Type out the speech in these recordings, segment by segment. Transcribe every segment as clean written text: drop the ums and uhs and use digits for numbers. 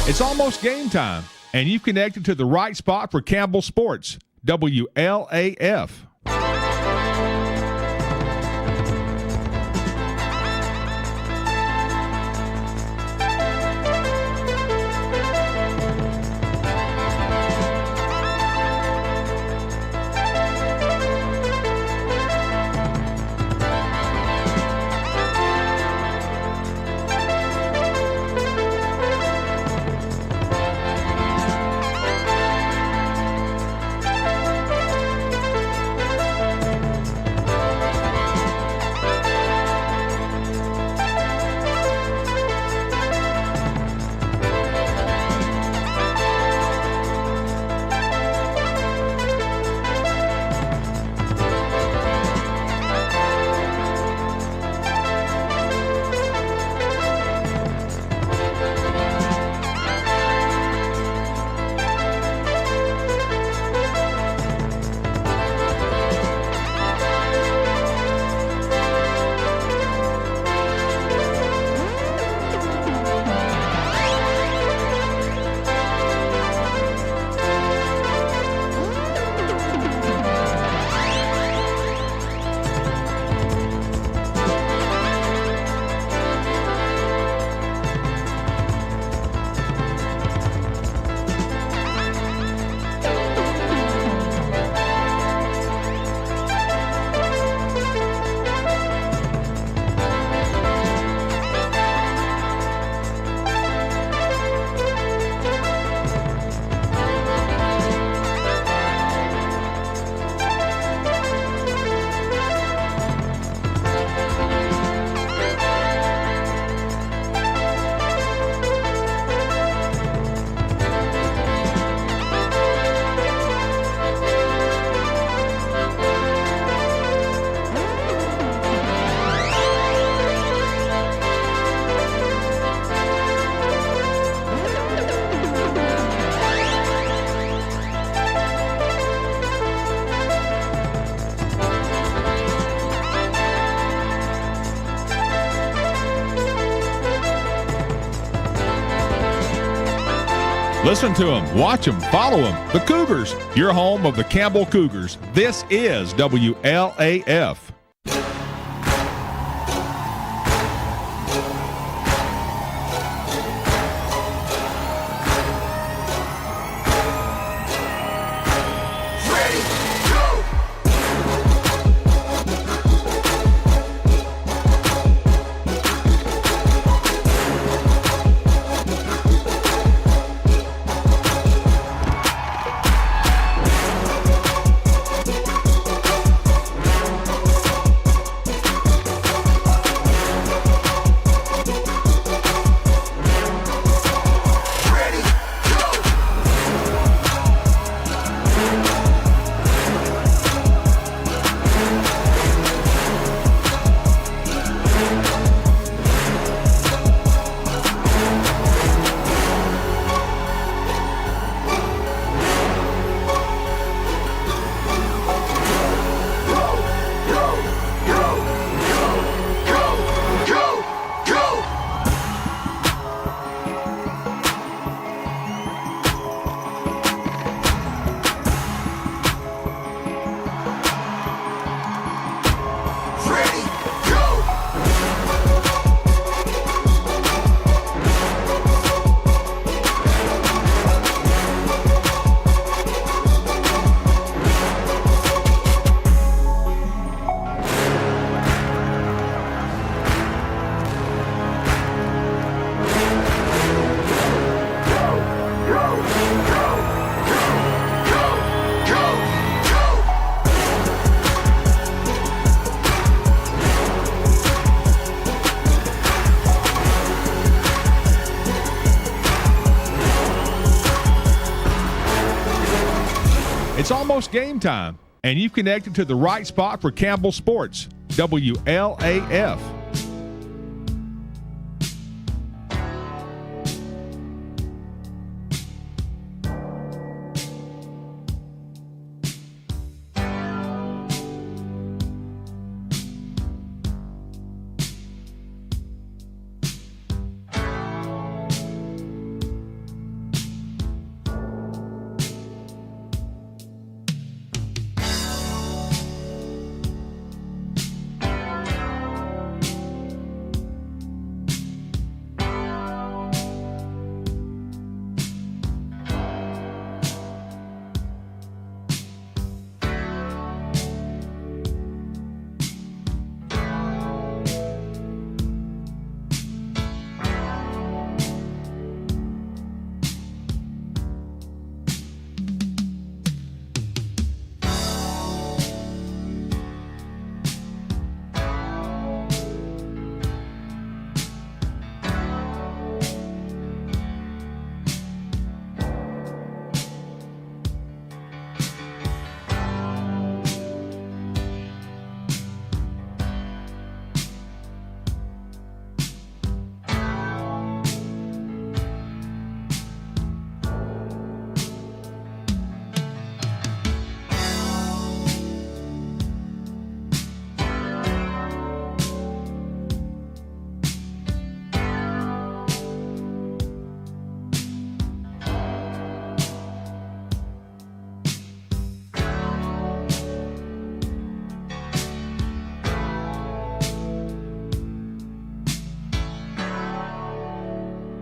It's almost game time, and you've connected to the right spot for Campbell Sports, WLAF. Listen to them, watch them, follow them. The Cougars, your home of the Campbell Cougars. This is WLAF. It's almost game time, and you've connected to the right spot for Campbell Sports, WLAF.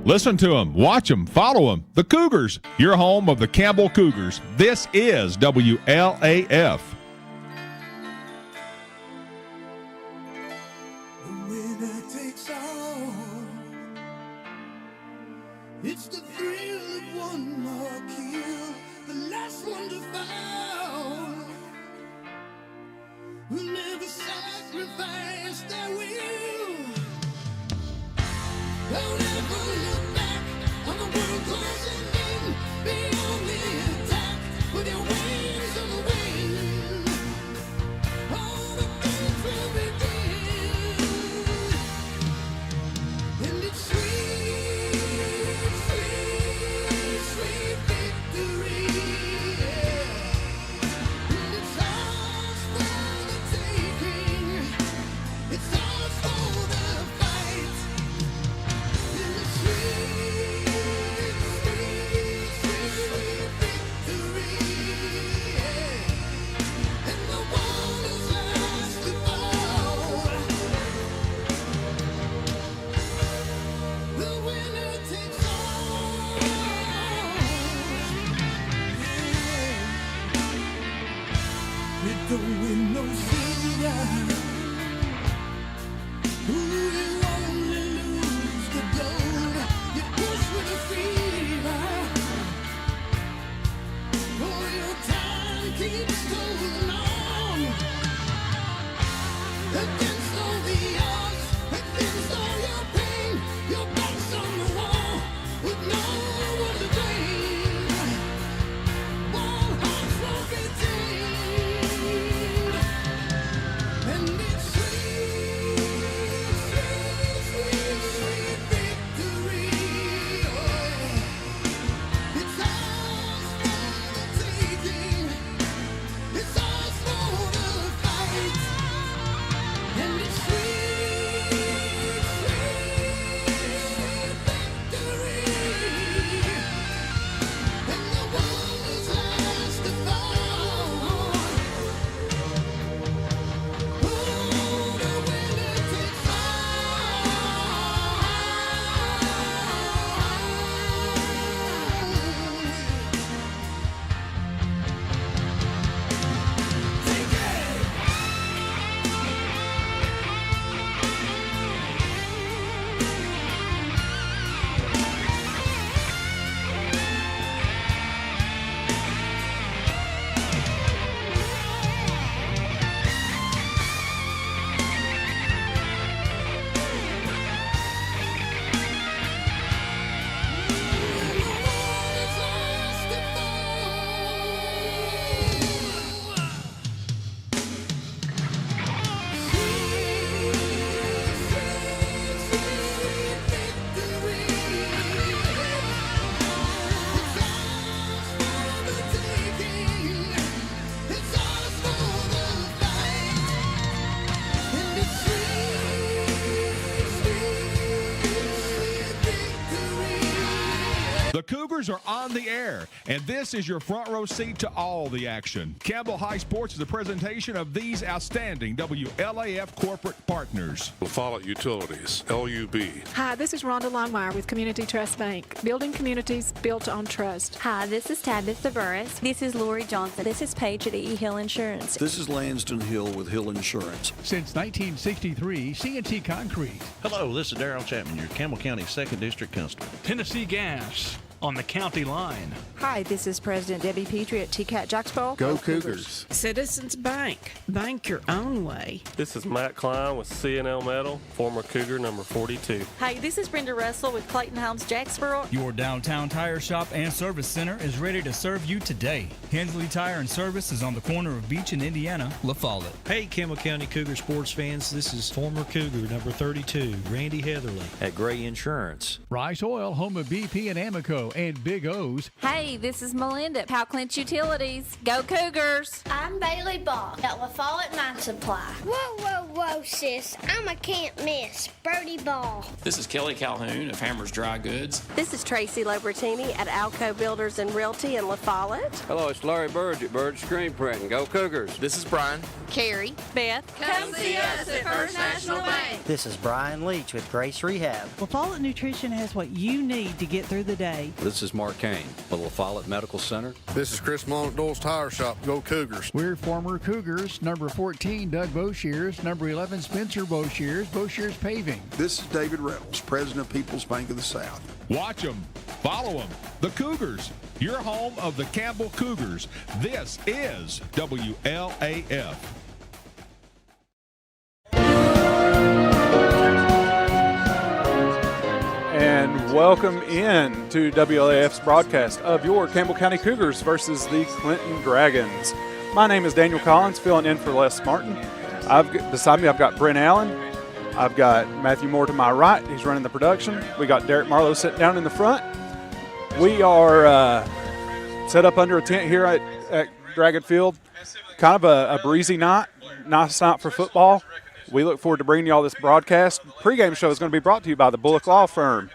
Listen to them, watch them, follow them. The Cougars, your home of the Campbell Cougars. This is WLAF. The winner takes all. It's the thrill of one more kill, the last one to fall. We'll never sacrifice their will. Don't ever look back on the world closing in. Be on the attack with your wings on the wind. All the things will begin. And it's sweet, sweet, sweet victory. Yeah. And it's ours for the taking. It's ours for the fight. Don't win no silver. Ooh, you only lose the gold. You push with a fever. Oh, your time keeps going on. Against all the odds, against all your pain, your back's on the wall with no one to blame. While hearts won't be tamed. And it's sweet, sweet, sweet, sweet victory. Oh, yeah. It's ours for the taking. It's ours for the fight. And it's sweet, sweet, sweet victory. And the one who's last to fall. Oh, the winner takes all. Take it. The Cougars are on the air, and this is your front row seat to all the action. Campbell High Sports is a presentation of these outstanding WLAF corporate partners. Follett Utilities, LUB. Hi, this is Rhonda Longmire with Community Trust Bank, building communities built on trust. Hi, this is Tabitha Burris. This is Lori Johnson. This is Paige at E. Hill Insurance. This is Lanston Hill with Hill Insurance. Since 1963, C&T Concrete. Hello, this is Darrell Chapman, your Campbell County 2nd District Constable. Tennessee Gas. On the county line. Hi, this is President Debbie Petrie at TCAT Jacksboro. Go Cougars. Citizens Bank. Bank your own way. This is Matt Klein with CNL Metal, former Cougar number 42. Hi, this is Brenda Russell with Clayton Homes Jacksboro. Your downtown tire shop and service center is ready to serve you today. Hensley Tire and Service is on the corner of Beach and Indiana, La Follette. Hey, Campbell County Cougar sports fans, this is former Cougar number 32, Randy Heatherly at Gray Insurance. Rice Oil, home of BP and Amoco. O and Big O's. Hey, this is Melinda at Powell Clinch Utilities. Go Cougars! I'm Bailey Ball at La Follette Mine Supply. Whoa, whoa, whoa, sis. I'm a can't miss. Brody Ball. This is Kelly Calhoun of Hammers Dry Goods. This is Tracy Lobertini at Alco Builders and Realty in La Follette. Hello, it's Larry Burge at Burge Screen Printing. Go Cougars. This is Brian. Carrie. Beth. Come see us at First National Bank. This is Brian Leach with Grace Rehab. La Follette Nutrition has what you need to get through the day. This is Mark Kane with La Follette Medical Center. This is Chris Malone at Doyle's Tire Shop. Go Cougars. We're former Cougars. Number 14, Doug Boshears. Number 11, Spencer Boshears. Boshears Paving. This is David Reynolds, President of People's Bank of the South. Watch them. Follow them. The Cougars. Your home of the Campbell Cougars. This is WLAF. And welcome in to WLAF's broadcast of your Campbell County Cougars versus the Clinton Dragons. My name is Daniel Collins, filling in for Les Martin. Beside me, I've got Brent Allen. I've got Matthew Moore to my right. He's running the production. We got Derek Marlowe sitting down in the front. We are set up under a tent here at Dragon Field. Kind of a breezy night. Nice night for football. We look forward to bringing you all this broadcast. Pregame show is going to be brought to you by the Bullock Law Firm,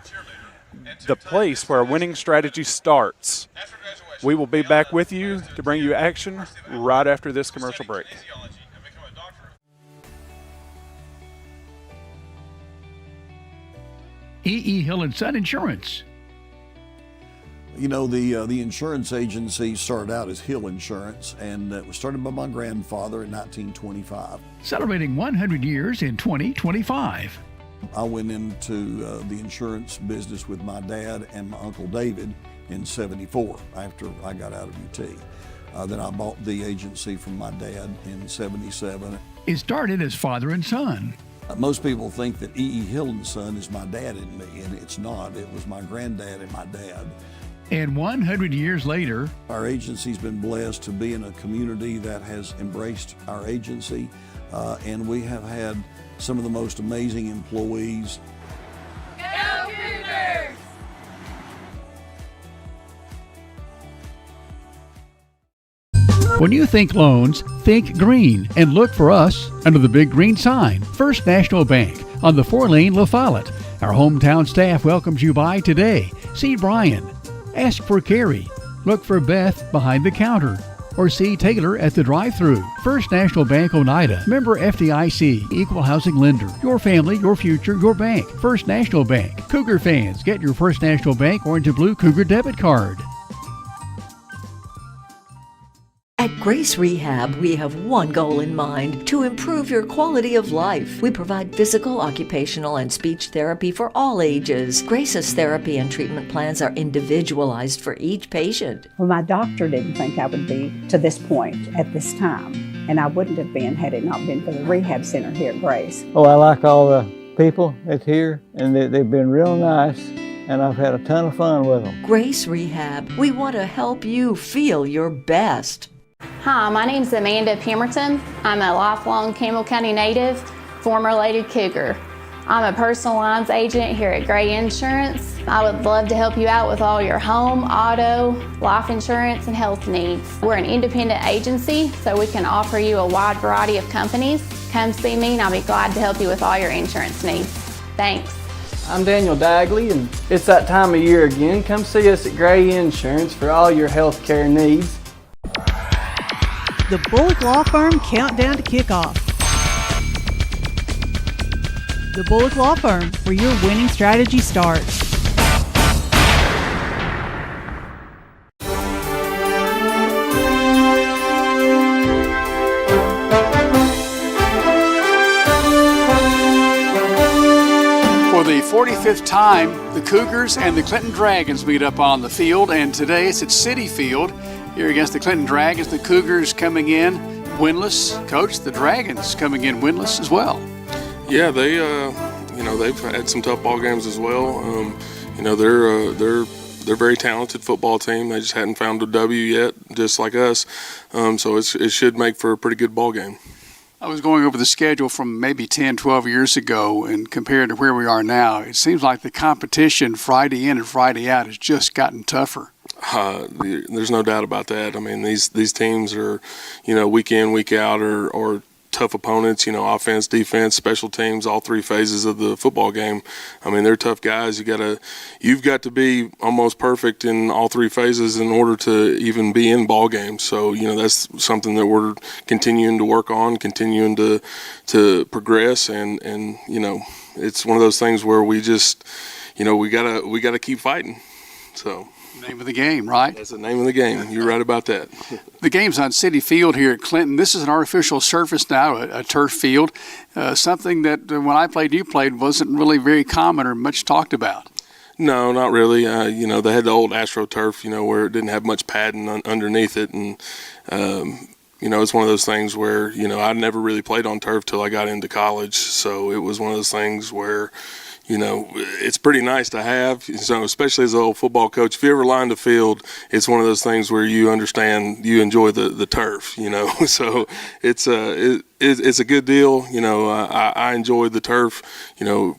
the place where a winning strategy starts. We will be back with you to bring you action right after this commercial break. E.E. Hill & Son Insurance. You know, the insurance agency started out as Hill Insurance, and it was started by my grandfather in 1925. Celebrating 100 years in 2025. I went into the insurance business with my dad and my Uncle David in '74 after I got out of UT. Then I bought the agency from my dad in '77. It started as father and son. Most people think that E.E. Hill & Son is my dad and me, and it's not. It was my granddad and my dad. And 100 years later, our agency's been blessed to be in a community that has embraced our agency, and we have had some of the most amazing employees. Go Cougars! When you think loans, think green and look for us under the big green sign, First National Bank on the 4-lane La Follette. Our hometown staff welcomes you by today. See Brian. Ask for Carrie. Look for Beth behind the counter. Or see Taylor at the drive-thru. First National Bank Oneida. Member FDIC. Equal housing lender. Your family, your future, your bank. First National Bank. Cougar fans, get your First National Bank orange and blue Cougar debit card. At Grace Rehab, we have one goal in mind: to improve your quality of life. We provide physical, occupational, and speech therapy for all ages. Grace's therapy and treatment plans are individualized for each patient. Well, my doctor didn't think I would be to this point at this time, and I wouldn't have been had it not been for the rehab center here at Grace. Oh, I like all the people that's here, and they've been real nice, and I've had a ton of fun with them. Grace Rehab, we want to help you feel your best. Hi, my name is Amanda Pemberton. I'm a lifelong Campbell County native, former Lady Cougar. I'm a personal lines agent here at Gray Insurance. I would love to help you out with all your home, auto, life insurance, and health needs. We're an independent agency, so we can offer you a wide variety of companies. Come see me and I'll be glad to help you with all your insurance needs. Thanks. I'm Daniel Dagley, and it's that time of year again. Come see us at Gray Insurance for all your health care needs. The Bullock Law Firm Countdown to Kickoff. The Bullock Law Firm, where your winning strategy starts. For the 45th time, the Cougars and the Clinton Dragons meet up on the field, and today it's at Citi Field. Here against the Clinton Dragons, the Cougars coming in winless. Coach, the Dragons coming in winless as well. Yeah, they've had some tough ball games as well. They're a very talented football team. They just hadn't found a W yet, just like us. So it should make for a pretty good ball game. I was going over the schedule from maybe 10, 12 years ago, and compared to where we are now, it seems like the competition Friday in and Friday out has just gotten tougher. There's no doubt about that. I mean, these teams are, week in, week out, or tough opponents, offense, defense, special teams, all three phases of the football game. I mean, they're tough guys. You've got to be almost perfect in all three phases in order to even be in ball games. So, that's something that we're continuing to work on, continuing to progress, and it's one of those things where we just, we gotta keep fighting. So. Name of the game, right? That's the name of the game. You're right about that. The game's on City Field here at Clinton. This is an artificial surface now, a turf field, something that when I played, you played, wasn't really very common or much talked about. No, not really. They had the old AstroTurf, where it didn't have much padding underneath it, and it's one of those things where I never really played on turf till I got into college, so it was one of those things where. It's pretty nice to have. So, especially as an old football coach, if you ever line the field, it's one of those things where you understand, you enjoy the turf. So it's a good deal. I enjoyed the turf.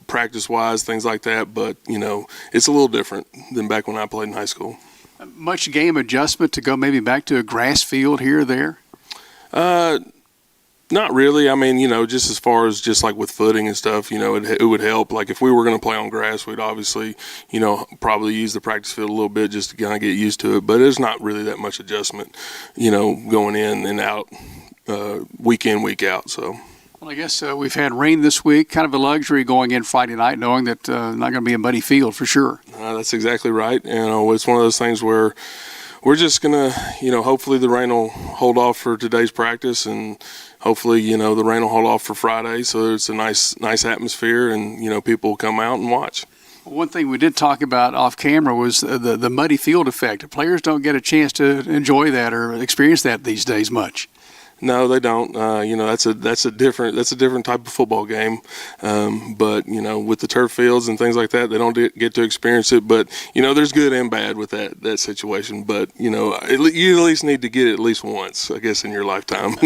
Practice wise, things like that. But it's a little different than back when I played in high school. Much game adjustment to go maybe back to a grass field here or there. Not really. I mean, just as far as just like with footing and stuff, it would help. Like if we were going to play on grass, we'd obviously, probably use the practice field a little bit just to kind of get used to it. But there's not really that much adjustment, going in and out, week in, week out. So. Well, I guess we've had rain this week, kind of a luxury going in Friday night, knowing that not going to be a muddy field for sure. That's exactly right. It's one of those things where we're just going to, hopefully the rain will hold off for today's practice, and hopefully, the rain will hold off for Friday, so it's a nice atmosphere, and, people will come out and watch. One thing we did talk about off camera was the muddy field effect. Players don't get a chance to enjoy that or experience that these days much. No, they don't. That's a different type of football game. But with the turf fields and things like that, they don't get to experience it. But there's good and bad with that situation. But you at least need to get it at least once, I guess, in your lifetime.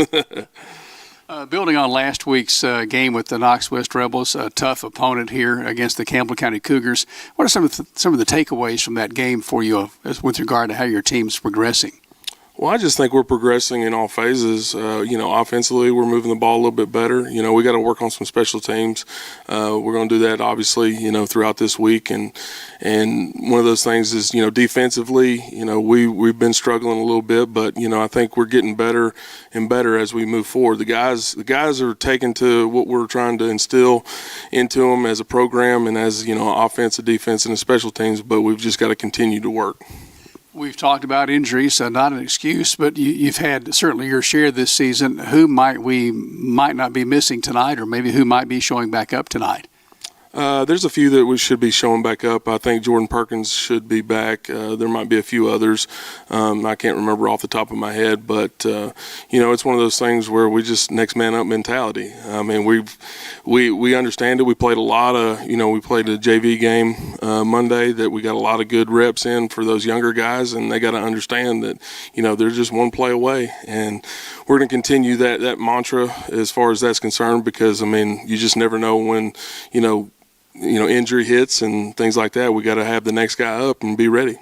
Building on last week's game with the Knox West Rebels, a tough opponent here against the Campbell County Cougars. What are some of the takeaways from that game for you with regard to how your team's progressing? Well, I just think we're progressing in all phases. Offensively, we're moving the ball a little bit better. We got to work on some special teams. We're going to do that, obviously, throughout this week. And one of those things is, defensively, we've been struggling a little bit, but, I think we're getting better and better as we move forward. The guys are taking to what we're trying to instill into them as a program and as, offense, defense, and the special teams, but we've just got to continue to work. We've talked about injuries, not an excuse, but you've had certainly your share this season. Who might not be missing tonight, or maybe who might be showing back up tonight? There's a few that we should be showing back up. I think Jordan Perkins should be back. There might be a few others. I can't remember off the top of my head, but it's one of those things where we just next man up mentality. I mean, we understand it. We played a lot of, we played a JV game Monday that we got a lot of good reps in for those younger guys, and they got to understand that, they're just one play away, and we're going to continue that mantra as far as that's concerned, because you just never know when, injury hits and things like that. We got to have the next guy up and be ready.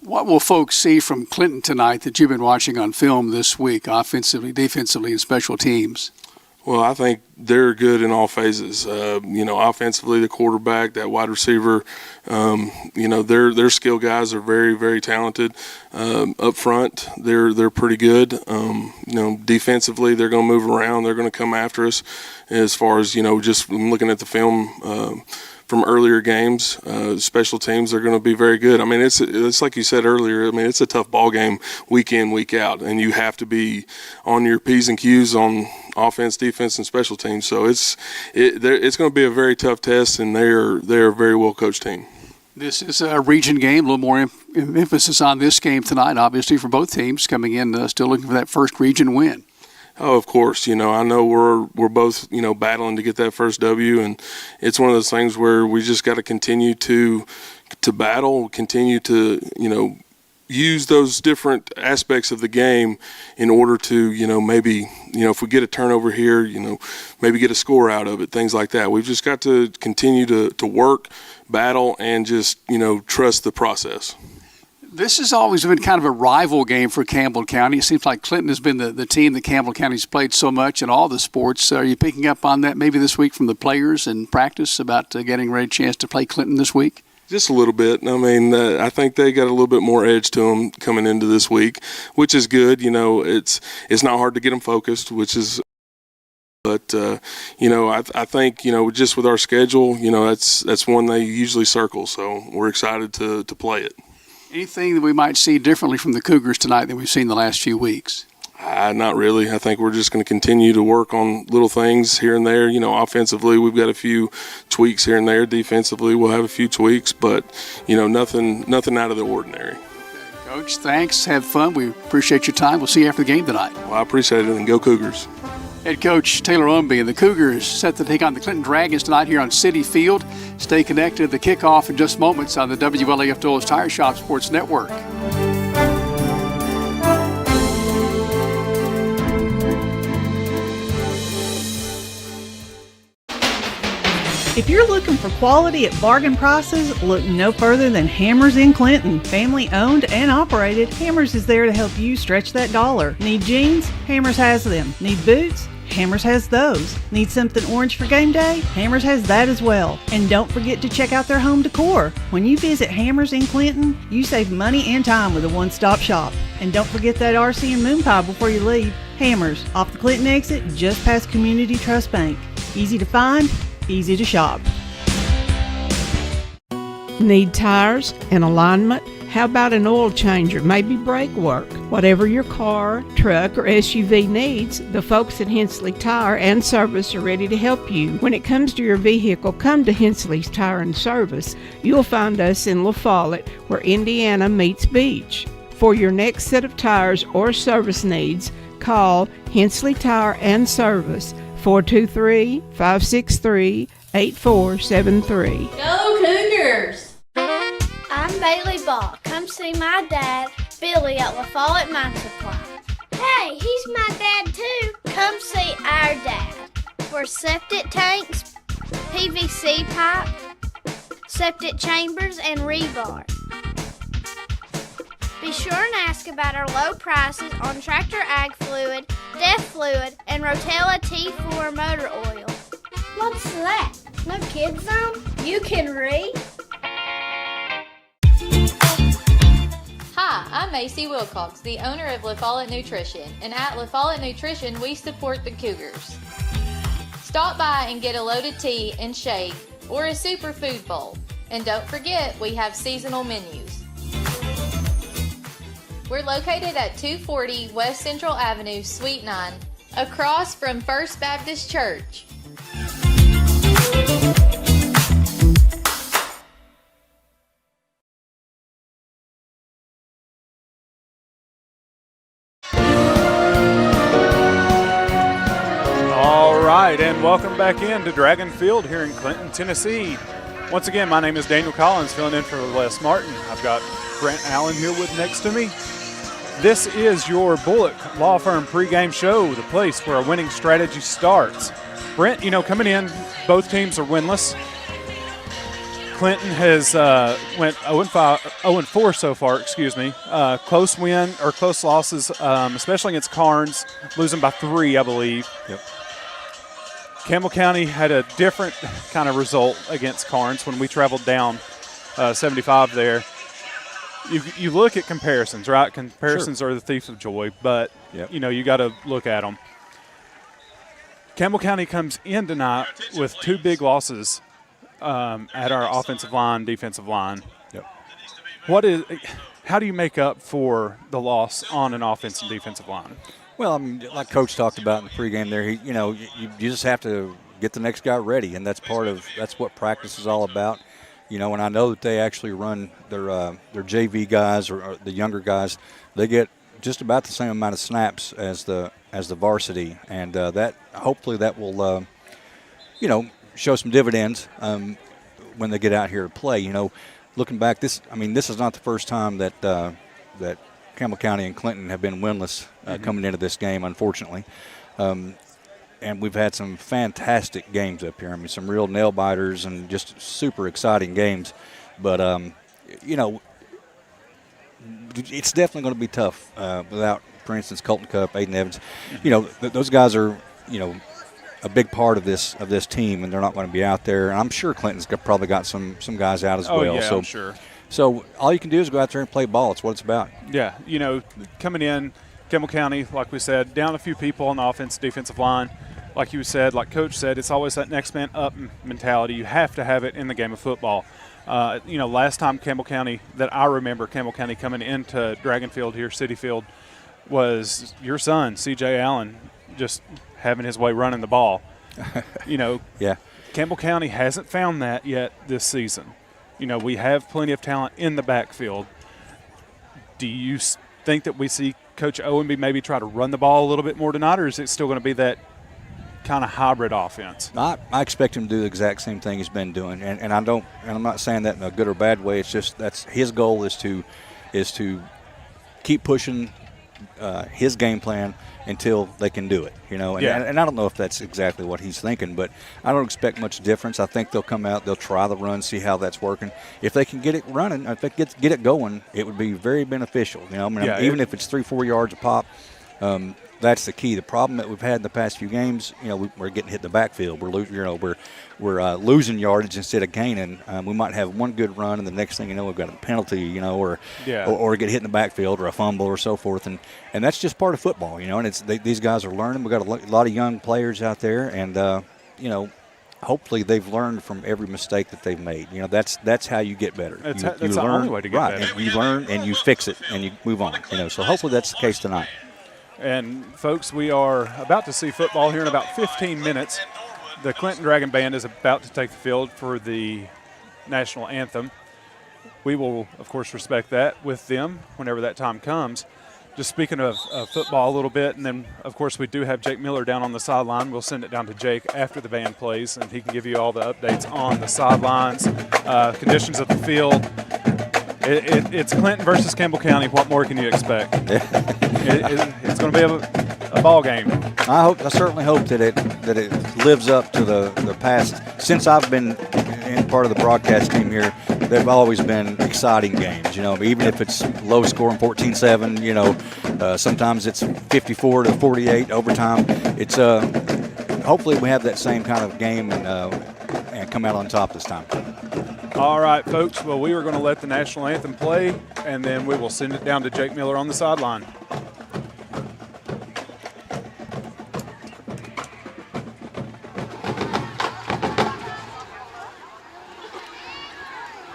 What will folks see from Clinton tonight that you've been watching on film this week, offensively, defensively, and special teams? Well, I think they're good in all phases. Offensively, the quarterback, that wide receiver, their skill guys are very, very talented. Up front, they're pretty good. Defensively, they're going to move around. They're going to come after us. As far as just looking at the film from earlier games, special teams are going to be very good. It's like you said earlier. It's a tough ball game week in, week out, and you have to be on your P's and Q's on offense, defense, and special teams. So it's going to be a very tough test, and they're a very well coached team. This is a region game. A little more emphasis on this game tonight, obviously, for both teams coming in, still looking for that first region win. Oh, of course. I know we're both, battling to get that first W, and it's one of those things where we just got to continue to battle, continue to, use those different aspects of the game in order to, maybe, if we get a turnover here, maybe get a score out of it, things like that. We've just got to continue to work, battle, and just, trust the process. This has always been kind of a rival game for Campbell County. It seems like Clinton has been the team that Campbell County's played so much in all the sports. Are you picking up on that maybe this week from the players in practice about getting ready chance to play Clinton this week? Just a little bit. I mean, I think they got a little bit more edge to them coming into this week, which is good. It's not hard to get them focused, but I think, just with our schedule, that's one they usually circle. So we're excited to play it. Anything that we might see differently from the Cougars tonight than we've seen the last few weeks? Not really. I think we're just going to continue to work on little things here and there. Offensively, we've got a few tweaks here and there. Defensively, we'll have a few tweaks, but, nothing out of the ordinary. Coach, thanks. Have fun. We appreciate your time. We'll see you after the game tonight. Well, I appreciate it, and go Cougars. Head coach Taylor Ownby and the Cougars set to take on the Clinton Dragons tonight here on City Field. Stay connected to the kickoff in just moments on the WLAF Dulles Tire Shop Sports Network. If you're looking for quality at bargain prices, look no further than Hammers in Clinton. Family owned and operated, Hammers is there to help you stretch that dollar. Need jeans? Hammers has them. Need boots? Hammers has those. Need something orange for game day? Hammers has that as well. And don't forget to check out their home decor. When you visit Hammers in Clinton, you save money and time with a one-stop shop. And don't forget that RC and moon pie before you leave. Hammers, off the Clinton exit, just past Community Trust Bank. Easy to find, easy to shop. Need tires and alignment? How about an oil changer, maybe brake work? Whatever your car, truck, or SUV needs, the folks at Hensley Tire and Service are ready to help you. When it comes to your vehicle, come to Hensley's Tire and Service. You'll find us in La Follette, where Indiana meets Beach. For your next set of tires or service needs, call Hensley Tire and Service, 423-563-8473. Go Cougars! I'm Bailey Ball. Come see my dad, Billy, at La Follette Mine Supply. Hey, he's my dad too. Come see our dad for septic tanks, PVC pipe, septic chambers, and rebar. Be sure and ask about our low prices on Tractor Ag Fluid, Def Fluid, and Rotella T4 motor oil. What's that? No kids zone? You can read? Hi, I'm Macy Wilcox, the owner of La Follette Nutrition, and at La Follette Nutrition, we support the Cougars. Stop by and get a loaded tea and shake or a superfood bowl. And don't forget, we have seasonal menus. We're located at 240 West Central Avenue, Suite 9, across from First Baptist Church. And welcome back into Dragon Field here in Clinton, Tennessee. Once again, my name is Daniel Collins, filling in for Les Martin. I've got Brent Allen here next to me. This is your Bullock Law Firm pregame show, the place where a winning strategy starts. Brent, coming in, both teams are winless. Clinton has went 0-4 so far, close win or close losses, especially against Carnes, losing by 3, I believe. Yep. Campbell County had a different kind of result against Carnes when we traveled down 75 there. You look at comparisons, right? Comparisons are the thief of joy, but, you got to look at them. Campbell County comes in tonight with 2 big losses at our offensive line, defensive line. Yep. How do you make up for the loss on an offensive and defensive line? Well, I mean, like Coach talked about in the pregame there, you just have to get the next guy ready, and that's what practice is all about. And I know that they actually run their JV guys or the younger guys. They get just about the same amount of snaps as the varsity, and that hopefully that will show some dividends when they get out here to play. Looking back, this is not the first time that that Campbell County and Clinton have been winless coming into this game, unfortunately. And we've had some fantastic games up here. I mean, some real nail biters and just super exciting games. But, it's definitely going to be tough without, for instance, Colton Cup, Aiden Evans. Those guys are, a big part of this team, and they're not going to be out there. And I'm sure Clinton's probably got some guys out as well. Yeah, so, I'm sure. So all you can do is go out there and play ball. It's what it's about. Yeah, coming in, Campbell County, like we said, down a few people on the offensive defensive line. Like you said, like Coach said, it's always that next man up mentality. You have to have it in the game of football. Last time Campbell County, that I remember Campbell County coming into Dragon Field here, City Field, was your son, C.J. Allen, just having his way running the ball. Yeah. Campbell County hasn't found that yet this season. We have plenty of talent in the backfield. Do you think that we see Coach Owenby maybe try to run the ball a little bit more tonight, or is it still going to be that kind of hybrid offense? I expect him to do the exact same thing he's been doing, and I'm not saying that in a good or bad way. It's just that's his goal is to keep pushing his game plan until they can do it, And I don't know if that's exactly what he's thinking, but I don't expect much difference. I think they'll come out, they'll try the run, see how that's working. If they can get it running, if they get it going, it would be very beneficial. Even if it's 3-4 yards a pop, that's the key. The problem that we've had in the past few games, we're getting hit in the backfield. We're losing yardage instead of gaining. We might have one good run, and the next thing you know, we've got a penalty, or get hit in the backfield or a fumble or so forth. And that's just part of football, And these guys are learning. We've got a lot of young players out there, and hopefully they've learned from every mistake that they've made. That's how you get better. That's you the learn, only way to get better. And you learn and you fix it and you move on. So hopefully that's the case tonight. And, folks, we are about to see football here in about 15 minutes. The Clinton Dragon Band is about to take the field for the national anthem. We will, of course, respect that with them whenever that time comes. Just speaking of football a little bit, and then, of course, we do have Jake Miller down on the sideline. We'll send it down to Jake after the band plays, and he can give you all the updates on the sidelines, conditions of the field. It's Clinton versus Campbell County. What more can you expect? It's going to be a ball game. I certainly hope that it lives up to the past. Since I've been in part of the broadcast team here, they've always been exciting games. Even if it's low scoring 14-7, sometimes it's 54-48 overtime. It's hopefully we have that same kind of game and come out on top this time. All right, folks. Well, we are going to let the national anthem play, and then we will send it down to Jake Miller on the sideline.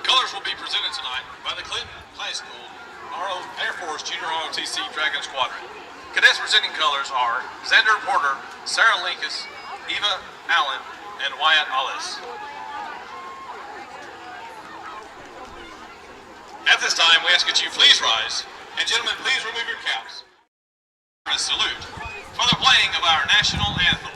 Colors will be presented tonight by the Clinton High School Air Force Junior ROTC Dragon Squadron. Cadets presenting colors are Xander Porter, Sarah Linkus, Eva Allen, and Wyatt Ollis. At this time, we ask that you please rise, and gentlemen, please remove your caps. A salute for the playing of our national anthem.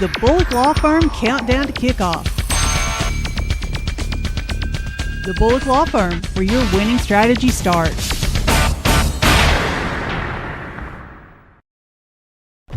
The Bullock Law Firm Countdown to Kickoff. The Bullock Law Firm, where your winning strategy starts.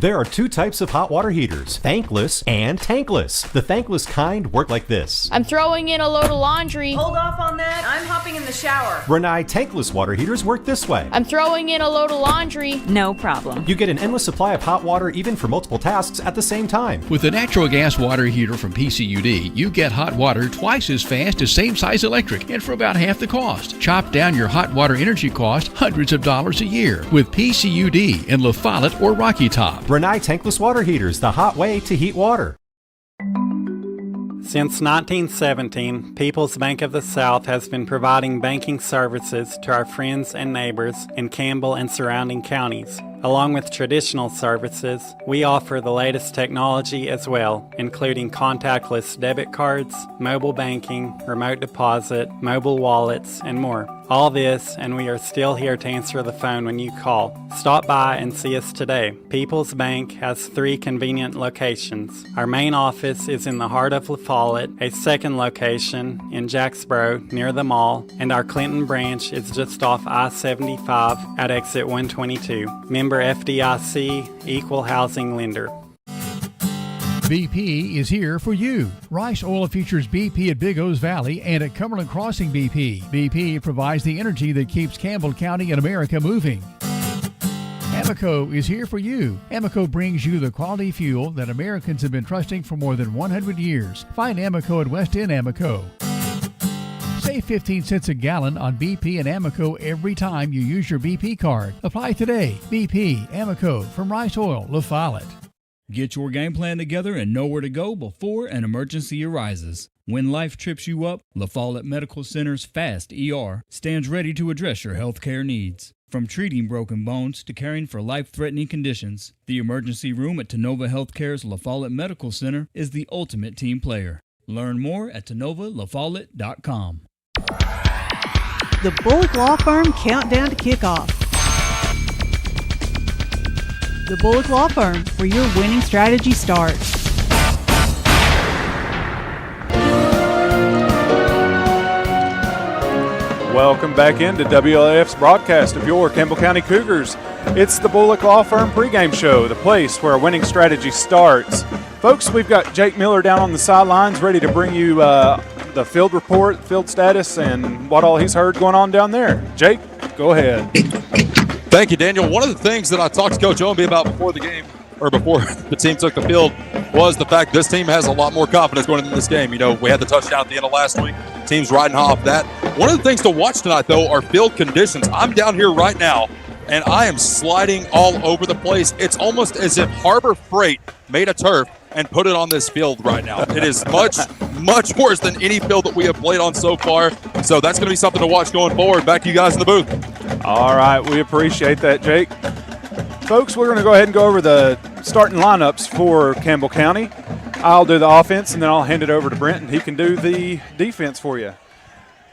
There are two types of hot water heaters, thankless and tankless. The thankless kind work like this. I'm throwing in a load of laundry. Hold off on that. I'm hopping in the shower. Renai tankless water heaters work this way. I'm throwing in a load of laundry. No problem. You get an endless supply of hot water even for multiple tasks at the same time. With the natural gas water heater from PCUD, you get hot water twice as fast as same-size electric and for about half the cost. Chop down your hot water energy cost hundreds of dollars a year with PCUD in La Follette or Rocky Top. Renai tankless water heaters, the hot way to heat water. Since 1917, People's Bank of the South has been providing banking services to our friends and neighbors in Campbell and surrounding counties. Along with traditional services, we offer the latest technology as well, including contactless debit cards, mobile banking, remote deposit, mobile wallets, and more. All this, and we are still here to answer the phone when you call. Stop by and see us today. People's Bank has 3 convenient locations. Our main office is in the heart of La Follette, a second location in Jacksboro near the mall, and our Clinton branch is just off I-75 at exit 122. Member FDIC, Equal Housing Lender. BP is here for you. Rice Oil features BP at Big O's Valley and at Cumberland Crossing BP. BP provides the energy that keeps Campbell County and America moving. Amoco is here for you. Amoco brings you the quality fuel that Americans have been trusting for more than 100 years. Find Amoco at West End Amoco. Save 15 cents a gallon on BP and Amoco every time you use your BP card. Apply today. BP, Amoco, from Rice Oil, La Follette. Get your game plan together and know where to go before an emergency arises. When life trips you up, La Follette Medical Center's FAST ER stands ready to address your health care needs. From treating broken bones to caring for life-threatening conditions, the emergency room at Tenova Healthcare's La Follette Medical Center is the ultimate team player. Learn more at TenovaLaFollette.com. The Bullock Law Firm Countdown to Kickoff. The Bullock Law Firm, where your winning strategy starts. Welcome back into WLAF's broadcast of your Campbell County Cougars. It's the Bullock Law Firm pregame show, the place where a winning strategy starts. Folks, we've got Jake Miller down on the sidelines ready to bring you the field report, field status, and what all he's heard going on down there. Jake, go ahead. Thank you, Daniel. One of the things that I talked to Coach Owenby about before the game, or before the team took the field, was the fact this team has a lot more confidence going into this game. You know, we had the touchdown at the end of last week. Team's riding off that. One of the things to watch tonight, though, are field conditions. I'm down here right now, and I am sliding all over the place. It's almost as if Harbor Freight made a turf and put it on this field right now. It is much, much worse than any field that we have played on so far. So that's going to be something to watch going forward. Back to you guys in the booth. All right, we appreciate that, Jake. Folks, we're going to go ahead and go over the starting lineups for Campbell County. I'll do the offense, and then I'll hand it over to Brent, and he can do the defense for you.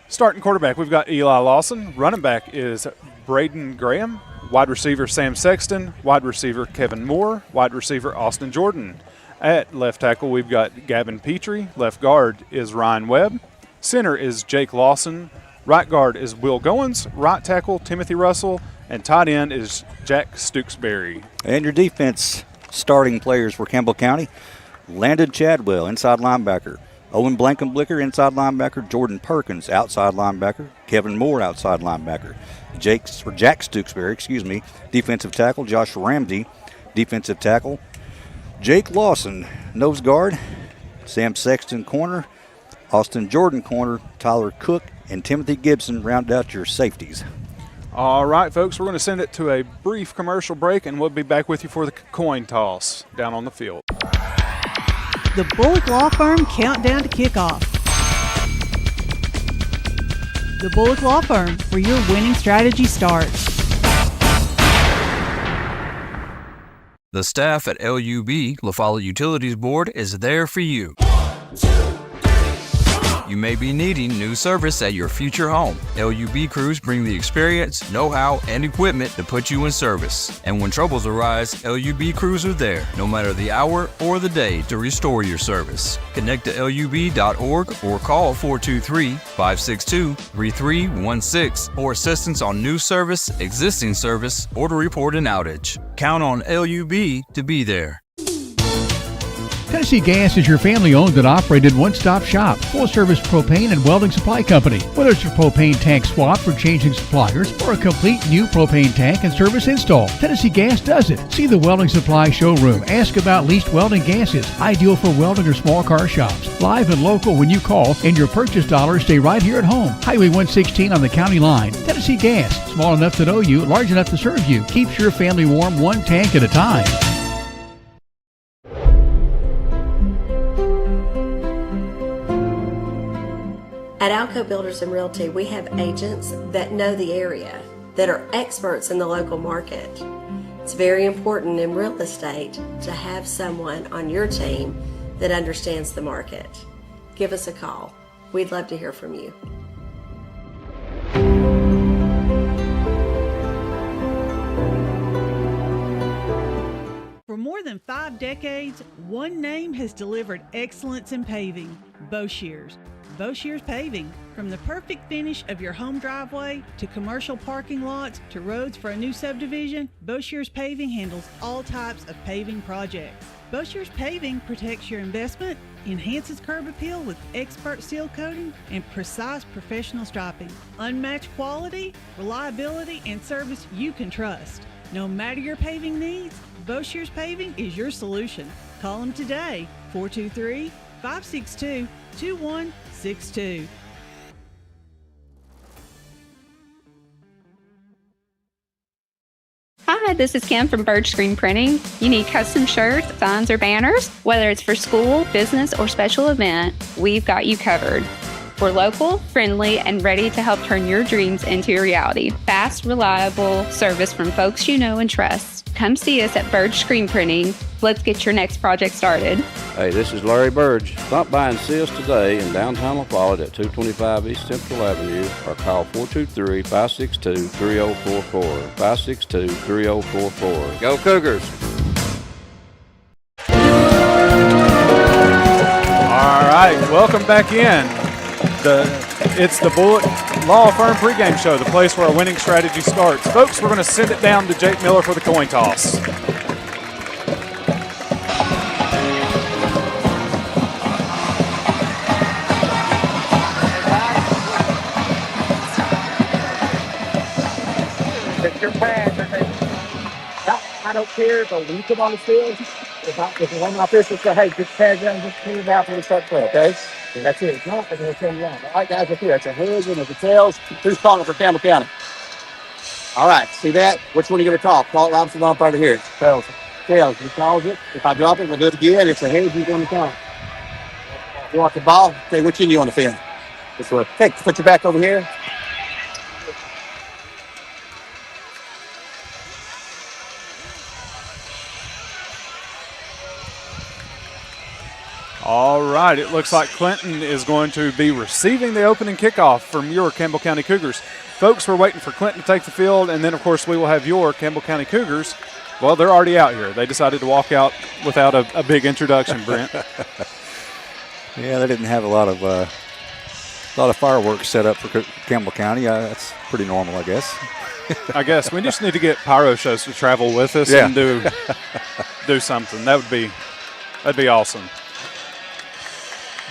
Starting quarterback, we've got Eli Lawson. Running back is Braden Graham. Wide receiver, Sam Sexton. Wide receiver, Kevin Moore. Wide receiver, Austin Jordan. At left tackle, we've got Gavin Petrie. Left guard is Ryan Webb. Center is Jake Lawson. Right guard is Will Goins. Right tackle, Timothy Russell. And tight end is Jack Stooksbury. And your defense starting players for Campbell County: Landon Chadwell, inside linebacker; Owen Blankenblicker, inside linebacker; Jordan Perkins, outside linebacker; Kevin Moore, outside linebacker; Jack Stooksbury, defensive tackle; Josh Ramsey, defensive tackle; Jake Lawson, nose guard; Sam Sexton, corner; Austin Jordan, corner; Tyler Cook and Timothy Gibson round out your safeties. All right, folks, we're going to send it to a brief commercial break, and we'll be back with you for the coin toss down on the field. The Bullock Law Firm Countdown to Kickoff. The Bullock Law Firm, where your winning strategy starts. The staff at LUB, La Follette Utilities Board, is there for you. 1, 2, 3, come on! You may be needing new service at your future home. LUB crews bring the experience, know-how, and equipment to put you in service. And when troubles arise, LUB crews are there, no matter the hour or the day, to restore your service. Connect to LUB.org or call 423-562-3316 for assistance on new service, existing service, or to report an outage. Count on LUB to be there. Tennessee Gas is your family-owned and operated one-stop shop, full-service propane and welding supply company. Whether it's a propane tank swap for changing suppliers or a complete new propane tank and service install, Tennessee Gas does it. See the welding supply showroom. Ask about leased welding gases, ideal for welding or small car shops. Live and local when you call, and your purchase dollars stay right here at home. Highway 116 on the county line. Tennessee Gas, small enough to know you, large enough to serve you. Keeps your family warm one tank at a time. At Alco Builders and Realty, we have agents that know the area, that are experts in the local market. It's very important in real estate to have someone on your team that understands the market. Give us a call. We'd love to hear from you. For more than 5 decades, one name has delivered excellence in paving: Boshears. Boshears Paving. From the perfect finish of your home driveway to commercial parking lots to roads for a new subdivision, Boshears Paving handles all types of paving projects. Boshears Paving protects your investment, enhances curb appeal with expert seal coating and precise professional striping. Unmatched quality, reliability, and service you can trust. No matter your paving needs, Boshears Paving is your solution. Call them today, 423-562-2162. Hi, this is Kim from Bird Screen Printing. You need custom shirts, signs, or banners? Whether it's for school, business, or special event, we've got you covered. We're local, friendly, and ready to help turn your dreams into a reality. Fast, reliable service from folks you know and trust. Come see us at Bird Screen Printing. Let's get your next project started. Hey, this is Larry Burge. Stop by and see us today in downtown La Follette at 225 East Central Avenue or call 423-562-3044. 562-3044. Go Cougars! All right, welcome back in. It's the Bullet Law Firm pregame show, the place where our winning strategy starts. Folks, we're going to send it down to Jake Miller for the coin toss. It's your pass. I don't care if we come on the field. If one of my officials say, hey, just pass down, just clean it out when we start play, okay? And that's it. If not, I'm going to tell you wrong. All right, guys, up here. It's a heads and it's a tails. Who's calling for Campbell County? All right, see that? Which one are you going to call? Call it Robinson on part of here. Tails. Tails. He calls it. If I drop it, we'll do it again. It's a heads. He's going to call. You want the ball? Okay, which end you want to field? This way. Hey, put your back over here. All right, it looks like Clinton is going to be receiving the opening kickoff from your Campbell County Cougars. Folks, we're waiting for Clinton to take the field, and then, of course, we will have your Campbell County Cougars. Well, they're already out here. They decided to walk out without a big introduction, Brent. Yeah, they didn't have a lot of fireworks set up for Campbell County. That's pretty normal, I guess. I guess we just need to get pyro shows to travel with us and do something. That'd be awesome.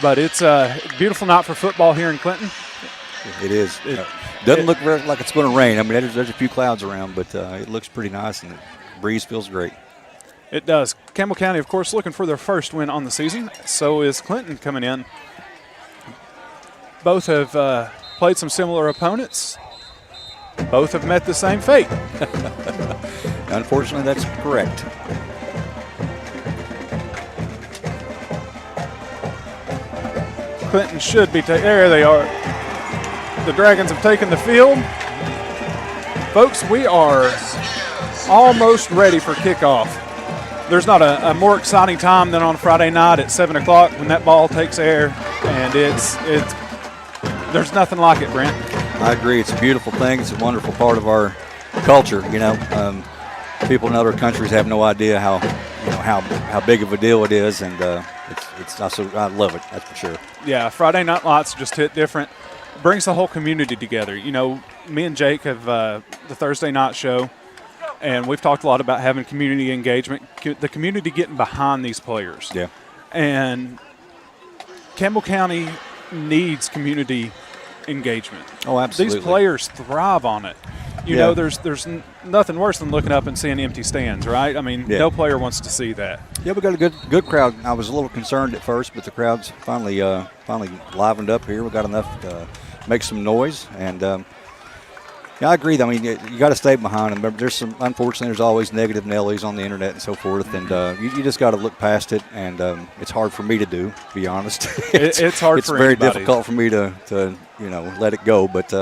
But it's a beautiful night for football here in Clinton. It is. It doesn't look like it's going to rain. I mean, there's a few clouds around, but it looks pretty nice, and the breeze feels great. It does. Campbell County, of course, looking for their first win on the season. So is Clinton coming in. Both have played some similar opponents. Both have met the same fate. Unfortunately, that's correct. Clinton should be there they are. The Dragons have taken the field. Folks, we are almost ready for kickoff. There's not a more exciting time than on Friday night at 7 o'clock when that ball takes air, and it's There's nothing like it, Brent. I agree. It's a beautiful thing. It's a wonderful part of our culture. People in other countries have no idea how big of a deal it is, and I love it. That's for sure. Yeah, Friday Night Lights just hit different. Brings the whole community together. Me and Jake have the Thursday night show, and we've talked a lot about having community engagement, the community getting behind these players. Yeah. And Campbell County needs community engagement. Oh, absolutely. These players thrive on it. There's nothing worse than looking up and seeing empty stands, right? I mean, no player wants to see that. Yeah, we got a good crowd. I was a little concerned at first, but the crowd's finally livened up here. We got enough to make some noise, and I agree. I mean, you got to stay behind them. Unfortunately, there's always negative Nellies on the internet and so forth, and you just got to look past it. And it's hard for me to do, to be honest. It's hard. It's very difficult for me to let it go, but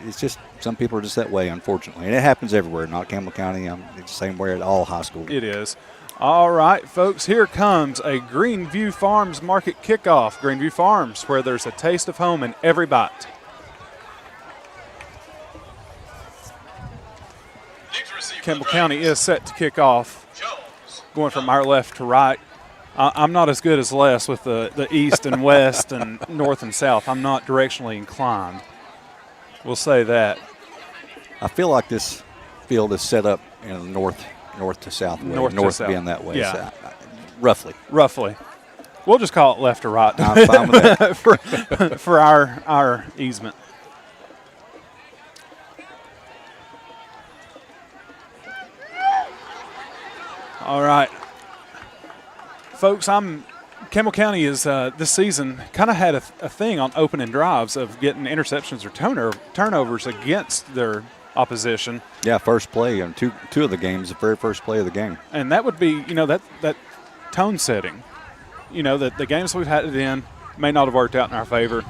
it's just some people are just that way, unfortunately, and it happens everywhere. Not Campbell County. It's the same way at all high schools. It is. All right, folks, here comes a Greenview Farms Market kickoff. Greenview Farms, where there's a taste of home in every bite. Campbell County is set to kick off, going from our left to right. I'm not as good as Les with the east and west and north and south. I'm not directionally inclined. We'll say that. I feel like this field is set up in a north to south way. North being that way. Yeah. So, roughly. We'll just call it left or right. I'm fine with that. for our easement. All right. Folks, Campbell County is this season kind of had a thing on opening drives of getting interceptions or turnovers against their opposition. Yeah, first play and two of the games, the very first play of the game. And that would be, that tone setting. The games we've had it in may not have worked out in our favor.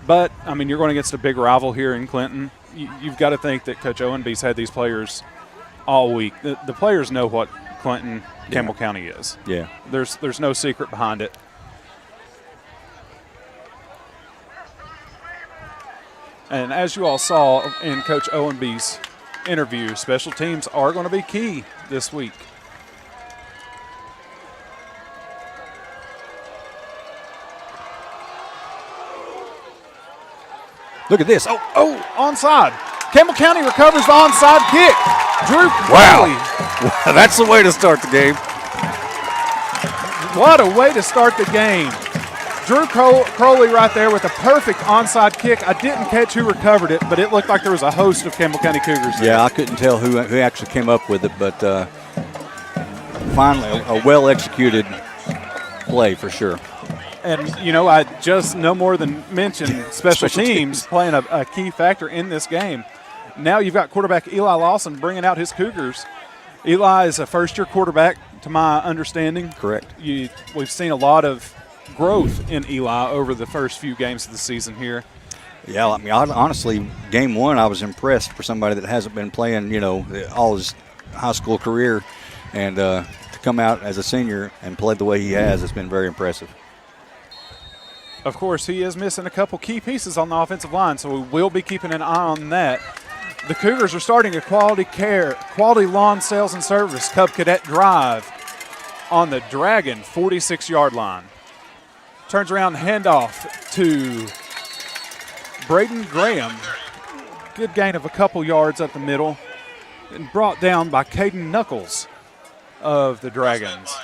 But, I mean, you're going against a big rival here in Clinton. You've got to think that Coach Owenby's had these players all week. The players know what Clinton, Campbell County is. Yeah. There's no secret behind it. And as you all saw in Coach Owenby's interview, special teams are going to be key this week. Look at this. Oh, onside. Campbell County recovers the onside kick. Drew Crowley. Wow, that's the way to start the game. What a way to start the game. Drew Crowley right there with a perfect onside kick. I didn't catch who recovered it, but it looked like there was a host of Campbell County Cougars there. Yeah, I couldn't tell who actually came up with it, but finally a well-executed play for sure. And, I just no more than mentioned special teams playing a key factor in this game. Now you've got quarterback Eli Lawson bringing out his Cougars. Eli is a first-year quarterback, to my understanding. Correct. We've seen a lot of growth in Eli over the first few games of the season here. Yeah, I mean, honestly, game one, I was impressed for somebody that hasn't been playing, all his high school career. And to come out as a senior and play the way he has been very impressive. Of course, he is missing a couple key pieces on the offensive line, so we will be keeping an eye on that. The Cougars are starting a quality lawn sales and service Cub Cadet drive on the Dragon 46-yard line. Turns around, handoff to Braden Graham. Good gain of a couple yards up the middle, and brought down by Caden Knuckles of the Dragons.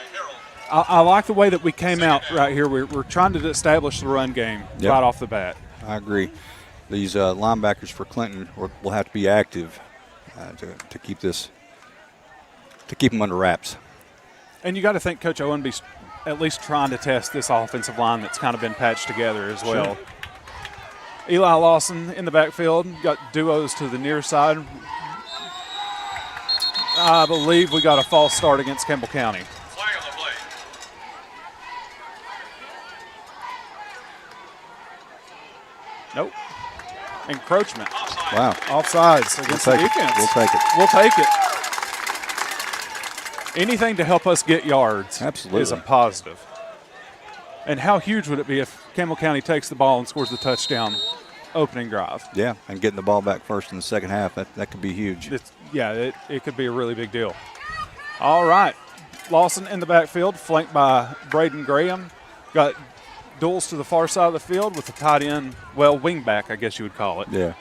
I like the way that we came out right here. We're trying to establish the run game right off the bat. I agree. These linebackers for Clinton will have to be active to keep them under wraps. And you got to think Coach Owenby's at least trying to test this offensive line that's kind of been patched together as well. Sure. Eli Lawson in the backfield, got duos to the near side. I believe we got a false start against Campbell County. Flag on the play. Nope. Encroachment. Wow. Offsides against the defense. We'll take it. We'll take it. Anything to help us get yards is a positive. And how huge would it be if Campbell County takes the ball and scores the touchdown opening drive. Yeah, and getting the ball back first in the second half, that could be huge. It could be a really big deal. All right. Lawson in the backfield, flanked by Braden Graham. Got duels to the far side of the field with the tight end, wing back, I guess you would call it. Yeah.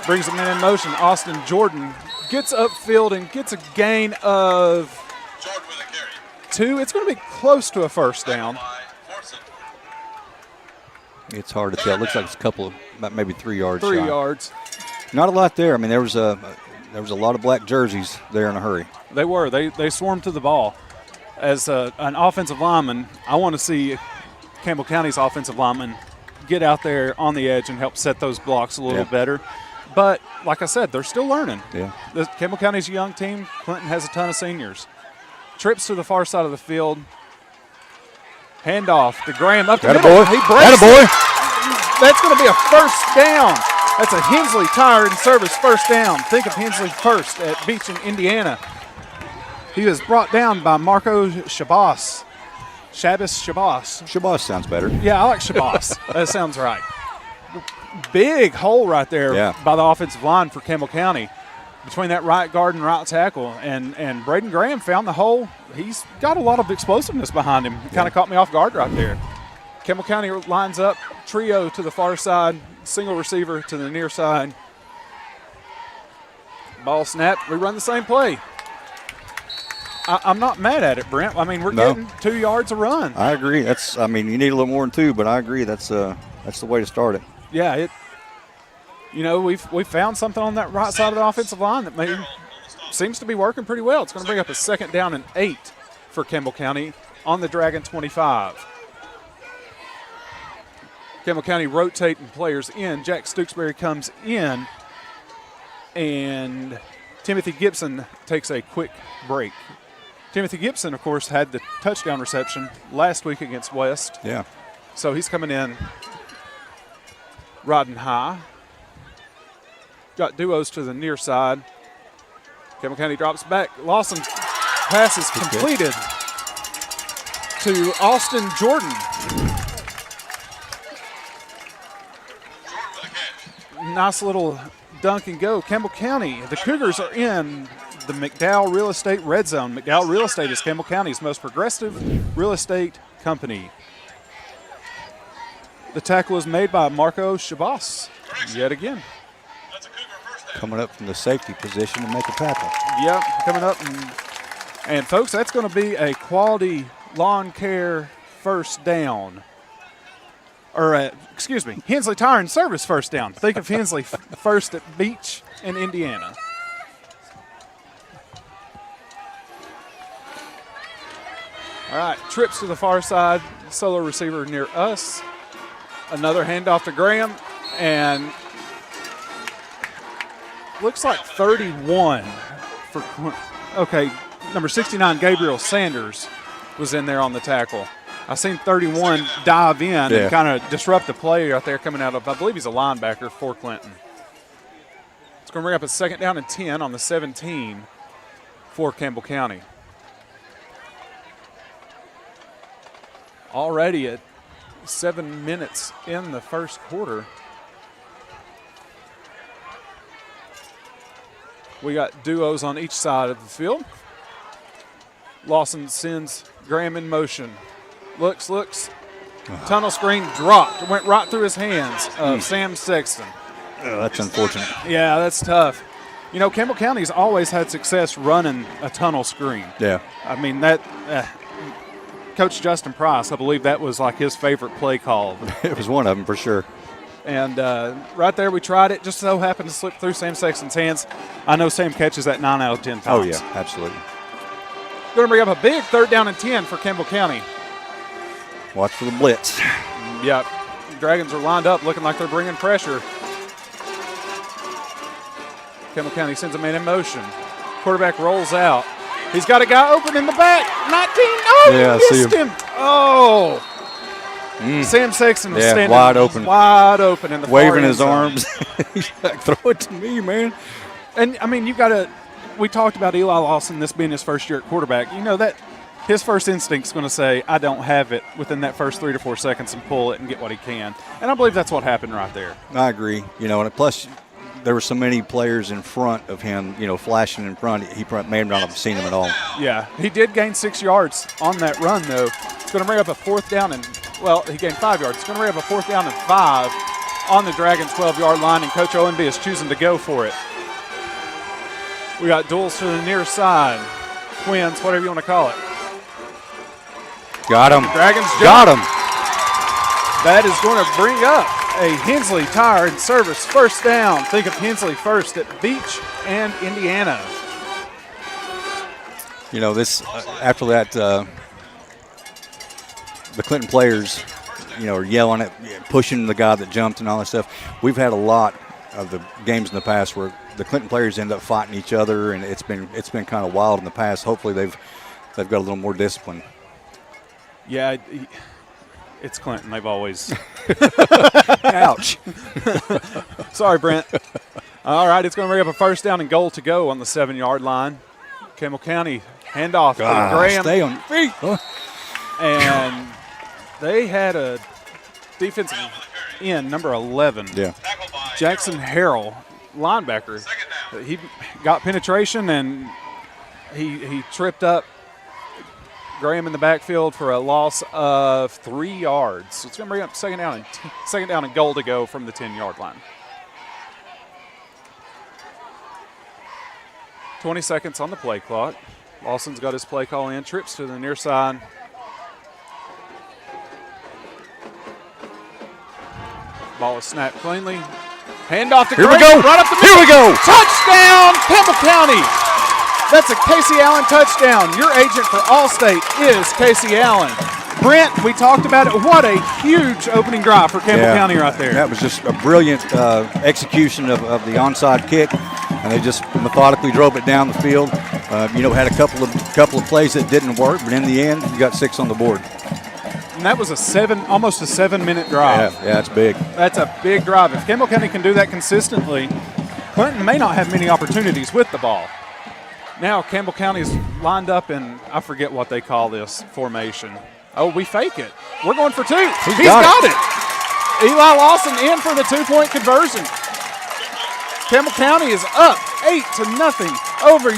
Brings him in motion. Austin Jordan gets upfield and gets a gain of 2. It's going to be close to a first down. It's hard to tell. It looks like it's a couple of, about maybe 3 yards. 3 shot. yards. Not a lot there. I mean, there was a lot of black jerseys there in a hurry. They were. They swarmed to the ball. As an offensive lineman, I want to see Campbell County's offensive lineman get out there on the edge and help set those blocks a little better. But like I said, they're still learning. Yeah. Campbell County's a young team. Clinton has a ton of seniors. Trips to the far side of the field. Handoff to Graham up the middle. Boy. He breaks boy. it. That's going to be a first down. That's a Hensley Tire and Service first down. Think of Hensley First at Beach in Indiana. He was brought down by Marco Shabazz. Shabazz sounds better. Yeah, I like Shabazz. That sounds right. Big hole right there by the offensive line for Campbell County between that right guard and right tackle. And Braden Graham found the hole. He's got a lot of explosiveness behind him. It kind of caught me off guard right there. Campbell County lines up, trio to the far side, single receiver to the near side. Ball snap. We run the same play. I'm not mad at it, Brent. I mean, we're getting 2 yards a run. I agree. You need a little more than 2, but I agree that's the way to start it. Yeah, we've found something on that right side of the offensive line that seems to be working pretty well. It's going to bring up a 2nd down and 8 for Campbell County on the Dragon 25. Campbell County rotating players in. Jack Stooksbury comes in, and Timothy Gibson takes a quick break. Timothy Gibson, of course, had the touchdown reception last week against West. Yeah. So he's coming in riding high. Got duos to the near side. Campbell County drops back. Lawson pass is completed to Austin Jordan. Nice little dunk and go. Campbell County, the Cougars are in the McDowell Real Estate Red Zone. McDowell Real Estate is Campbell County's most progressive real estate company. The tackle is made by Marco Shabazz yet again. Coming up from the safety position to make a tackle. Yep, coming up. And folks, that's going to be a quality lawn care first down. Hensley Tire and Service first down. Think of Hensley First at Beach in Indiana. All right, trips to the far side, solo receiver near us. Another handoff to Graham, and looks like 31 for, number 69, Gabriel Sanders, was in there on the tackle. I seen 31 dive in and kind of disrupt the play out there coming out of, I believe he's a linebacker for Clinton. It's going to bring up a 2nd down and 10 on the 17 for Campbell County. Already at 7 minutes in the first quarter. We got duos on each side of the field. Lawson sends Graham in motion. Looks. Tunnel screen dropped. Went right through his hands of Sam Sexton. Oh, that's unfortunate. Yeah, that's tough. Campbell County's always had success running a tunnel screen. Yeah. I mean, that Coach Justin Price, I believe that was like his favorite play call. It was one of them for sure. And right there we tried it. Just so happened to slip through Sam Sexton's hands. I know Sam catches that 9 out of 10 times. Oh, yeah, absolutely. Going to bring up a big 3rd down and 10 for Campbell County. Watch for the blitz. Yep. Dragons are lined up looking like they're bringing pressure. Campbell County sends a man in motion. Quarterback rolls out. He's got a guy open in the back. 19. Oh, yeah, missed him. Oh. Sam Sexton was standing wide open in the waving his arms. He's like, throw it to me, man. And, I mean, we talked about Eli Lawson, this being his first year at quarterback. his first instinct's going to say, I don't have it within that first 3 to 4 seconds and pull it and get what he can. And I believe that's what happened right there. I agree. And plus there were so many players in front of him, flashing in front. He may not have seen him at all. Yeah, he did gain 6 yards on that run, though. It's going to bring up a fourth down he gained 5 yards. It's going to bring up a fourth down and 5 on the Dragons' 12-yard line, and Coach Owenby is choosing to go for it. We got duels to the near side. Twins, whatever you want to call it. Got him. Dragons got him. That is going to bring up a Hensley Tire and Service first down. Think of Hensley first at Beach and Indiana. This after that, the Clinton players, are yelling at, pushing the guy that jumped and all that stuff. We've had a lot of the games in the past where the Clinton players end up fighting each other, and it's been kind of wild in the past. Hopefully they've got a little more discipline. Yeah, it's Clinton. They've always. Ouch. Sorry, Brent. All right, it's going to bring up a first down and goal to go on the 7-yard line. Campbell County handoff to Graham. Stay on your feet. And they had a defensive end, number 11. Yeah. Jackson Harrell, linebacker. He got penetration and he tripped up Graham in the backfield for a loss of 3 yards. So it's going to bring up second down and goal to go from the 10-yard line. 20 seconds on the play clock. Lawson's got his play call in. Trips to the near side. Ball is snapped cleanly. Handoff to Graham. Here we go. Right up the middle. Here we go. Touchdown, Campbell County. That's a Casey Allen touchdown. Your agent for Allstate is Casey Allen. Brent, we talked about it. What a huge opening drive for Campbell County right there. That was just a brilliant execution of the onside kick, and they just methodically drove it down the field. Had a couple of plays that didn't work, but in the end, you got 6 on the board. And that was almost a 7-minute drive. Yeah, that's big. That's a big drive. If Campbell County can do that consistently, Clinton may not have many opportunities with the ball. Now Campbell County's lined up in, I forget what they call this formation. Oh, we fake it. We're going for 2. He's got it. Eli Lawson in for the 2-point conversion. Campbell County is up 8-0 over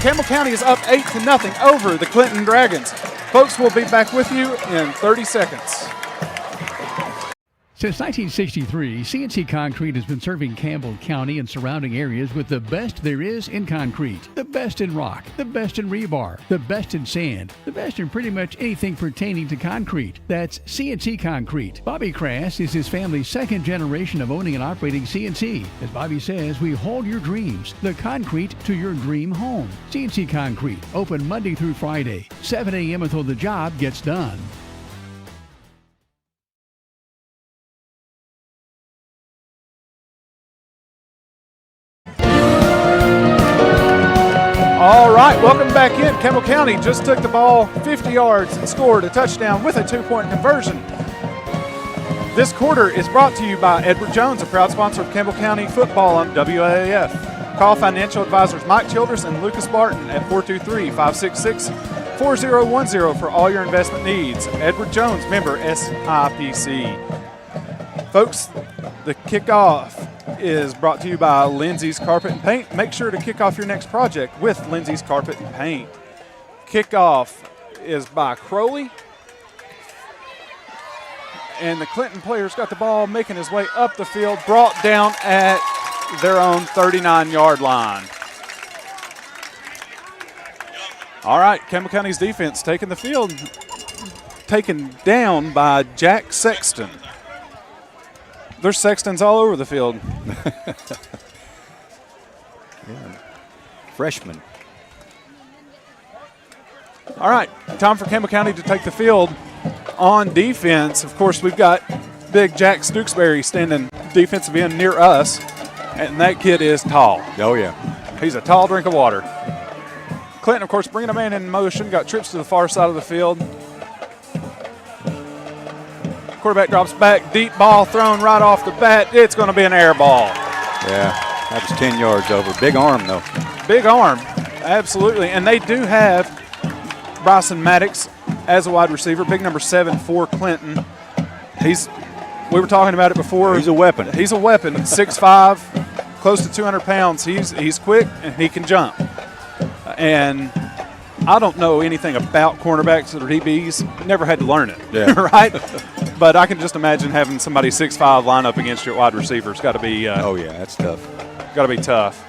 Campbell County is up 8-0 over the Clinton Dragons. Folks, we'll be back with you in 30 seconds. Since 1963, CNC Concrete has been serving Campbell County and surrounding areas with the best there is in concrete. The best in rock, the best in rebar, the best in sand, the best in pretty much anything pertaining to concrete. That's CNC Concrete. Bobby Crass is his family's 2nd generation of owning and operating CNC. As Bobby says, we hold your dreams, the concrete to your dream home. CNC Concrete, open Monday through Friday, 7 a.m. until the job gets done. All right, welcome back in. Campbell County just took the ball 50 yards and scored a touchdown with a 2-point conversion. This quarter is brought to you by Edward Jones, a proud sponsor of Campbell County football on WAAF. Call financial advisors Mike Childress and Lucas Barton at 423-566-4010 for all your investment needs. Edward Jones, member SIPC. Folks, the kickoff is brought to you by Lindsay's Carpet and Paint. Make sure to kick off your next project with Lindsay's Carpet and Paint. Kickoff is by Crowley. And the Clinton players got the ball making his way up the field, brought down at their own 39-yard line. All right, Campbell County's defense taking the field, taken down by Jack Sexton. There's Sextons all over the field. Freshman. All right, time for Campbell County to take the field on defense. Of course, we've got big Jack Stooksbury standing defensive end near us, and that kid is tall. Oh, yeah. He's a tall drink of water. Clinton, of course, bringing a man in motion, got trips to the far side of the field. Quarterback drops back, deep ball thrown right off the bat. It's going to be an air ball. Yeah, that was 10 yards over. Big arm, though. Big arm, absolutely. And they do have Bryson Maddox as a wide receiver, big number 7 for Clinton. We were talking about it before. He's a weapon. He's a weapon. 6'5", close to 200 pounds. He's quick and he can jump. And I don't know anything about cornerbacks or DBs. Never had to learn it, right? But I can just imagine having somebody 6'5" line up against your wide receiver. It's got to be. Oh yeah, that's tough. Got to be tough.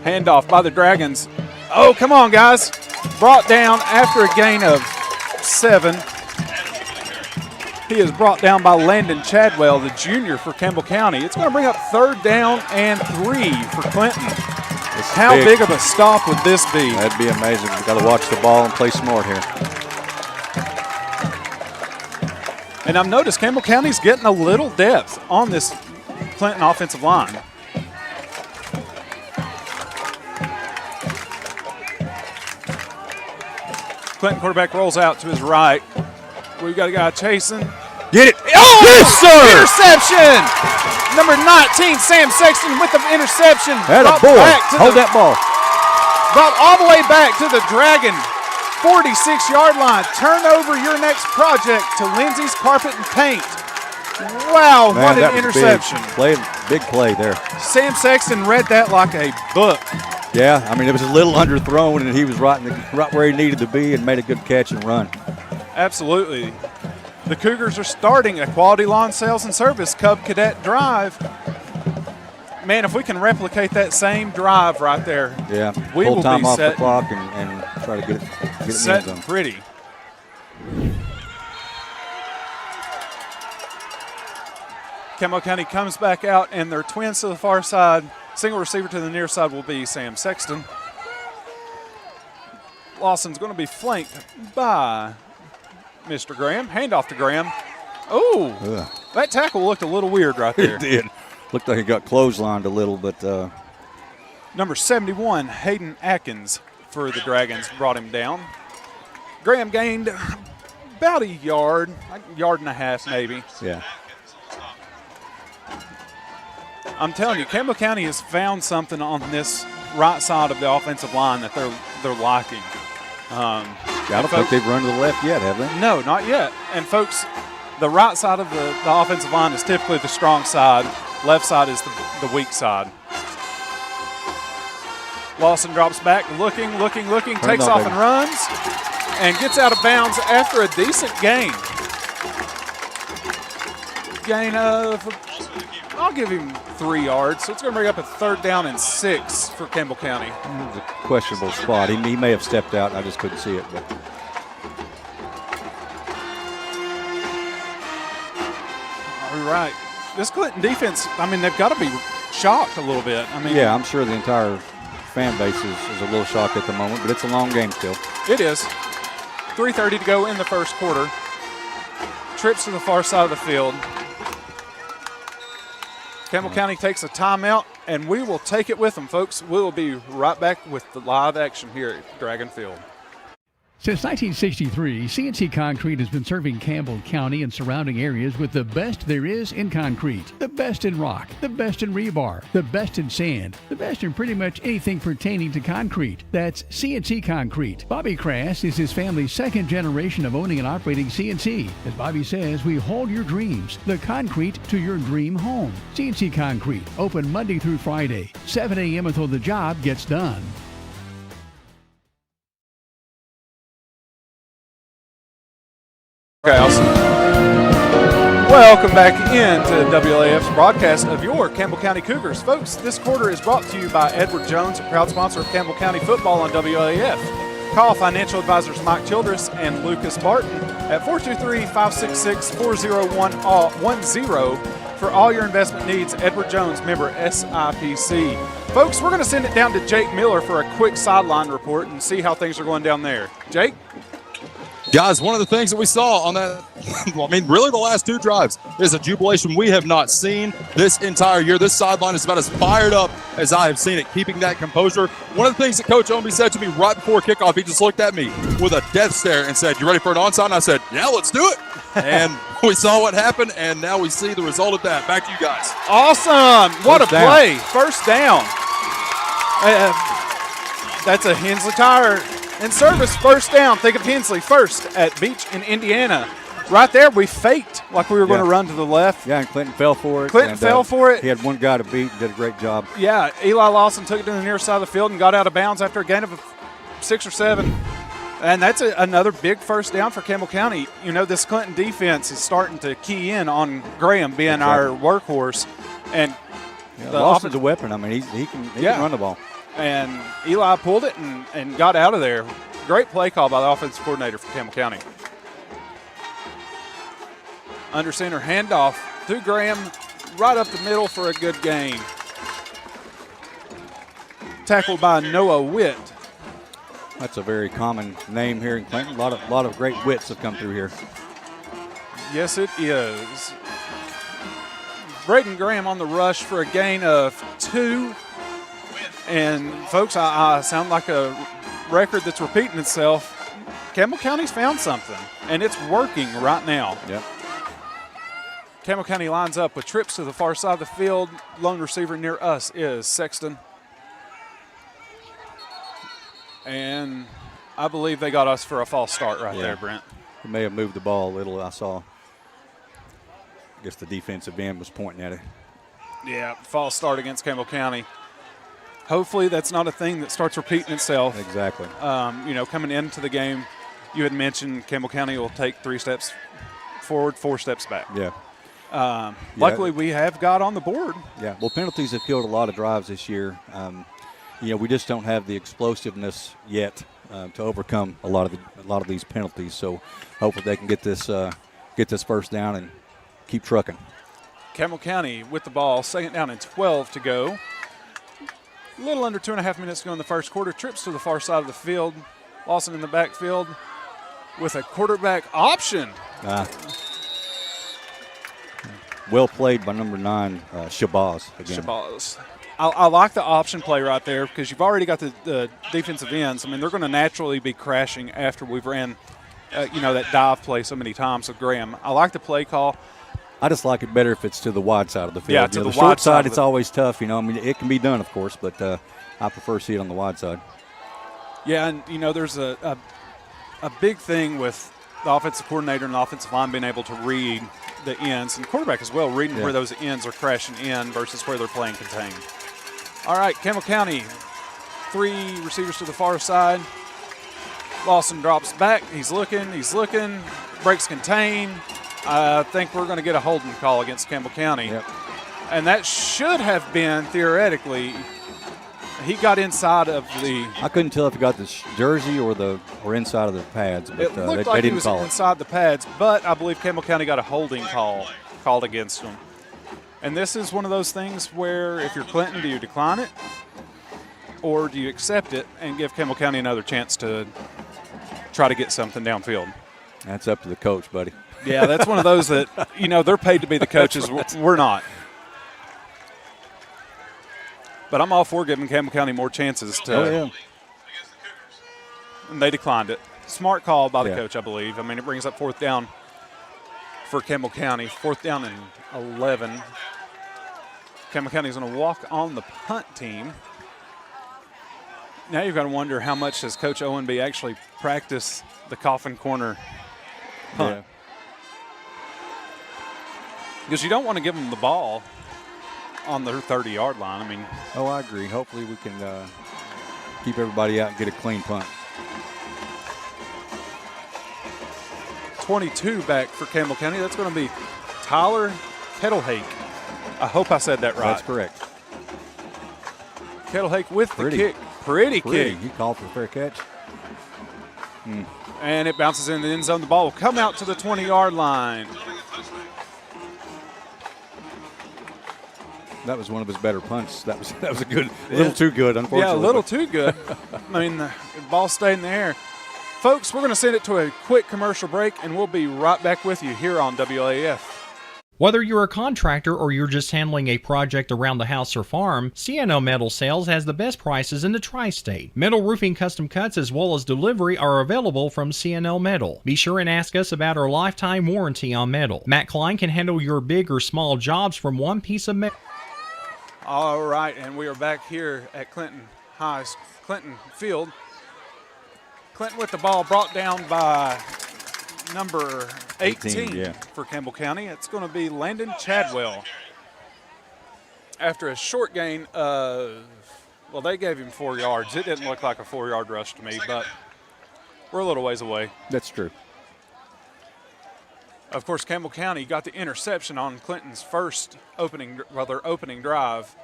Handoff by the Dragons. Oh, come on, guys! Brought down after a gain of 7. He is brought down by Landon Chadwell, the junior for Campbell County. It's going to bring up 3rd down and 3 for Clinton. How big of a stop would this be? That'd be amazing. We've got to watch the ball and play smart here. And I've noticed Campbell County's getting a little depth on this Clinton offensive line. Clinton quarterback rolls out to his right. We've got a guy chasing. Get it. Oh, yes, sir. Interception. Number 19, Sam Sexton with the interception. That a boy. Hold that ball. Brought all the way back to the Dragon 46-yard line. Turn over your next project to Lindsay's Carpet and Paint. Wow, Man, what an interception. Big play there. Sam Sexton read that like a book. Yeah, I mean, it was a little underthrown, and he was right where he needed to be and made a good catch and run. Absolutely. The Cougars are starting a quality lawn sales and service Cub Cadet drive. Man, if we can replicate that same drive right there, yeah, we pull will time be off set, the clock and try to get it in the set end zone. pretty. Campbell County comes back out, and they're twins to the far side. Single receiver to the near side will be Sam Sexton. Lawson's going to be flanked by Mr. Graham. Handoff to Graham. Oh, that tackle looked a little weird right there. It did. Looked like he got clotheslined a little, but. Number 71, Hayden Atkins for the Dragons, brought him down. Graham gained about a yard and a half maybe. Yeah. I'm telling you, Campbell County has found something on this right side of the offensive line that they're lacking. I don't think they've run to the left yet, have they? No, not yet. And folks, the right side of the offensive line is typically the strong side. Left side is the weak side. Lawson drops back, looking, takes off and runs, and gets out of bounds after a decent gain. Gain of, I'll give him 3 yards. So it's going to bring up a 3rd down and 6 for Campbell County. It was a questionable spot. He may have stepped out. I just couldn't see it. But. All right. This Clinton defense, I mean, they've got to be shocked a little bit. I mean, yeah, I'm sure the entire fan base is a little shocked at the moment, but it's a long game still. It is. 3:30 to go in the first quarter. Trips to the far side of the field. Campbell County takes a timeout, and we will take it with them, folks. We will be right back with the live action here at Dragon Field. Since 1963, CNC Concrete has been serving Campbell County and surrounding areas with the best there is in concrete. The best in rock, the best in rebar, the best in sand, the best in pretty much anything pertaining to concrete. That's CNC Concrete. Bobby Crass is his family's 2nd generation of owning and operating CNC. As Bobby says, we hold your dreams, the concrete to your dream home. CNC Concrete, open Monday through Friday, 7 a.m. until the job gets done. Welcome back into WLAF's broadcast of your Campbell County Cougars. Folks, this quarter is brought to you by Edward Jones, a proud sponsor of Campbell County football on WLAF. Call financial advisors Mike Childress and Lucas Barton at 423-566-40110 for all your investment needs. Edward Jones, member SIPC. Folks, we're going to send it down to Jake Miller for a quick sideline report and see how things are going down there. Jake? Guys, one of the things that we saw on that, well, I mean, really the last 2 drives is a jubilation we have not seen this entire year. This sideline is about as fired up as I have seen it, keeping that composure. One of the things that Coach Omby said to me right before kickoff, he just looked at me with a death stare and said, "You ready for an onside?" And I said, "Yeah, let's do it." And we saw what happened, and now we see the result of that. Back to you guys. Awesome. What a play. First down. That's a Hensley Tire in service. First down. Think of Hensley first at Beach in Indiana. Right there, we faked like we were going to run to the left. Yeah, and Clinton fell for it. Clinton fell for it. He had one guy to beat and did a great job. Yeah, Eli Lawson took it to the near side of the field and got out of bounds after a gain of 6 or 7. And that's another big first down for Campbell County. You know, this Clinton defense is starting to key in on Graham being our workhorse. And Lawson's a weapon. I mean, he can run the ball. And Eli pulled it and got out of there. Great play call by the offensive coordinator for Campbell County. Under center handoff to Graham, right up the middle for a good gain. Tackled by Noah Witt. That's a very common name here in Clinton. A lot of great wits have come through here. Yes, it is. Braden Graham on the rush for a gain of 2. And folks, I sound like a record that's repeating itself. Campbell County's found something, and it's working right now. Yep. Campbell County lines up with trips to the far side of the field. Lone receiver near us is Sexton. And I believe they got us for a false start right there, Brent. He may have moved the ball a little. I saw. I guess the defensive end was pointing at it. Yeah, false start against Campbell County. Hopefully that's not a thing that starts repeating itself. Exactly. You know, coming into the game, you had mentioned Campbell County will take 3 steps forward, 4 steps back. Yeah. Luckily, we have got on the board. Yeah. Well, penalties have killed a lot of drives this year. You know, we just don't have the explosiveness yet to overcome a lot of these penalties. So, hopefully, they can get this first down and keep trucking. Campbell County with the ball, 2nd down and 12 to go. A little under 2.5 minutes to go in the first quarter. Trips to the far side of the field. Lawson in the backfield with a quarterback option. Well played by number 9, Shabazz again. Shabazz. I like the option play right there because you've already got the defensive ends. I mean, they're going to naturally be crashing after we've ran, that dive play so many times with Graham. I like the play call. I just like it better if it's to the wide side of the field. Yeah, to the wide short side it's always tough. You know, I mean, it can be done, of course, but I prefer to see it on the wide side. Yeah, and, there's a big thing with the offensive coordinator and the offensive line being able to read the ends, and quarterback as well, reading where those ends are crashing in versus where they're playing contained. All right, Campbell County, 3 receivers to the far side. Lawson drops back. He's looking, breaks contain. I think we're going to get a holding call against Campbell County. Yep. And that should have been, theoretically, he got inside of the. I couldn't tell if he got the jersey or inside of the pads, but it looked they like didn't he was call inside the pads, but I believe Campbell County got a holding call called against him. And this is one of those things where if you're Clinton, do you decline it or do you accept it and give Campbell County another chance to try to get something downfield? That's up to the coach, buddy. Yeah, that's one of those that, they're paid to be the coaches. Right. We're not. But I'm all for giving Campbell County more chances to. Oh, yeah. And they declined it. Smart call by the coach, I believe. I mean, it brings up 4th down for Campbell County. 4th down and 11. Campbell County is going to walk on the punt team. Now you've got to wonder how much does Coach Owenby actually practice the coffin corner punt. Yeah. Because you don't want to give them the ball on their 30-yard line. I mean. Oh, I agree. Hopefully we can keep everybody out and get a clean punt. 22 back for Campbell County. That's going to be Tyler Kettlehake. I hope I said that right. That's correct. Kettlehake with the kick. Pretty kick. He called for a fair catch. And it bounces in the end zone. The ball will come out to the 20-yard line. That was one of his better punts. That was a good, a little too good, unfortunately. Yeah, a little too good. I mean, the ball stayed in the air. Folks, we're going to send it to a quick commercial break, and we'll be right back with you here on WAF. Whether you're a contractor or you're just handling a project around the house or farm, CNO Metal Sales has the best prices in the tri-state. Metal roofing custom cuts as well as delivery are available from CNO Metal. Be sure and ask us about our lifetime warranty on metal. Matt Klein can handle your big or small jobs from one piece of metal. All right, and we are back here at Clinton high Clinton field. Clinton with the ball, brought down by number 18 for Campbell County. It's going to be Landon Chadwell. After a short gain of, well, they gave him 4 yards. It didn't look like a 4-yard rush to me, but we're a little ways away. That's true. Of course, Campbell County got the interception on Clinton's first opening drive.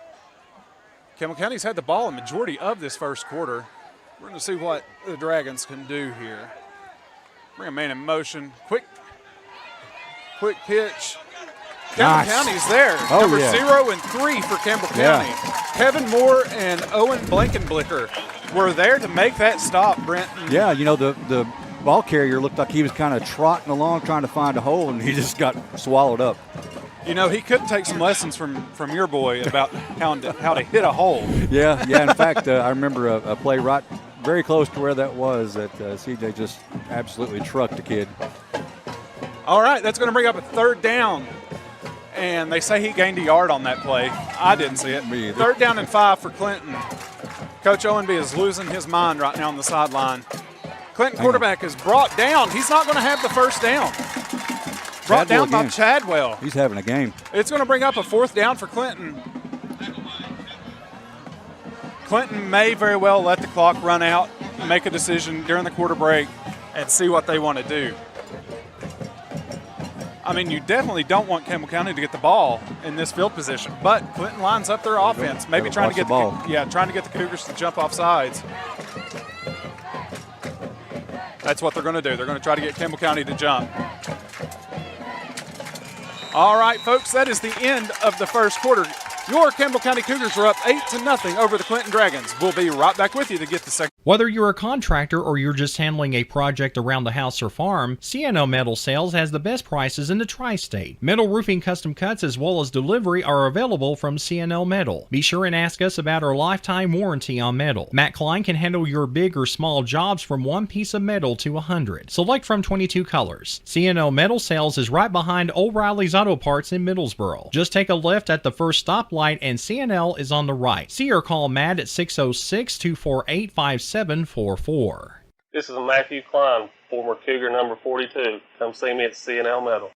Campbell County's had the ball a majority of this first quarter. We're going to see what the Dragons can do here. Bring a man in motion. Quick pitch. Campbell County's there. Number 0 and 3 for Campbell County. Kevin Moore and Owen Blankenblicker were there to make that stop, Brent. Yeah, you know, the ball carrier looked like he was kind of trotting along trying to find a hole, and he just got swallowed up. You know, he could take some lessons from your boy about how to hit a hole. Yeah. In fact, I remember a play right very close to where that was that CJ just absolutely trucked the kid. All right, that's going to bring up a 3rd down. And they say he gained a yard on that play. I didn't see it. Me either. 3rd down and 5 for Clinton. Coach Owenby is losing his mind right now on the sideline. Clinton quarterback is brought down. He's not going to have the first down. Brought down by Chadwell. He's having a game. It's going to bring up a 4th down for Clinton. Clinton may very well let the clock run out, make a decision during the quarter break, and see what they want to do. I mean, you definitely don't want Campbell County to get the ball in this field position, but Clinton lines up their offense, maybe trying to get the Cougars to jump off sides. That's what they're going to do. They're going to try to get Campbell County to jump. All right, folks, that is the end of the first quarter. Your Campbell County Cougars are up 8-0 over the Clinton Dragons. We'll be right back with you to get the second. Whether you're a contractor or you're just handling a project around the house or farm, C&O Metal Sales has the best prices in the tri-state. Metal roofing custom cuts as well as delivery are available from C&O Metal. Be sure and ask us about our lifetime warranty on metal. Matt Klein can handle your big or small jobs from 1 piece of metal to 100. Select from 22 colors. C&O Metal Sales is right behind O'Reilly's Auto Parts in Middlesboro. Just take a left at the first stoplight and C&L is on the right. See or call Matt at 606-248-5744. This is Matthew Klein, former Cougar number 42. Come see me at C&L Metal.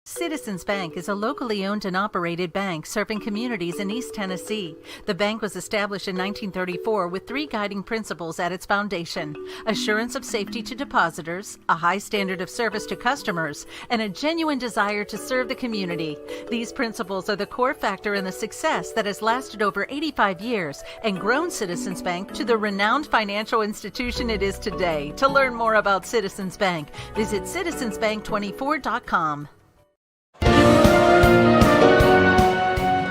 Citizens Bank is a locally owned and operated bank serving communities in East Tennessee. The bank was established in 1934 with 3 guiding principles at its foundation: assurance of safety to depositors, a high standard of service to customers, and a genuine desire to serve the community. These principles are the core factor in the success that has lasted over 85 years and grown Citizens Bank to the renowned financial institution it is today. To learn more about Citizens Bank, visit citizensbank24.com.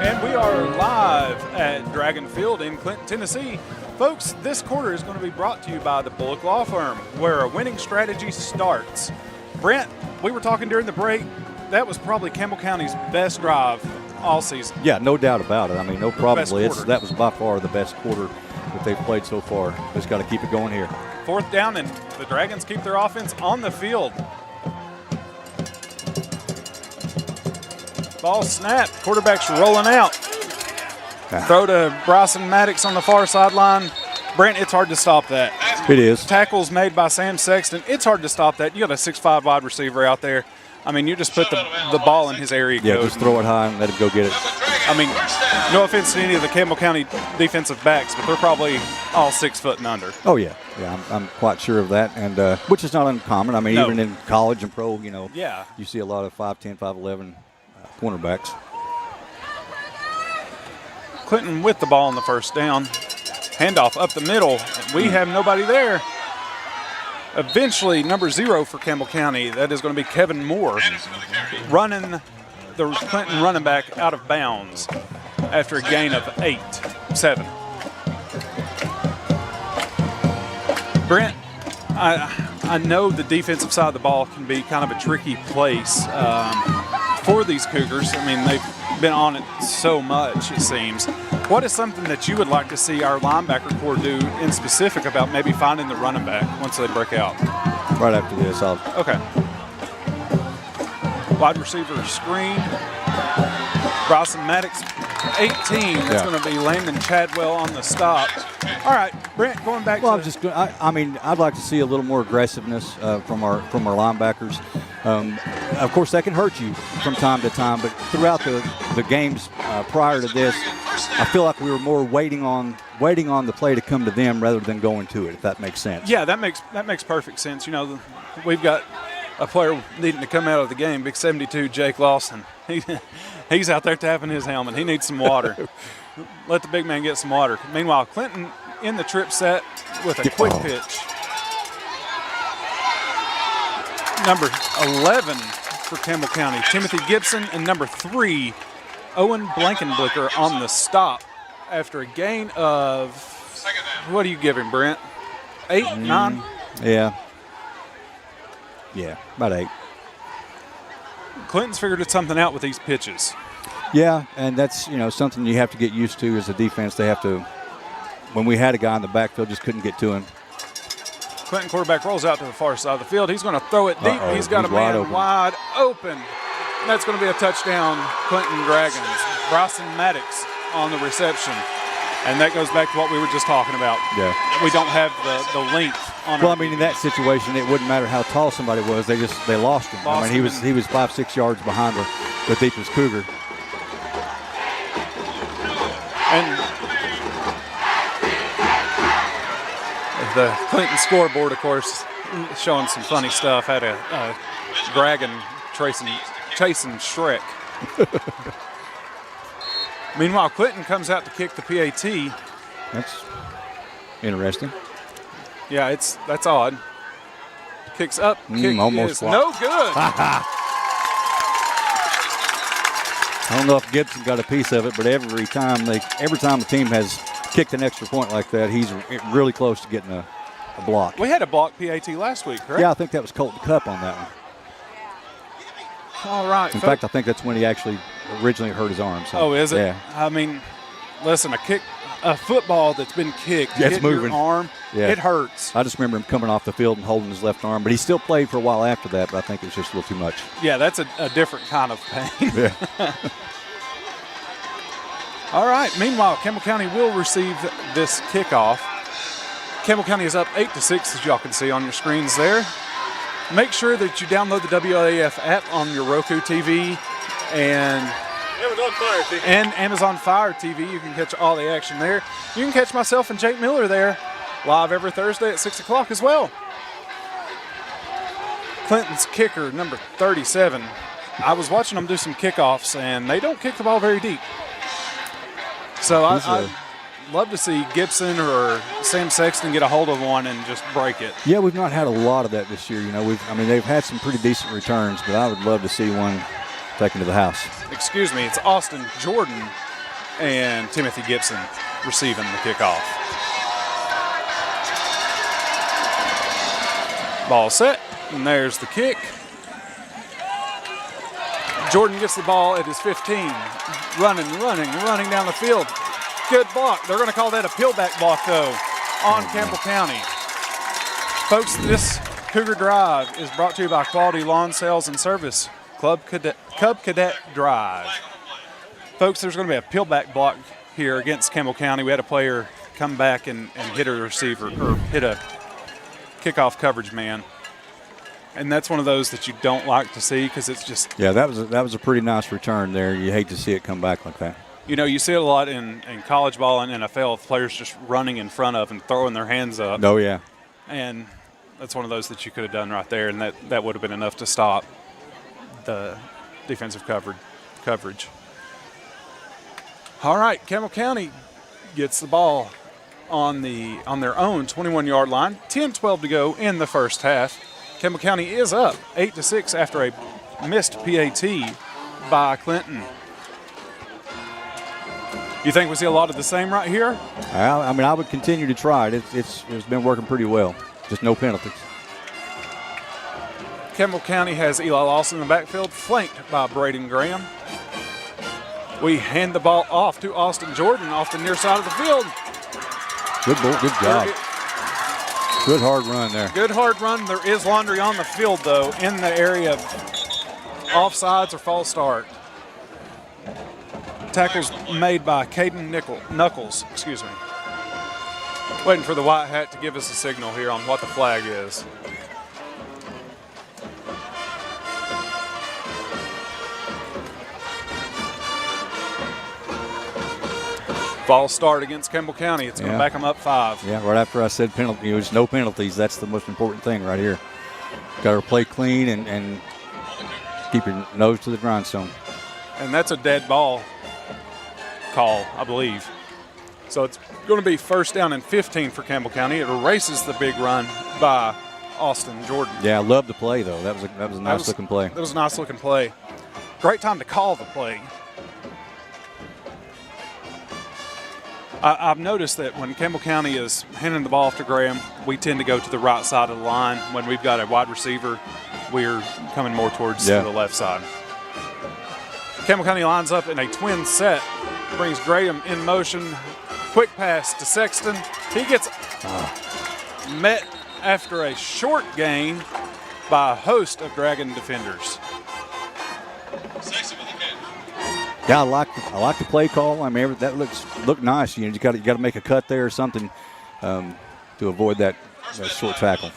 And we are live at Dragon Field in Clinton, Tennessee. Folks, this quarter is going to be brought to you by the Bullock Law Firm, where a winning strategy starts. Brent, we were talking during the break. That was probably Campbell County's best drive all season. Yeah, no doubt about it. I mean, no problem. That was by far the best quarter that they've played so far. Just got to keep it going here. 4th down, and the Dragons keep their offense on the field. Ball snapped. Quarterback's rolling out. Throw to Bryson Maddox on the far sideline. Brent, it's hard to stop that. It is. Tackles made by Sam Sexton. It's hard to stop that. You got a 6'5" wide receiver out there. I mean, you just put the ball in his area. Yeah, just throw it high and let him go get it. I mean, no offense to any of the Campbell County defensive backs, but they're probably all 6 foot and under. Oh, yeah. Yeah, I'm quite sure of that, and which is not uncommon. I mean, even in college and pro, you know, you see a lot of 5'10", 5'11", cornerbacks. Clinton with the ball on the first down. Handoff up the middle. We have nobody there. Eventually, number 0 for Campbell County. That is going to be Kevin Moore, running the Clinton running back out of bounds after a gain of 7. Brent, I know the defensive side of the ball can be kind of a tricky place for these Cougars. I mean, they've been on it so much, it seems. What is something that you would like to see our linebacker corps do in specific about maybe finding the running back once they break out? Right after this, Okay. Wide receiver screen. Bryson Maddox, 18. That's going to be Landon Chadwell on the stop. All right, Brent, going back to... I'd like to see a little more aggressiveness from our linebackers. Of course, that can hurt you from time to time, but throughout the games prior to this, I feel like we were more waiting on the play to come to them rather than going to it, if that makes sense. Yeah, that makes perfect sense. You know, we've got a player needing to come out of the game, big 72, Jake Lawson. He's out there tapping his helmet. He needs some water. Let the big man get some water. Meanwhile, Clinton in the trip set with a quick pitch. Number 11 for Campbell County, Timothy Gibson, and number 3, Owen Blankenblicker on the stop after a gain of, what do you give him, Brent? 8, 9? Yeah, about 8. Clinton's figured something out with these pitches. Yeah, and that's something you have to get used to as a defense. They have to. When we had a guy in the backfield, just couldn't get to him. Clinton quarterback rolls out to the far side of the field. He's going to throw it deep. He's got a man wide open. And that's going to be a touchdown, Clinton Dragons. Bryson Maddox on the reception. And that goes back to what we were just talking about. Yeah. We don't have the length on Well, I mean, in that situation, it wouldn't matter how tall somebody was. They lost him. I mean, he was 5-6 yards behind the deepest Cougar. And the Clinton scoreboard, of course, showing some funny stuff. Had a dragon chasing Shrek. Meanwhile, Clinton comes out to kick the PAT. That's interesting. Yeah, that's odd. Kicks up. Kick almost is no good. I don't know if Gibson got a piece of it, but every time the team has kicked an extra point like that, he's really close to getting a block. We had a block PAT last week, correct? Yeah, I think that was Colton Cup on that one. All right. In fact, I think that's when he actually originally hurt his arm. So, oh, is it? Yeah. I mean, listen, a football that's been kicked, it's hit moving. Your arm, it hurts. I just remember him coming off the field and holding his left arm, but he still played for a while after that, but I think it was just a little too much. Yeah, that's a different kind of pain. Yeah. All right. Meanwhile, Campbell County will receive this kickoff. Campbell County is up 8-6, as y'all can see on your screens there. Make sure that you download the WLAF app on your Roku TV and Amazon Fire TV. You can catch all the action there. You can catch myself and Jake Miller there live every Thursday at 6 o'clock as well. Clinton's kicker, number 37. I was watching them do some kickoffs, and they don't kick the ball very deep. So I'd love to see Gibson or Sam Sexton get a hold of one and just break it. Yeah, we've not had a lot of that this year. They've had some pretty decent returns, but I would love to see one taken to the house. Excuse me, it's Austin Jordan and Timothy Gibson receiving the kickoff. Ball set, and there's the kick. Jordan gets the ball at his 15. Running down the field. Good block. They're going to call that a peel-back block, though, on Campbell County. Folks, this Cougar Drive is brought to you by Quality Lawn Sales and Service, Cub Cadet Drive. Folks, there's going to be a peel-back block here against Campbell County. We had a player come back and hit a receiver, or hit a kickoff coverage man. And that's one of those that you don't like to see because it's just... Yeah, that was a pretty nice return there. You hate to see it come back like that. You know, you see it a lot in college ball and NFL, players just running in front of and throwing their hands up. Oh, yeah. And that's one of those that you could have done right there, and that would have been enough to stop the defensive coverage. All right, Campbell County gets the ball on their own 21-yard line. 10-12 to go in the first half. Campbell County is up 8-6 after a missed PAT by Clinton. You think we see a lot of the same right here? I would continue to try it. It's been working pretty well. Just no penalties. Campbell County has Eli Lawson in the backfield, flanked by Braden Graham. We hand the ball off to Austin Jordan off the near side of the field. Good job. Good hard run there. Good hard run. There is laundry on the field, though, in the area of offsides or false start. Tackles made by Caden Knuckles. Excuse me. Waiting for the white hat to give us a signal here on what the flag is. False start against Campbell County. It's going to back them up 5. Yeah, right after I said penalty, there's no penalties. That's the most important thing right here. Got to play clean and keep your nose to the grindstone. And that's a dead ball call, I believe. So it's going to be 1st down and 15 for Campbell County. It erases the big run by Austin Jordan. Yeah, I love the play, though. That was a nice-looking play. That was a nice-looking play. Great time to call the play. I've noticed that when Campbell County is handing the ball off to Graham, we tend to go to the right side of the line. When we've got a wide receiver, we're coming more towards the left side. Campbell County lines up in a twin set, brings Graham in motion. Quick pass to Sexton. He gets met after a short gain by a host of Dragon defenders. Yeah, I like the play call. I mean, that looked nice. You got to make a cut there or something to avoid that short tackle.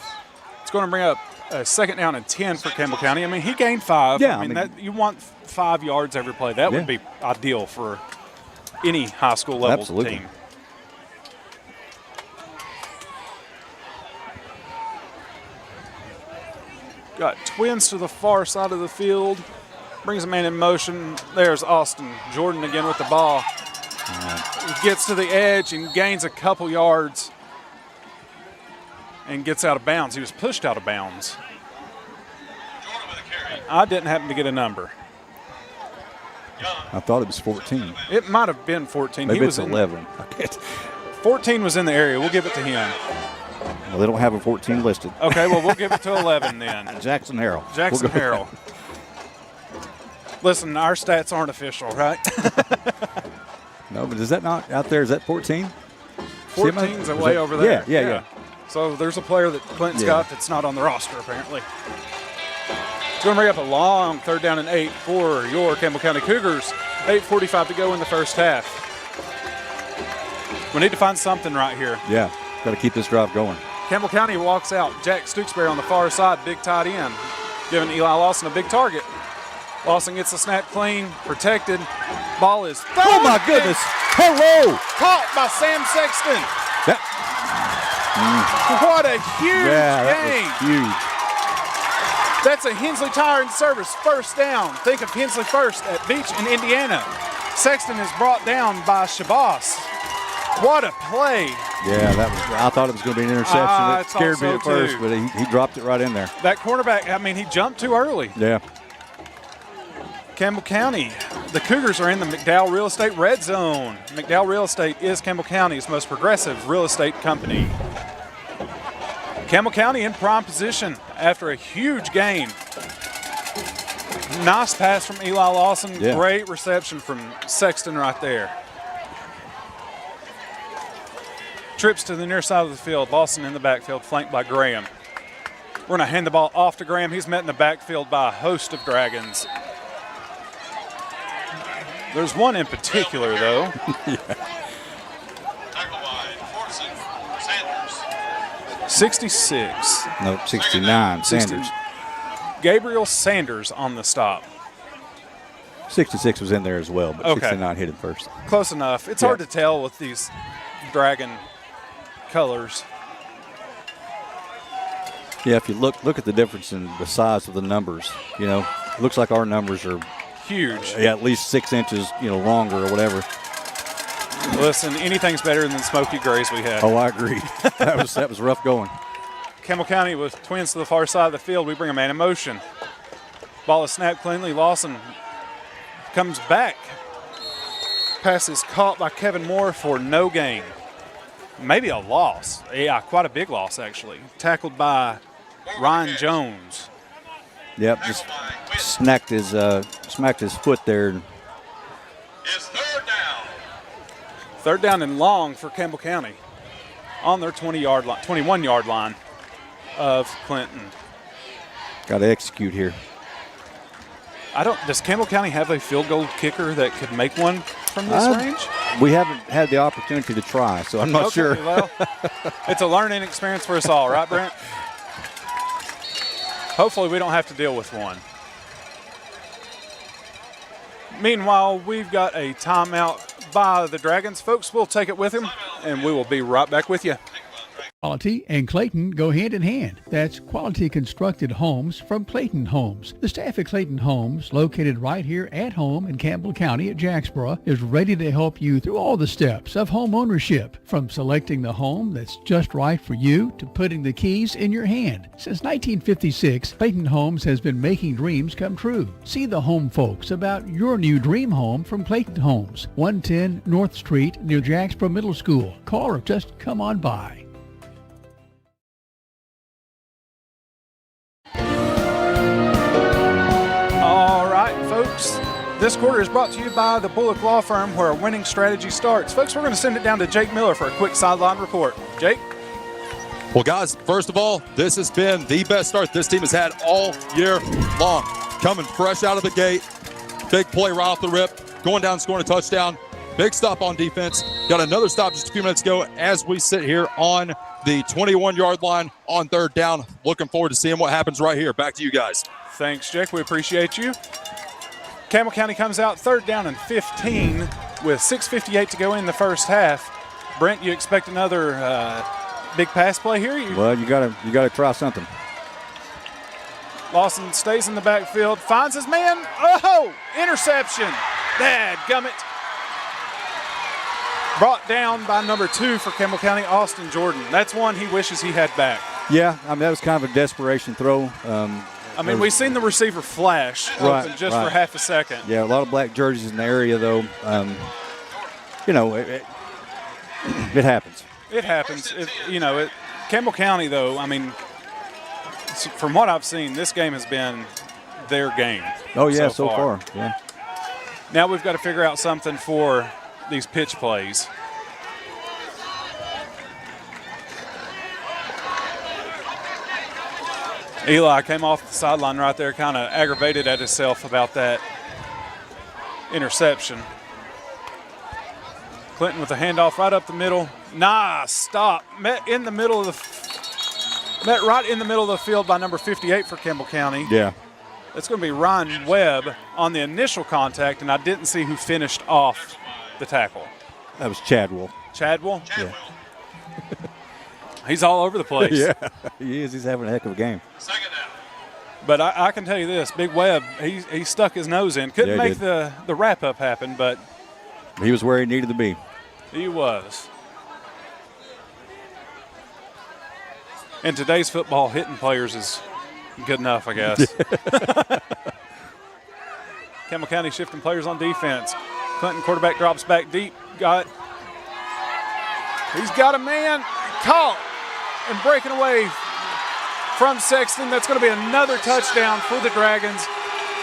It's going to bring up a 2nd down and 10 for Campbell County. I mean, he gained 5. Yeah, I mean you want 5 yards every play. That would be ideal for any high school level team. Got twins to the far side of the field. Brings a man in motion. There's Austin Jordan again with the ball. He gets to the edge and gains a couple yards and gets out of bounds. He was pushed out of bounds. I didn't happen to get a number. I thought it was 14. It might have been 14. Maybe He was it's 11. 14 was in the area. We'll give it to him. Well, they don't have a 14 listed. Okay, well, we'll give it to 11 then. Jackson Harrell. Jackson Harrell. Listen, our stats aren't official, right? No, but is that not out there? Is that 14? 14's way over there. Yeah. So there's a player that Clinton's got that's not on the roster, apparently. It's going to bring up a long 3rd down and 8 for your Campbell County Cougars. 8:45 to go in the first half. We need to find something right here. Yeah, got to keep this drive going. Campbell County walks out. Jack Stooksbury on the far side, big tight end, giving Eli Lawson a big target. Lawson gets the snap clean, protected. Ball is thrown. Oh, my goodness. Hello. Caught by Sam Sexton. What a huge game. That was huge. That's a Hensley Tire and Service 1st down. Think of Hensley First at Beach in Indiana. Sexton is brought down by Shabazz. What a play. Yeah, I thought it was going to be an interception. It scared me at first, but he dropped it right in there. That cornerback, I mean, he jumped too early. Yeah. Campbell County, the Cougars are in the McDowell Real Estate Red Zone. McDowell Real Estate is Campbell County's most progressive real estate company. Campbell County in prime position after a huge gain. Nice pass from Eli Lawson. Yeah. Great reception from Sexton right there. Trips to the near side of the field. Lawson in the backfield, flanked by Graham. We're going to hand the ball off to Graham. He's met in the backfield by a host of Dragons. There's one in particular, though. 66. No, 69. Sanders. Gabriel Sanders on the stop. 66 was in there as well, but 69 hit him first. Close enough. It's hard to tell with these Dragon colors. Yeah, if you look at the difference in the size of the numbers, it looks like our numbers are huge. Yeah, at least 6 inches, longer or whatever. Listen, anything's better than the smoky grays we had. Oh, I agree. that was rough going. Campbell County with twins to the far side of the field. We bring a man in motion. Ball is snapped cleanly. Lawson comes back. Pass is caught by Kevin Moore for no gain. Maybe a loss. Yeah, quite a big loss, actually. Tackled by Ryan Jones. Yep, just smacked his foot there. It's 3rd down. 3rd down and long for Campbell County on their 21-yard line of Clinton. Got to execute here. Does Campbell County have a field goal kicker that could make one? from this range? We haven't had the opportunity to try, so I'm not sure. Well, it's a learning experience for us all, right, Brent? Hopefully we don't have to deal with one. Meanwhile, we've got a timeout by the Dragons. Folks, we'll take it with them, and we will be right back with you. Quality and Clayton go hand in hand. That's quality constructed homes from Clayton Homes. The staff at Clayton Homes, located right here at home in Campbell County at Jacksboro, is ready to help you through all the steps of home ownership, from selecting the home that's just right for you to putting the keys in your hand. Since 1956, Clayton Homes has been making dreams come true. See the home folks about your new dream home from Clayton Homes, 110 North Street near Jacksboro Middle School. Call or just come on by. All right, folks. This quarter is brought to you by the Bullock Law Firm, where a winning strategy starts. Folks, we're going to send it down to Jake Miller for a quick sideline report. Jake? Well, guys, first of all, this has been the best start this team has had all year long. Coming fresh out of the gate. Big play right off the rip. Going down, scoring a touchdown. Big stop on defense. Got another stop just a few minutes ago as we sit here on the 21-yard line on third down. Looking forward to seeing what happens right here. Back to you guys. Thanks, Jake. We appreciate you. Campbell County comes out third down and 15 with 6:58 to go in the first half. Brent, you expect another big pass play here? Well, you gotta try something. Lawson stays in the backfield, finds his man. Oh, interception. Dadgummit. Brought down by number 2 for Campbell County, Austin Jordan. That's one he wishes he had back. Yeah, I mean, that was kind of a desperation throw. We've seen the receiver flash open just for half a second. Yeah, a lot of black jerseys in the area, though. It happens. It happens. Campbell County, though, from what I've seen, this game has been their game. Oh, yeah, so far. Yeah. Now we've got to figure out something for these pitch plays. Eli came off the sideline right there, kind of aggravated at himself about that interception. Clinton with a handoff right up the middle. Nice stop. Met right in the middle of the field by number 58 for Campbell County. Yeah. It's going to be Ryan Webb on the initial contact, and I didn't see who finished off the tackle. That was Chadwell. Chadwell? Yeah. He's all over the place. Yeah, he is. He's having a heck of a game. But I can tell you this, Big Webb, he stuck his nose in. Couldn't make the wrap-up happen, but he was where he needed to be. He was. In today's football, hitting players is good enough, I guess. Campbell County shifting players on defense. Clinton quarterback drops back deep. He's got a man caught and breaking away from Sexton. That's going to be another touchdown for the Dragons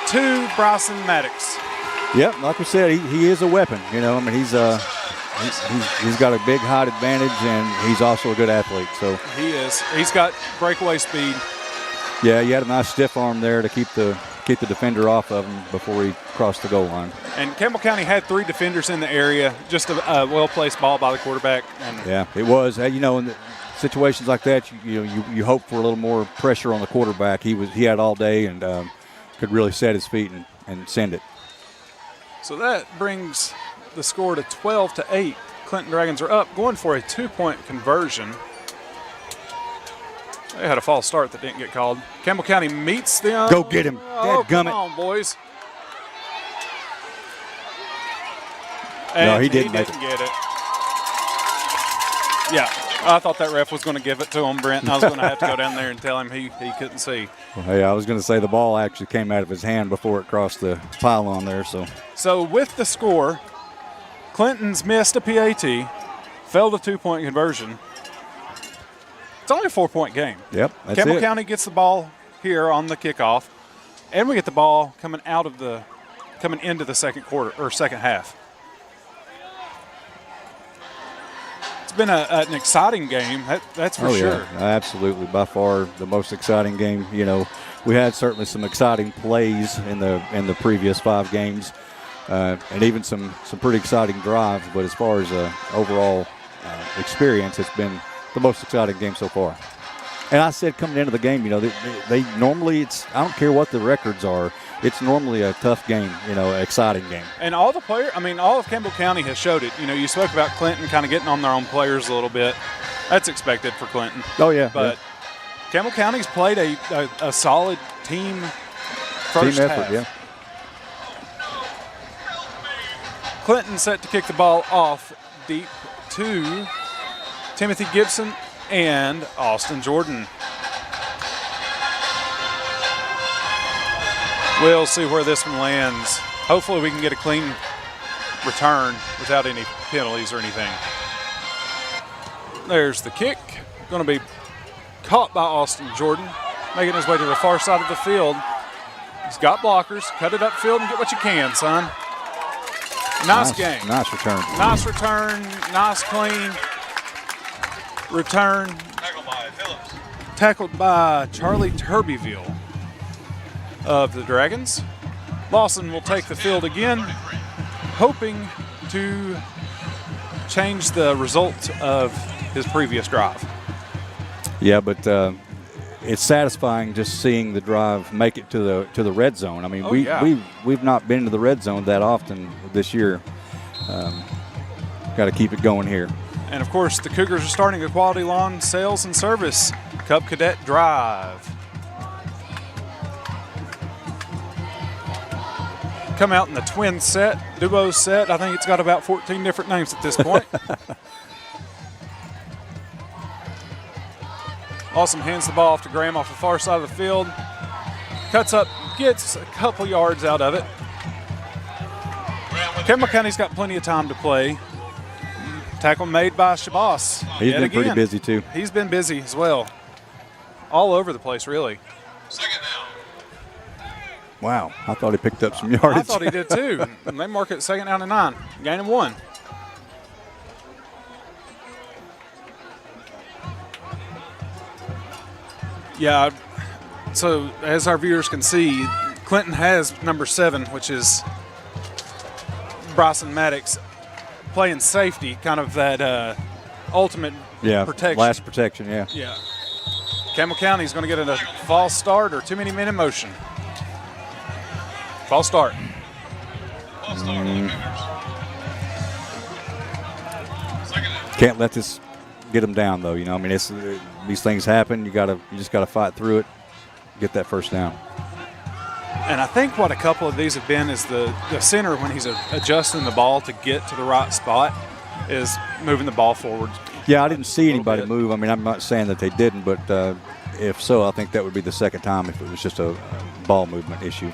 to Bryson Maddox. Yep, like we said, he is a weapon. He's got a big height advantage, and he's also a good athlete. So he is. He's got breakaway speed. Yeah, he had a nice stiff arm there to keep the defender off of him before he crossed the goal line. And Campbell County had 3 defenders in the area. Just a well-placed ball by the quarterback. Yeah, it was. In the situations like that, you hope for a little more pressure on the quarterback. He had all day and could really set his feet and send it. So that brings the score to 12-8. Clinton Dragons are up, going for a 2-point conversion. They had a false start that didn't get called. Campbell County meets them. Go get him. Oh, come on, boys. And no, he didn't get it. Yeah, I thought that ref was going to give it to him, Brent, and I was going to have to go down there and tell him he couldn't see. Well, hey, I was going to say the ball actually came out of his hand before it crossed the pylon there. So with the score, Clinton's missed a PAT, failed a 2-point conversion. It's only a 4-point game. Yep, that's Campbell it. County gets the ball here on the kickoff, and we get the ball coming into the second quarter or second half. It's been an exciting game, that's for sure. Yeah, absolutely. By far the most exciting game. We had certainly some exciting plays in the previous 5 games. and even some pretty exciting drives. But as far as overall experience, it's been the most exciting game so far. And I said coming into the game, they normally I don't care what the records are. It's normally a tough game, exciting game. And all the players, all of Campbell County has showed it. You spoke about Clinton kind of getting on their own players a little bit. That's expected for Clinton. Oh, yeah. But Campbell County's played a solid team first team effort, half. yeah. Clinton set to kick the ball off deep to Timothy Gibson and Austin Jordan. We'll see where this one lands. Hopefully we can get a clean return without any penalties or anything. There's the kick. Going to be caught by Austin Jordan, making his way to the far side of the field. He's got blockers. Cut it upfield and get what you can, son. Nice game. Nice return. Nice return. Nice clean return. Tackled by Charlie Turbyville of the Dragons. Lawson will take the field again, hoping to change the result of his previous drive. Yeah, but it's satisfying just seeing the drive make it to the red zone. We've not been to the red zone that often this year. Got to keep it going here. And of course, the Cougars are starting a quality lawn sales and service Cub Cadet drive. Come out in the twin set, duo set. I think it's got about 14 different names at this point. Awesome hands the ball off to Graham off the far side of the field. Cuts up, gets a couple yards out of it. Campbell County's got plenty of time to play. Tackle made by Shabazz. He's been pretty busy too. He's been busy as well. All over the place, really. Second down. Wow, I thought he picked up some yardage. I thought he did too. And they mark it second down and 9, gaining 1. Yeah, so as our viewers can see, Clinton has number 7, which is Bryson Maddox, playing safety, kind of that ultimate protection. Last protection, yeah. Yeah. Campbell County's going to get a false start or too many men in motion. False start. Can't let this get them down, though. It's, these things happen. You just gotta fight through it, get that first down. And I think what a couple of these have been is the center, when he's adjusting the ball to get to the right spot, is moving the ball forward. Yeah, I didn't see anybody move. I'm not saying that they didn't, but if so, I think that would be the second time if it was just a ball movement issue.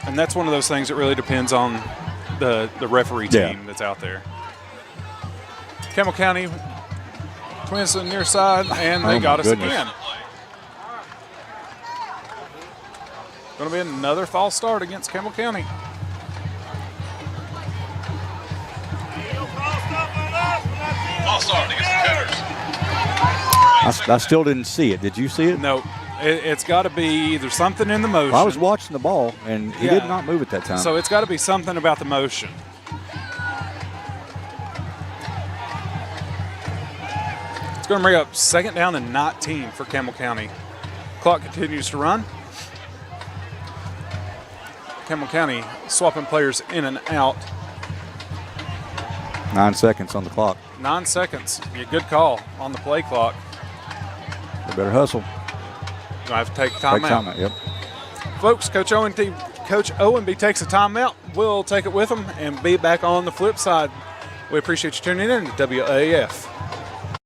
And that's one of those things that really depends on the referee team that's out there. Campbell County twins to the near side, and they got us again. Going to be another false start against Campbell County. False start against the Cougars. I still didn't see it. Did you see it? No. It's got to be either something in the motion. Well, I was watching the ball, and he did not move at that time. So it's got to be something about the motion. It's going to bring up second down and 19 for Campbell County. Clock continues to run. Campbell County swapping players in and out. 9 seconds on the clock. 9 seconds. Be a good call on the play clock. They better hustle. I have to take time out. Timeout, yep. Folks, Coach Owenby takes a timeout. We'll take it with him and be back on the flip side. We appreciate you tuning in to WAF.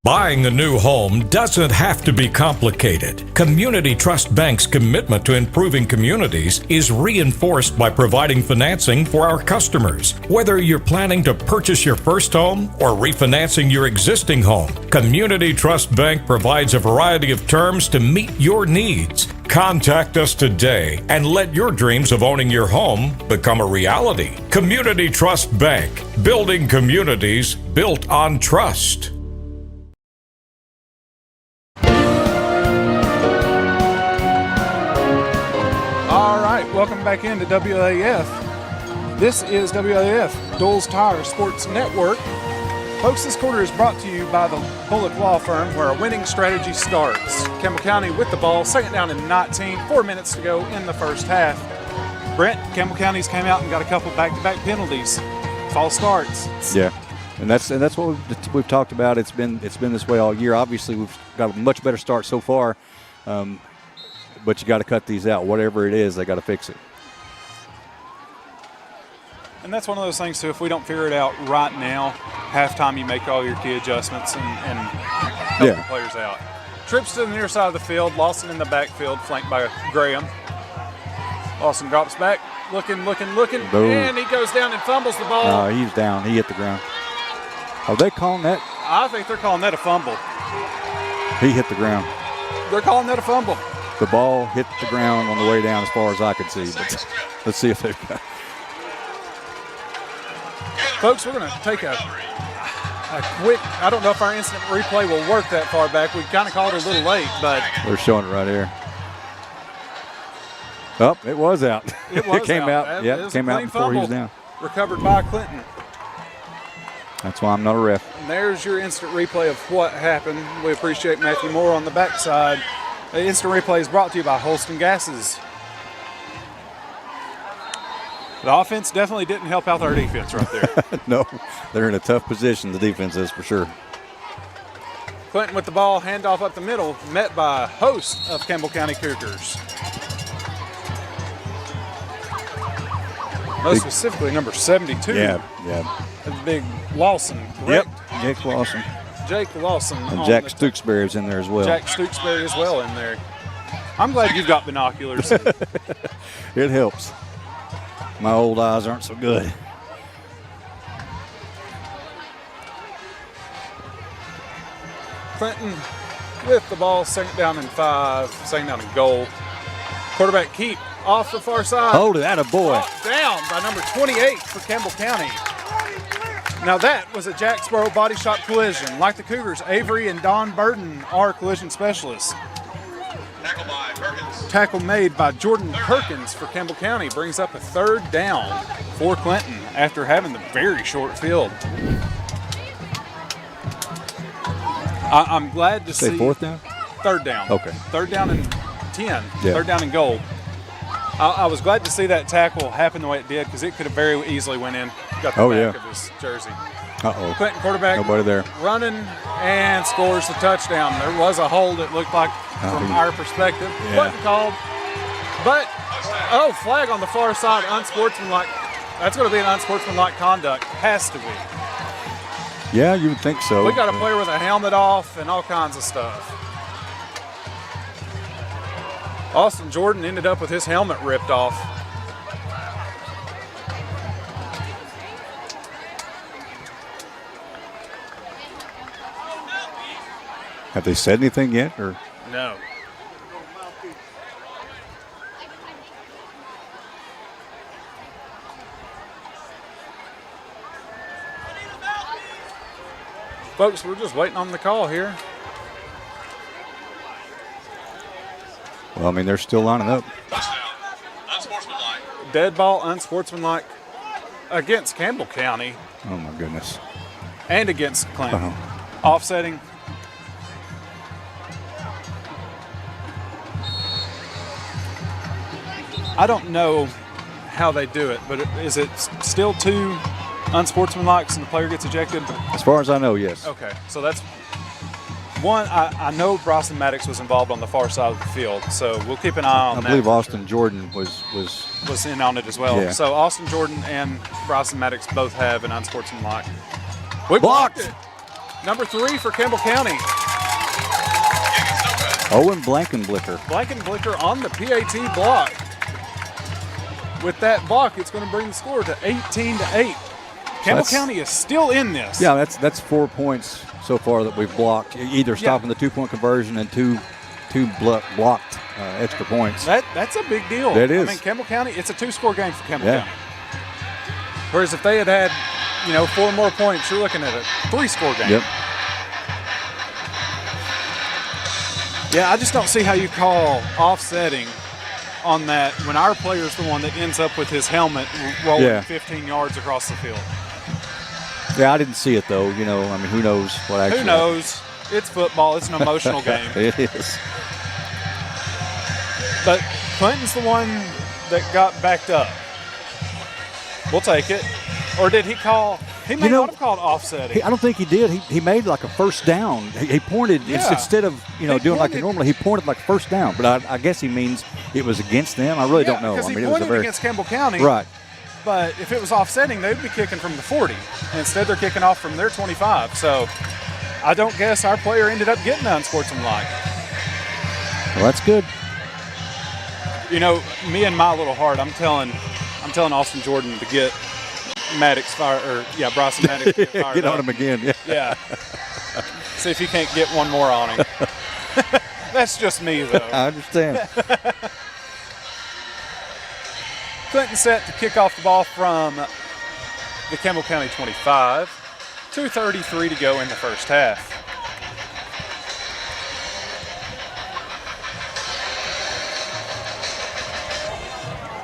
Buying a new home doesn't have to be complicated. Community Trust Bank's commitment to improving communities is reinforced by providing financing for our customers. Whether you're planning to purchase your first home or refinancing your existing home, Community Trust Bank provides a variety of terms to meet your needs. Contact us today and let your dreams of owning your home become a reality. Community Trust Bank, building communities built on trust. All right, welcome back into WAF. This is WLAF, Dole's Tire Sports Network. Folks, this quarter is brought to you by the Bullock Law Firm, where a winning strategy starts. Campbell County with the ball, second down and 19, 4 minutes to go in the first half. Brent, Campbell County's came out and got a couple back-to-back penalties. False starts. Yeah, and that's what we've talked about. It's been this way all year. Obviously, we've got a much better start so far, but you got to cut these out. Whatever it is, they got to fix it. And that's one of those things, too, if we don't figure it out right now, halftime you make all your key adjustments and help the players out. Trips to the near side of the field, Lawson in the backfield, flanked by Graham. Lawson drops back, looking, Boom. and he goes down and fumbles the ball. He's down. He hit the ground. Are they calling that? I think they're calling that a fumble. He hit the ground. They're calling that a fumble. The ball hit the ground on the way down as far as I could see, but let's see if they've got it. Folks, we're going to take a quick, I don't know if our instant replay will work that far back. We kind of called it a little late, but. They're showing it right here. Oh, it was out. It came out. That Yeah, it came out before he was down. Recovered by Clinton. That's why I'm not a ref. And there's your instant replay of what happened. We appreciate Matthew Moore on the backside. The instant replay is brought to you by Holston Gases. The offense definitely didn't help out our defense right there. No, they're in a tough position, the defense is for sure. Clinton with the ball, handoff up the middle, met by a host of Campbell County Cougars. Most specifically, number 72. Yeah. The big Lawson, correct? Yep, Jake Lawson. Jake Lawson. And Jack Stooksbury's in there as well. Jack Stooksbury as well in there. I'm glad you've got binoculars. It helps. My old eyes aren't so good. Clinton with the ball, second down and 5, second down and goal. Quarterback keep off the far side. Hold it, attaboy. Down by number 28 for Campbell County. Now that was a Jacksboro body shop collision. Like the Cougars, Avery and Don Burton are collision specialists. Tackle made by Jordan Perkins for Campbell County brings up a third down for Clinton after having the very short field. I'm glad to see. Fourth down? Third down. Okay. Third down and 10. Yeah. Third down and goal. I was glad to see that tackle happen the way it did because it could have very easily went in. Got the back of his jersey. Uh-oh. Clinton quarterback. Nobody there. Running and scores the touchdown. There was a hold, it looked like, from our perspective. Yeah. Wasn't called. But, flag on the far side. Unsportsmanlike. That's going to be an unsportsmanlike conduct. Has to be. Yeah, you would think so. We got a player with a helmet off and all kinds of stuff. Austin Jordan ended up with his helmet ripped off. Have they said anything yet? Or No. Folks, we're just waiting on the call here. Well, I mean, they're still lining up. Unsportsmanlike. Dead ball, unsportsmanlike against Campbell County. Oh, my goodness. And against Clinton. Uh-huh. Offsetting. I don't know how they do it, but is it still 2 unsportsmanlikes and the player gets ejected? As far as I know, yes. Okay, so that's one. I know Bryson Maddox was involved on the far side of the field, so we'll keep an eye on that. I believe Austin Jordan was in on it as well. Yeah. So Austin Jordan and Bryson Maddox both have an unsportsmanlike. We blocked it. Number 3 for Campbell County. Owen Blankenblicker. Blankenblicker on the PAT block. With that block, it's going to bring the score to 18-8. Campbell County is still in this. Yeah, that's 4 points so far that we've blocked. Either stopping the 2-point conversion and two blocked extra points. That's a big deal. That is. I mean, Campbell County, it's a 2-score game for Campbell County. Whereas if they had 4 more points, you're looking at a 3-score game. Yep. Yeah, I just don't see how you call offsetting on that when our player's the one that ends up with his helmet rolling Yeah. 15 yards across the field. Yeah, I didn't see it though. You know, I mean, who knows what actually? Who knows? It's football. It's an emotional game. It is. But Clinton's the one that got backed up. We'll take it. Or did he call? He may not have called offsetting. I don't think he did. He made like a first down. He pointed instead of doing like he normally. He pointed like first down. But I guess he means it was against them. I really don't know. Because I mean, he it was pointed against Campbell County. Right. But if it was offsetting, they'd be kicking from the 40. And instead, they're kicking off from their 25. So I don't guess our player ended up getting the unsportsmanlike. Well, that's good. You know, me and my little heart, I'm telling Austin Jordan to get Maddox Bryson Maddox to get fired Get on up. him again. Yeah. See if he can't get one more on him. That's just me, though. I understand. Clinton set to kick off the ball from the Campbell County 25. 2:33 to go in the first half.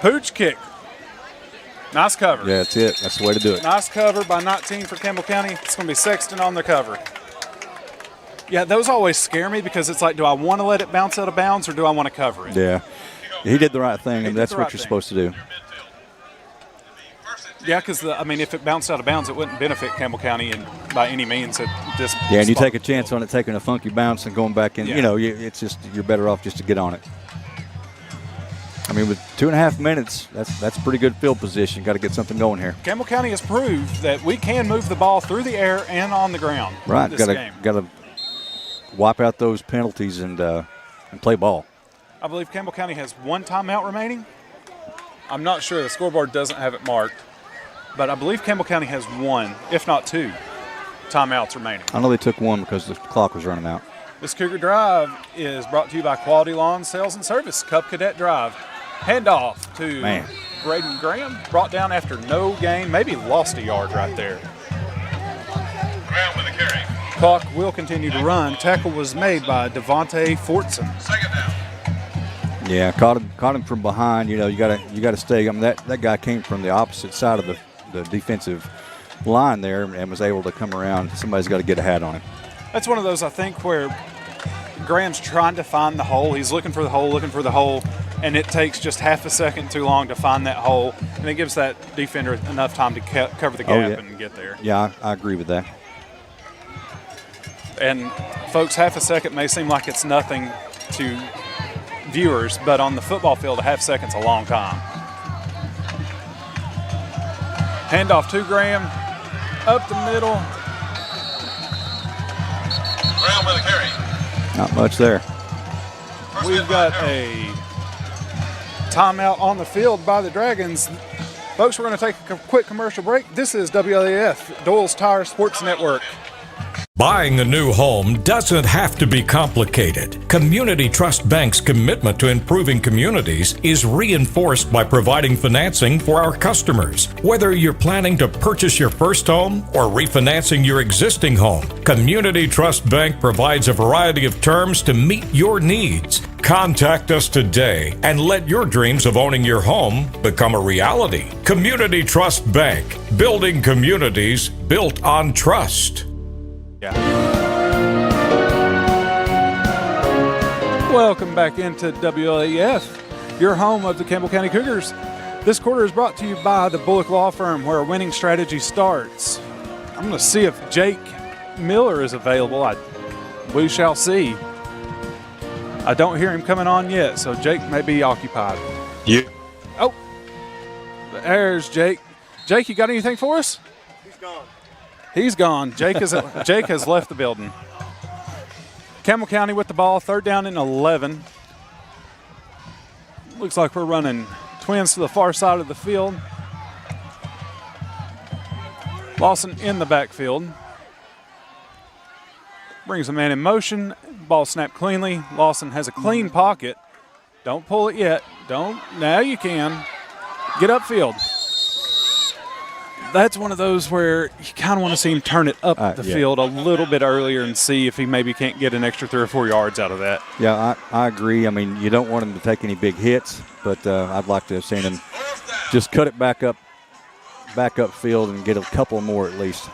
Pooch kick. Nice cover. Yeah, that's it. That's the way to do it. Nice cover by 19 for Campbell County. It's going to be Sexton on the cover. Yeah, those always scare me because it's like, do I want to let it bounce out of bounds or do I want to cover it? Yeah. He did the right thing, and that's what you're supposed to do. Yeah, because, if it bounced out of bounds, it wouldn't benefit Campbell County by any means at this Yeah, and you spot. take a chance on it taking a funky bounce and going back in. Yeah. It's just you're better off just to get on it. I mean, with 2.5 minutes, that's pretty good field position. Got to get something going here. Campbell County has proved that we can move the ball through the air and on the ground. Right, in this game. got to wipe out those penalties and play ball. I believe Campbell County has one timeout remaining. I'm not sure. The scoreboard doesn't have it marked. But I believe Campbell County has one, if not two, timeouts remaining. I know they took one because the clock was running out. This Cougar Drive is brought to you by Quality Lawn Sales and Service, Cup Cadet Drive. Handoff to Braden Graham, brought down after no gain, maybe lost a yard right there. Graham with a carry. Clock will continue to run. Tackle was made by Devontae Fortson. Second down. Yeah, caught him from behind. You gotta stay. I mean, that guy came from the opposite side of the defensive line there and was able to come around. Somebody's got to get a hat on him. That's one of those, I think, where Graham's trying to find the hole. He's looking for the hole, and it takes just half a second too long to find that hole, and it gives that defender enough time to cover the gap and get there. Yeah, I agree with that. And, folks, half a second may seem like it's nothing to viewers, but on the football field, a half second's a long time. Handoff to Graham, up the middle. Graham with a carry. Not much there. We've got a timeout on the field by the Dragons. Folks, we're going to take a quick commercial break. This is WLAF, Doyle's Tire Sports Network. Buying a new home doesn't have to be complicated. Community Trust Bank's commitment to improving communities is reinforced by providing financing for our customers. Whether you're planning to purchase your first home or refinancing your existing home, Community Trust Bank provides a variety of terms to meet your needs. Contact us today and let your dreams of owning your home become a reality. Community Trust Bank, building communities built on trust. Welcome back into WLAF, your home of the Campbell County Cougars. This quarter is brought to you by the Bullock Law Firm, where a winning strategy starts. I'm going to see if Jake Miller is available. We shall see. I don't hear him coming on yet, so Jake may be occupied. Yeah. Oh, there's Jake. Jake, you got anything for us? He's gone. Jake has left the building. Campbell County with the ball, 3rd down and 11. Looks like we're running twins to the far side of the field. Lawson in the backfield. Brings a man in motion. Ball snapped cleanly. Lawson has a clean pocket. Don't pull it yet. Don't. Now you can. Get upfield. That's one of those where you kind of want to see him turn it up the yeah. field a little bit earlier and see if he maybe can't get an extra 3 or 4 yards out of that. Yeah, I agree. I mean, you don't want him to take any big hits, but I'd like to have seen him just cut it back up field and get a couple more at least.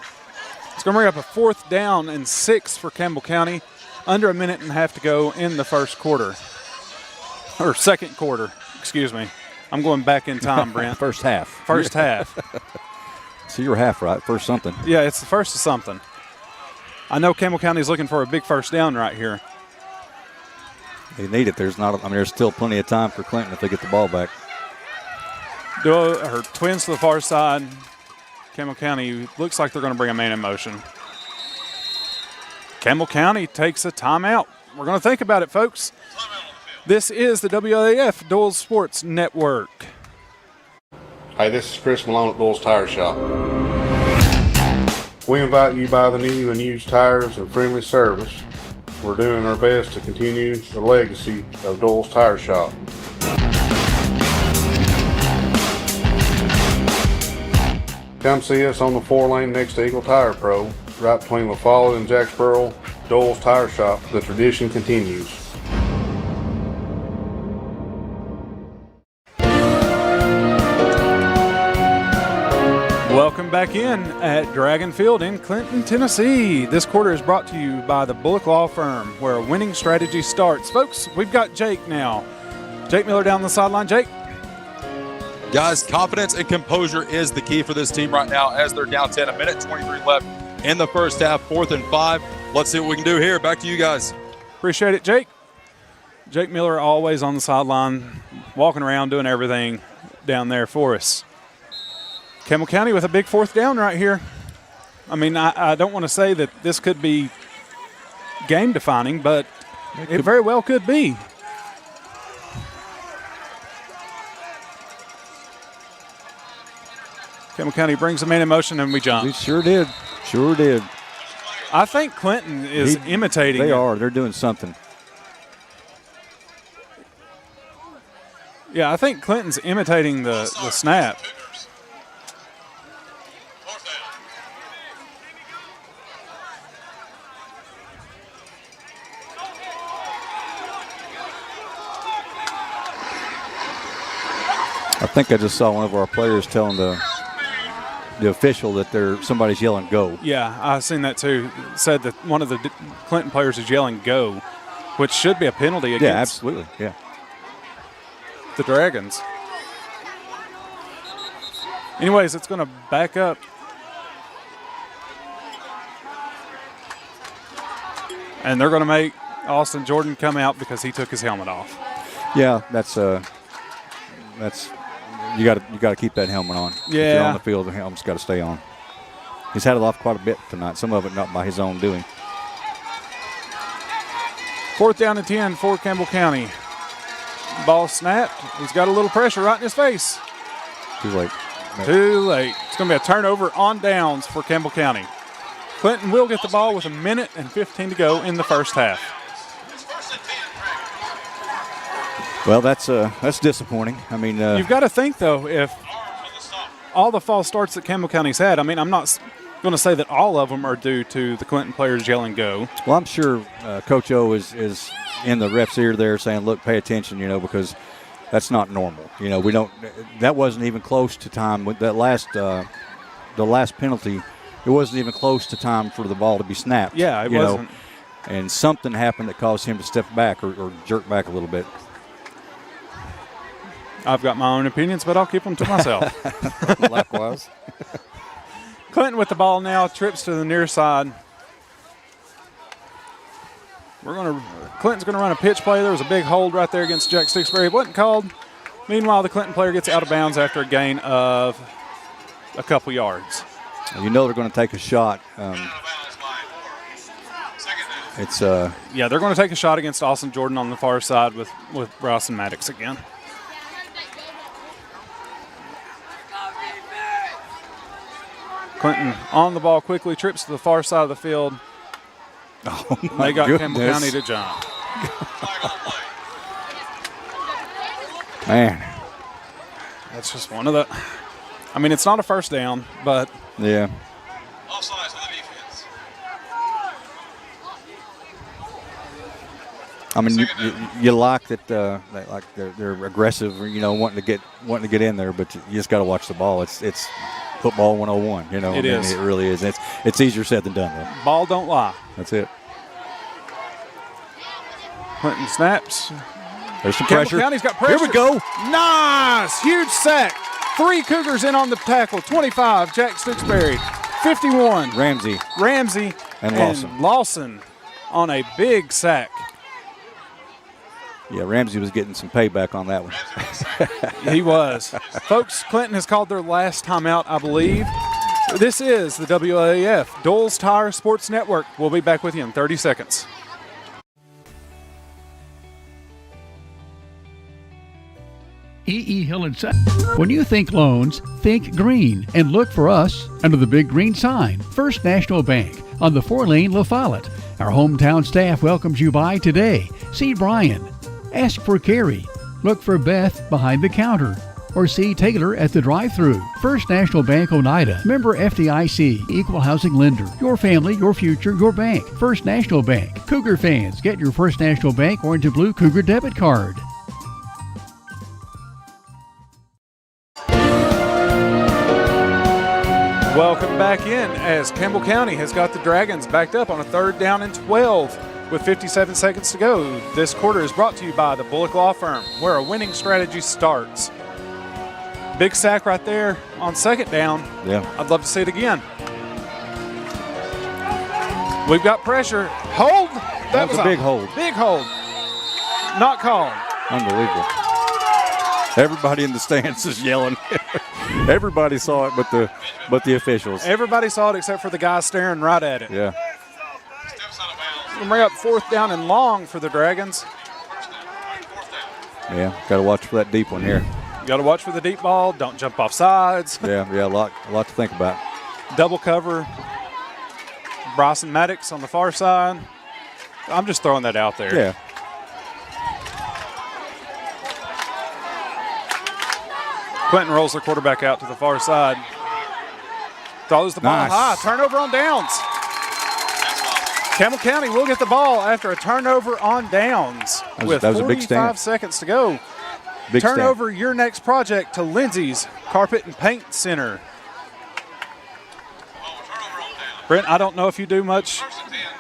It's going to bring up a 4th down and 6 for Campbell County. Under a minute and a half to go in the first quarter. Or second quarter, excuse me. I'm going back in time, Brent. First half. First half. So you were half right. First something. Yeah, it's the first of something. I know Campbell County's looking for a big first down right here. They need it. There's still plenty of time for Clinton if they get the ball back. Twins to the far side. Campbell County looks like they're going to bring a man in motion. Campbell County takes a timeout. We're going to think about it, folks. This is the WLAF Doyle's Sports Network. Hey, this is Chris Malone at Doyle's Tire Shop. We invite you to buy the new and used tires and friendly service. We're doing our best to continue the legacy of Doyle's Tire Shop. Come see us on the 4-lane next to Eagle Tire Pro, right between La Follette and Jacksboro. Doyle's Tire Shop. The tradition continues. Welcome back in at Dragon Field in Clinton, Tennessee. This quarter is brought to you by the Bullock Law Firm, where a winning strategy starts. Folks, we've got Jake now. Jake Miller down the sideline. Jake. Guys, confidence and composure is the key for this team right now as they're down 10, a minute 23 left in the first half, 4th and 5. Let's see what we can do here. Back to you guys. Appreciate it, Jake. Jake Miller always on the sideline, walking around, doing everything down there for us. Campbell County with a big 4th down right here. I mean, I don't want to say that this could be game-defining, but it very well could be. Campbell County brings a man in motion, and we jump. We sure did. Sure did. I think Clinton is imitating. They are. They're doing something. Yeah, I think Clinton's imitating the snap. I think I just saw one of our players telling the official that somebody's yelling go. Yeah, I've seen that too. Said that one of the Clinton players is yelling go, which should be a penalty against. Yeah, absolutely. Yeah. The Dragons. Anyways, it's going to back up. And they're going to make Austin Jordan come out because he took his helmet off. Yeah, that's you got to keep that helmet on. Yeah. If you're on the field, the helmet's got to stay on. He's had it off quite a bit tonight. Some of it not by his own doing. 4th down and 10 for Campbell County. Ball snapped. He's got a little pressure right in his face. Too late. Too late. It's going to be a turnover on downs for Campbell County. Clinton will get the ball with a minute and 15 to go in the first half. Well, that's disappointing. I mean, you've got to think though, if all the false starts that Campbell County's had, I mean, I'm not going to say that all of them are due to the Clinton players yelling go. Well, I'm sure Coach O is in the ref's ear there saying, look, pay attention, because that's not normal. We don't. That wasn't even close to time. With that the last penalty, it wasn't even close to time for the ball to be snapped. Yeah, it wasn't. And something happened that caused him to step back or jerk back a little bit. I've got my own opinions, but I'll keep them to myself. Likewise. Clinton with the ball now, trips to the near side. Clinton's going to run a pitch play. There was a big hold right there against Jack Stixbury. It wasn't called. Meanwhile, the Clinton player gets out of bounds after a gain of a couple yards. They're going to take a shot. Yeah, they're going to take a shot against Austin Jordan on the far side with Ross and Maddox again. Clinton on the ball quickly, trips to the far side of the field. Oh, they got goodness. Campbell County to jump. Man. That's just one of the I mean, it's not a first down, but Yeah. Offsides on the defense. I mean, you like that, like they're aggressive, wanting to get in there, but you just got to watch the ball. It's football 101, It is. It really is. It's easier said than done, though. Ball don't lie. That's it. Clinton snaps. There's some Campbell pressure. County's got pressure. Here we go. Nice. Huge sack. 3 Cougars in on the tackle. 25, Jack Stooksbury. 51. Ramsey. And Lawson on a big sack. Yeah, Ramsey was getting some payback on that one. He was. Folks, Clinton has called their last timeout, I believe. This is the WLAF Doles Tire Sports Network. We'll be back with you in 30 seconds. E.E. Hill and Son. When you think loans, think green and look for us under the big green sign, First National Bank on the 4-lane La Follette. Our hometown staff welcomes you by today. See Brian. Ask for Carrie. Look for Beth behind the counter. Or see Taylor at the drive-thru. First National Bank Oneida. Member FDIC. Equal housing lender. Your family, your future, your bank. First National Bank. Cougar fans, get your First National Bank orange and blue Cougar debit card. Welcome back in as Campbell County has got the Dragons backed up on a 3rd down and 12 with 57 seconds to go. This quarter is brought to you by the Bullock Law Firm, where a winning strategy starts. Big sack right there on 2nd down. Yeah. I'd love to see it again. We've got pressure. Hold. That was a big hold. Big hold. Not called. Unbelievable. Everybody in the stands is yelling. Everybody saw it, but the officials. Everybody saw it except for the guy staring right at it. Yeah. We'll bring up 4th down and long for the Dragons. Yeah, got to watch for that deep one here. Got to watch for the deep ball. Don't jump off sides. Yeah, a lot to think about. Double cover. Bryson Maddox on the far side. I'm just throwing that out there. Yeah. Clinton rolls the quarterback out to the far side. Throws the ball high. Turnover on downs. Campbell County will get the ball after a turnover on downs with 45 seconds to go. Turnover your next project to Lindsay's Carpet and Paint Center. Brent, I don't know if you do much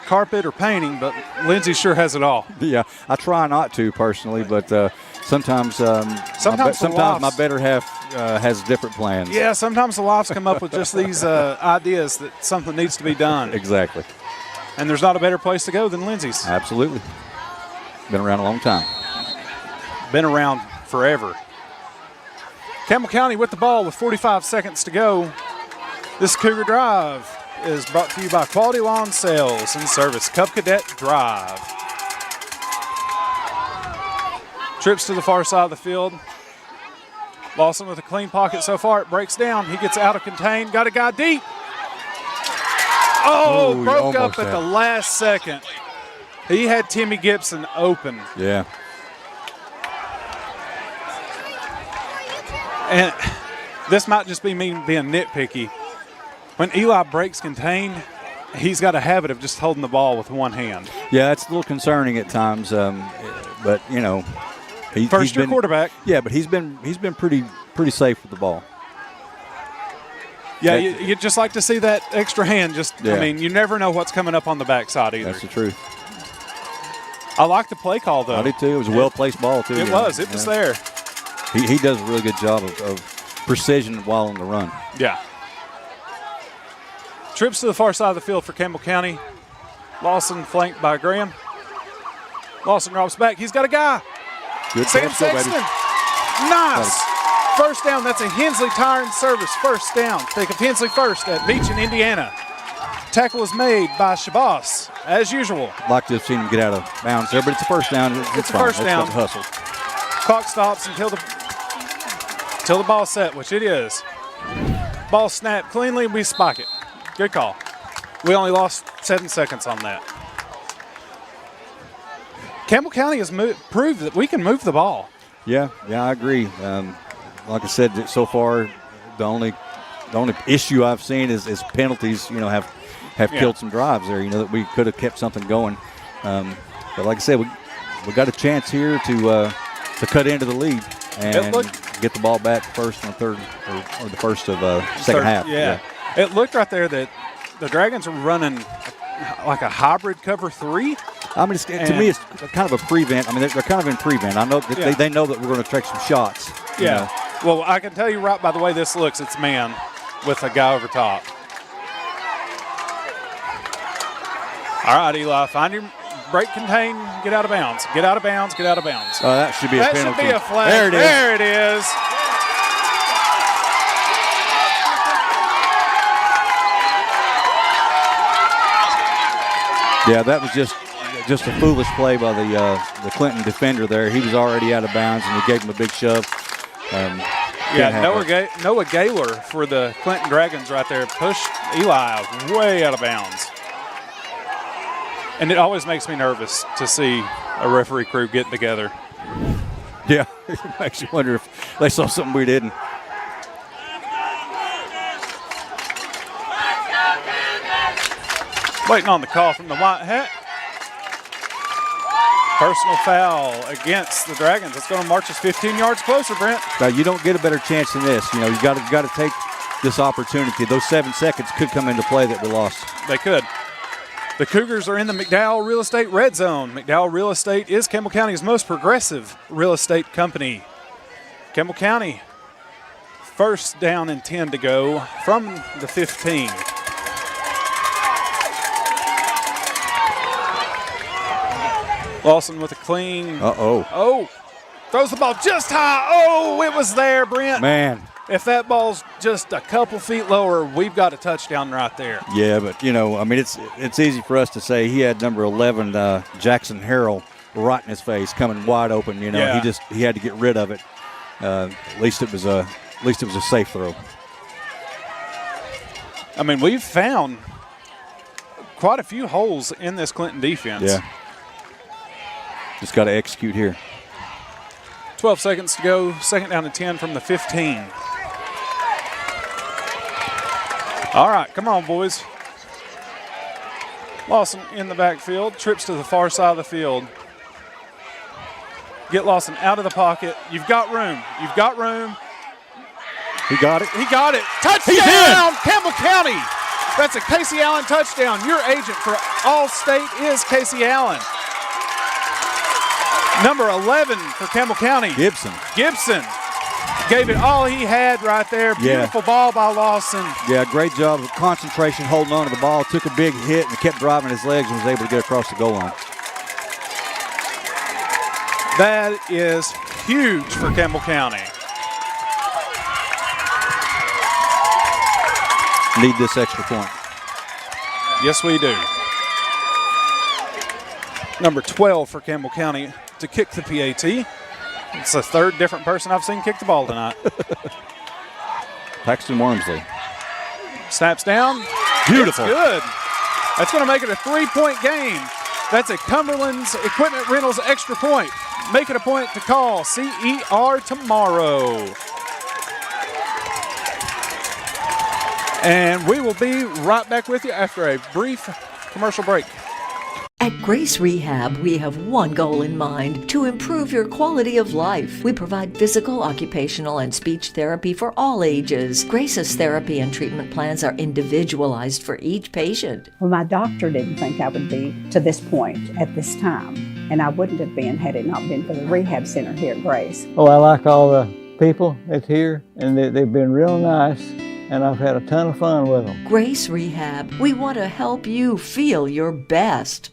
carpet or painting, but Lindsay sure has it all. Yeah, I try not to personally, but sometimes my better half has different plans. Yeah, sometimes the Lofts come up with just these ideas that something needs to be done. Exactly. And there's not a better place to go than Lindsay's. Absolutely. Been around a long time. Been around forever. Campbell County with the ball with 45 seconds to go. This Cougar Drive is brought to you by Quality Lawn Sales and Service, Cub Cadet Drive. Trips to the far side of the field. Lawson with a clean pocket so far. It breaks down. He gets out of contain. Got a guy deep. Oh, broke up at the last second. He had Timmy Gibson open. Yeah. And this might just be me being nitpicky. When Eli breaks contain, he's got a habit of just holding the ball with one hand. Yeah, it's a little concerning at times, but you know, he's been quarterback. Yeah, but he's been pretty safe with the ball. Yeah, you'd just like to see that extra hand. I mean, you never know what's coming up on the backside either. That's the truth. I like the play call, though. I did, too. It was a well-placed ball, too. It was. It was there. He does a really good job of precision while on the run. Yeah. Trips to the far side of the field for Campbell County. Lawson flanked by Graham. Lawson drops back. He's got a guy. Good Sam pass, baby. Sexton. Nice. First down. That's a Hensley Tire and Service first down. Think of Hensley first at Beach in Indiana. Tackle is made by Shabazz, as usual. Like to have seen him get out of bounds there, but it's a first down. It's a first down. It's hustle. Clock stops until the ball's set, which it is. Ball snapped cleanly. We spike it. Good call. We only lost 7 seconds on that. Campbell County has proved that we can move the ball. Yeah, I agree. Like I said, so far the only issue I've seen is penalties. Have killed some drives there. That we could have kept something going. But like I said, we got a chance here to cut into the lead and get the ball back first and third, or the first of second half. Yeah. It looked right there that the Dragons are running like a hybrid cover 3. I mean, to me, it's kind of a prevent. I mean, they're kind of in prevent. I know that they know that we're going to take some shots. Yeah. Well, I can tell you right by the way this looks, it's man with a guy over top. All right, Eli, find your break, contain, get out of bounds. Get out of bounds, get out of bounds. That should be a penalty. That should be a flag. There it is. There it is. Yeah, that was just a foolish play by the Clinton defender there. He was already out of bounds, and he gave him a big shove. Noah Gaylor for the Clinton Dragons right there pushed Eli way out of bounds. And it always makes me nervous to see a referee crew getting together. Yeah, it makes you wonder if they saw something we didn't. Waiting on the call from the white hat. Personal foul against the Dragons. It's going to march us 15 yards closer, Brent. Now, you don't get a better chance than this. You got to take this opportunity. Those 7 seconds could come into play that we lost. They could. The Cougars are in the McDowell Real Estate Red Zone. McDowell Real Estate is Campbell County's most progressive real estate company. Campbell County, first down and 10 to go from the 15. Lawson with a clean. Oh, throws the ball just high. Oh, it was there, Brent. Man. If that ball's just a couple feet lower, we've got a touchdown right there. Yeah, but, I mean, it's easy for us to say he had number 11, Jackson Harrell, right in his face, coming wide open. He had to get rid of it. At least it was a safe throw. I mean, we've found quite a few holes in this Clinton defense. Yeah. Just got to execute here. 12 seconds to go. Second down and 10 from the 15. All right, come on, boys. Lawson in the backfield, trips to the far side of the field. Get Lawson out of the pocket. You've got room. You've got room. He got it. He got it. Touchdown, Campbell County. That's a Casey Allen touchdown. Your agent for All-State is Casey Allen. Number 11 for Campbell County. Gibson gave it all he had right there. Beautiful ball by Lawson. Yeah, great job of concentration, holding on to the ball. Took a big hit and kept driving his legs and was able to get across the goal line. That is huge for Campbell County. Need this extra point. Yes, we do. Number 12 for Campbell County to kick the PAT. It's the third different person I've seen kick the ball tonight. Paxton Wormsley. Snaps down. Beautiful. It's good. That's going to make it a 3-point game. That's a Cumberland's Equipment Rentals extra point. Make it a point to call CER tomorrow. And we will be right back with you after a brief commercial break. At Grace Rehab, we have one goal in mind: to improve your quality of life. We provide physical, occupational, and speech therapy for all ages. Grace's therapy and treatment plans are individualized for each patient. Well, my doctor didn't think I would be to this point at this time, and I wouldn't have been had it not been for the rehab center here at Grace. Oh, I like all the people that's here, and they've been real nice, and I've had a ton of fun with them. Grace Rehab, we want to help you feel your best.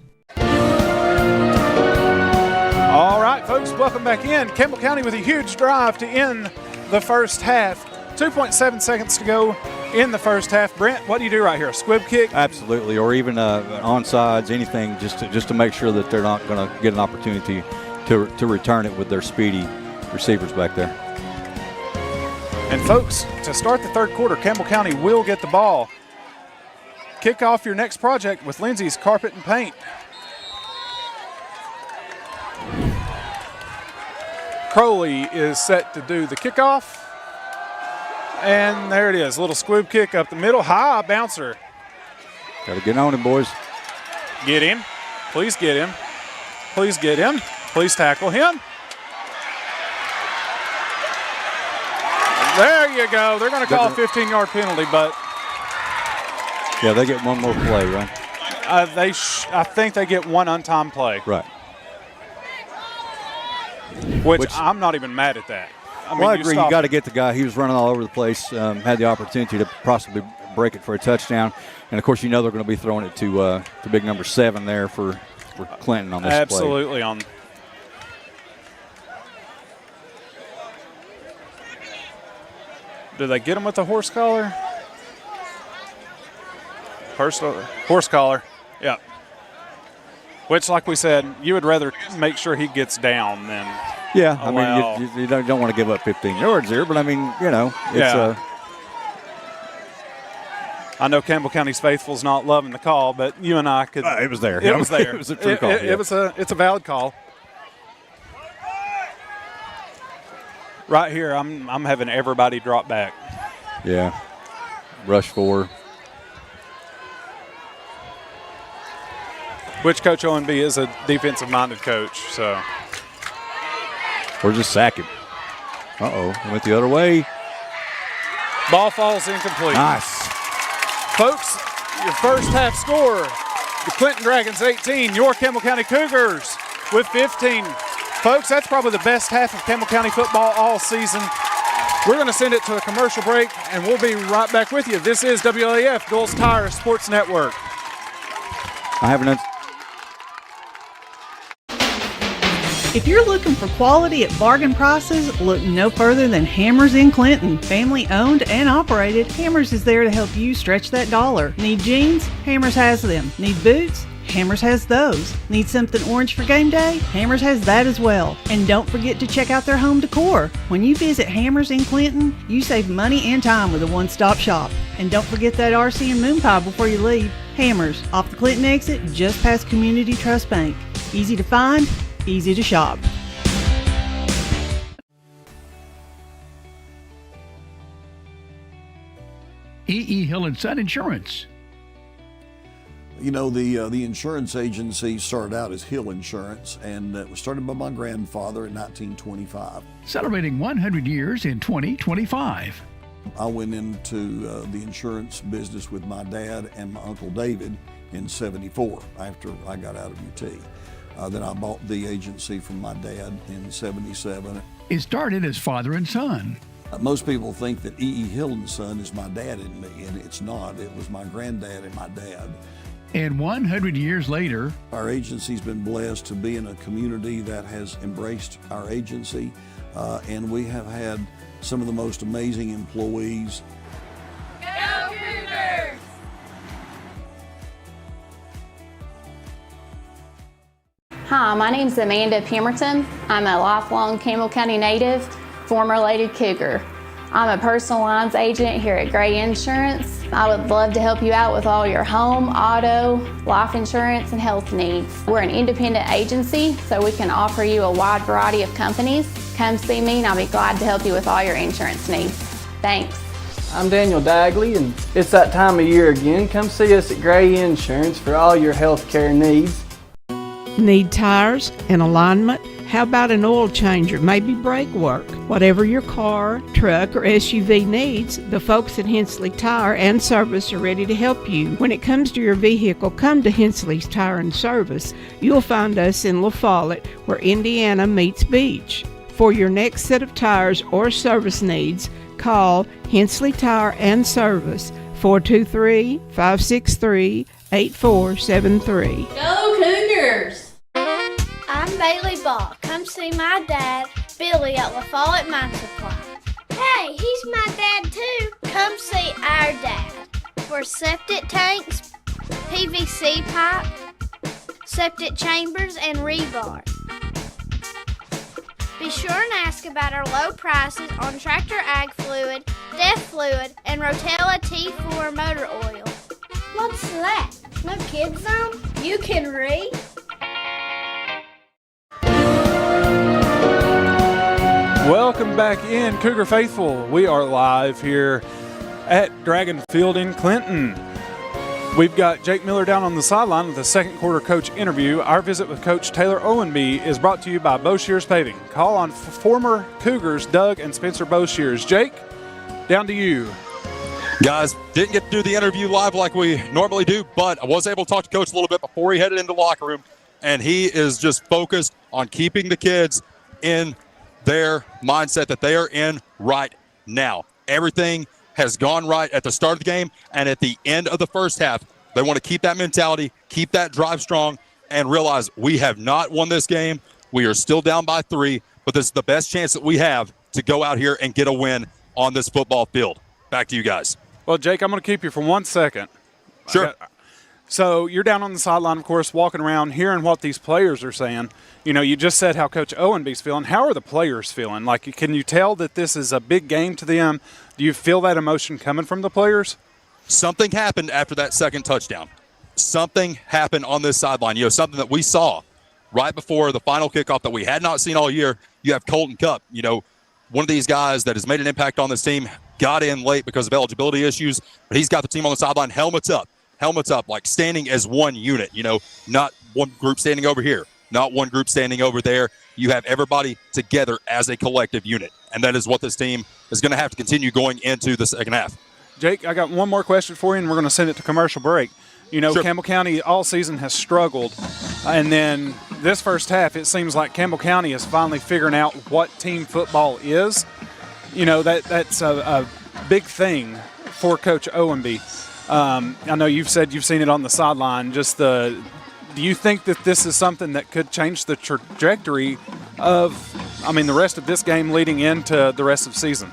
All right, folks, welcome back in. Campbell County with a huge drive to end the first half. 2.7 seconds to go in the first half. Brent, what do you do right here? A squib kick? Absolutely, or even onside, anything, just to make sure that they're not going to get an opportunity to return it with their speedy receivers back there. And folks, to start the third quarter, Campbell County will get the ball. Kick off your next project with Lindsay's Carpet and Paint. Crowley is set to do the kickoff. And there it is. Little squib kick up the middle. High bouncer. Got to get on him, boys. Get him. Please get him. Please get him. Please tackle him. There you go. They're going to call a 15-yard penalty, but yeah, they get one more play, right? I think they get one untimed play. Right. Which I'm not even mad at that. I agree. You got to get the guy. He was running all over the place. Had the opportunity to possibly break it for a touchdown, and of course, you know they're going to be throwing it to big number 7 there for Clinton on this play. Absolutely on. Did they get him with the horse collar? Horse collar, yeah. Which, like we said, you would rather make sure he gets down than allow. I mean, you don't want to give up 15 yards here, but I mean, you know, it's I know Campbell County's faithful's not loving the call, but you and I could. It was there. It was there. It was a true call. It's a valid call. Right here, I'm having everybody drop back. Yeah. Rush 4. Which Coach Owenby is a defensive-minded coach, so. Or just sack him. Uh-oh, he went the other way. Ball falls incomplete. Nice. Folks, your first half score, the Clinton Dragons 18, your Campbell County Cougars with 15. Folks, that's probably the best half of Campbell County football all season. We're going to send it to a commercial break, and we'll be right back with you. This is WLAF, Gold's Tire Sports Network. I haven't. If you're looking for quality at bargain prices, look no further than Hammers in Clinton. Family owned and operated, Hammers is there to help you stretch that dollar. Need jeans? Hammers has them. Need boots? Hammers has those. Need something orange for game day? Hammers has that as well. And don't forget to check out their home decor. When you visit Hammers in Clinton, you save money and time with a one-stop shop. And don't forget that RC and moon pie before you leave. Hammers, off the Clinton exit, just past Community Trust Bank. Easy to find, easy to shop. E.E. Hill & Son Insurance. You know, the insurance agency started out as Hill Insurance, and it was started by my grandfather in 1925. Celebrating 100 years in 2025. I went into the insurance business with my dad and my Uncle David in '74 after I got out of UT. Then I bought the agency from my dad in '77. It started as father and son. Most people think that E.E. Hill & Son is my dad and me, and it's not. It was my granddad and my dad. And 100 years later, our agency's been blessed to be in a community that has embraced our agency, and we have had some of the most amazing employees. Go Cougars! Hi, my name's Amanda Pemberton. I'm a lifelong Campbell County native, former Lady Cougar. I'm a personal lines agent here at Gray Insurance. I would love to help you out with all your home, auto, life insurance, and health needs. We're an independent agency, so we can offer you a wide variety of companies. Come see me and I'll be glad to help you with all your insurance needs. Thanks. I'm Daniel Dagley, and it's that time of year again. Come see us at Gray Insurance for all your health care needs. Need tires and alignment? How about an oil changer, maybe brake work? Whatever your car, truck, or SUV needs, the folks at Hensley Tire and Service are ready to help you. When it comes to your vehicle, come to Hensley's Tire and Service. You'll find us in La Follette, where Indiana meets Beach. For your next set of tires or service needs, call Hensley Tire and Service, 423-563-8473. Go Cougars! I'm Bailey Ball. Come see my dad, Billy, at La Follette Mine Supply. Hey, he's my dad too. Come see our dad for septic tanks, PVC pipe, septic chambers, and rebar. Be sure and ask about our low prices on Tractor Ag Fluid, Def Fluid, and Rotella T4 motor oil. What's that? No kids zone? You can read? Welcome back in, Cougar Faithful. We are live here at Dragon Field in Clinton. We've got Jake Miller down on the sideline with a second quarter coach interview. Our visit with Coach Taylor Owenby is brought to you by Boshears Paving. Call on former Cougars Doug and Spencer Boshears. Jake, down to you. Guys, didn't get to do the interview live like we normally do, but I was able to talk to Coach a little bit before he headed into the locker room, and he is just focused on keeping the kids in their mindset that they are in right now. Everything has gone right at the start of the game, and at the end of the first half, they want to keep that mentality, keep that drive strong, and realize we have not won this game. We are still down by 3, but this is the best chance that we have to go out here and get a win on this football field. Back to you guys. Well, Jake, I'm going to keep you for 1 second. Sure. So you're down on the sideline, of course, walking around, hearing what these players are saying. You know, you just said how Coach Owenby's feeling. How are the players feeling? Like, can you tell that this is a big game to them? Do you feel that emotion coming from the players? Something happened after that second touchdown. Something happened on this sideline. You know, something that we saw right before the final kickoff that we had not seen all year. You have Colton Cup, you know, one of these guys that has made an impact on this team, got in late because of eligibility issues, but he's got the team on the sideline, helmets up, like standing as one unit, you know, not one group standing over here, not one group standing over there. You have everybody together as a collective unit, and that is what this team is going to have to continue going into the second half. Jake, I got one more question for you, and we're going to send it to commercial break. You know, Sure. Campbell County all season has struggled, and then this first half, it seems like Campbell County is finally figuring out what team football is. You know, that's a big thing for Coach Owenby. I know you've said you've seen it on the sideline. Do you think that this is something that could change the trajectory of, the rest of this game leading into the rest of the season?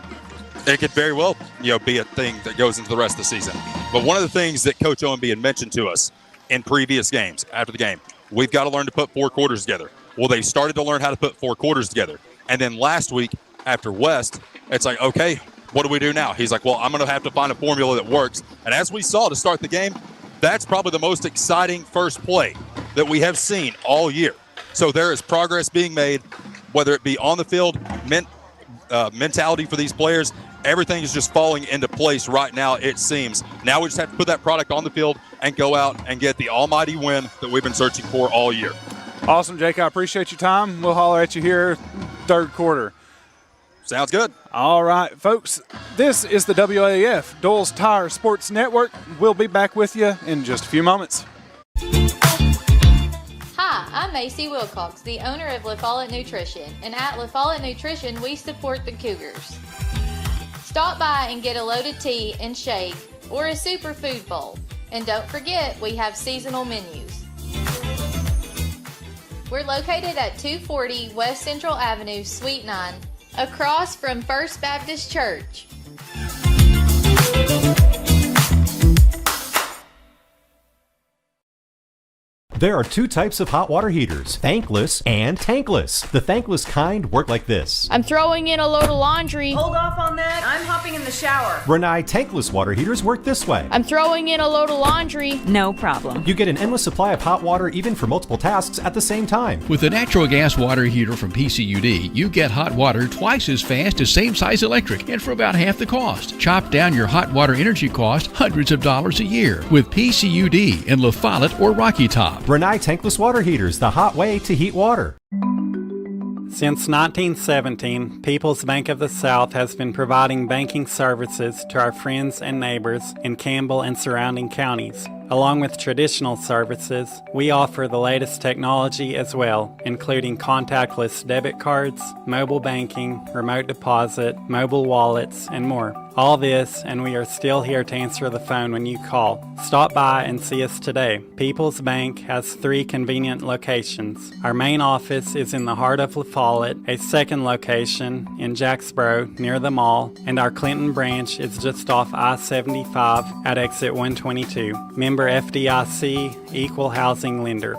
It could very well, be a thing that goes into the rest of the season. But one of the things that Coach Owenby had mentioned to us in previous games, after the game, we've got to learn to put 4 quarters together. Well, they started to learn how to put 4 quarters together. And then last week, after West, it's like, okay, what do we do now? He's like, well, I'm going to have to find a formula that works. And as we saw to start the game, that's probably the most exciting first play that we have seen all year. So there is progress being made, whether it be on the field, mentality for these players. Everything is just falling into place right now, it seems. Now we just have to put that product on the field and go out and get the almighty win that we've been searching for all year. Awesome, Jake. I appreciate your time. We'll holler at you here third quarter. Sounds good. All right, folks. This is the WAF Doyle's Tire Sports Network. We'll be back with you in just a few moments. Hi, I'm Macy Wilcox, the owner of La Follette Nutrition, and at La Follette Nutrition, we support the Cougars. Stop by and get a loaded tea and shake or a superfood bowl. And don't forget, we have seasonal menus. We're located at 240 West Central Avenue, Suite 9, across from First Baptist Church. There are 2 types of hot water heaters, thankless and tankless. The thankless kind work like this. I'm throwing in a load of laundry. Hold off on that. I'm hopping in the shower. Renai tankless water heaters work this way. I'm throwing in a load of laundry. No problem. You get an endless supply of hot water even for multiple tasks at the same time. With the natural gas water heater from PCUD, you get hot water twice as fast as same-size electric and for about half the cost. Chop down your hot water energy cost hundreds of dollars a year with PCUD in La Follette or Rocky Top. Renai tankless water heaters, the hot way to heat water. Since 1917, People's Bank of the South has been providing banking services to our friends and neighbors in Campbell and surrounding counties. Along with traditional services, we offer the latest technology as well, including contactless debit cards, mobile banking, remote deposit, mobile wallets, and more. All this, and we are still here to answer the phone when you call. Stop by and see us today. People's Bank has 3 convenient locations. Our main office is in the heart of La Follette, a second location in Jacksboro near the mall, and our Clinton branch is just off I-75 at exit 122. Member FDIC, Equal Housing Lender.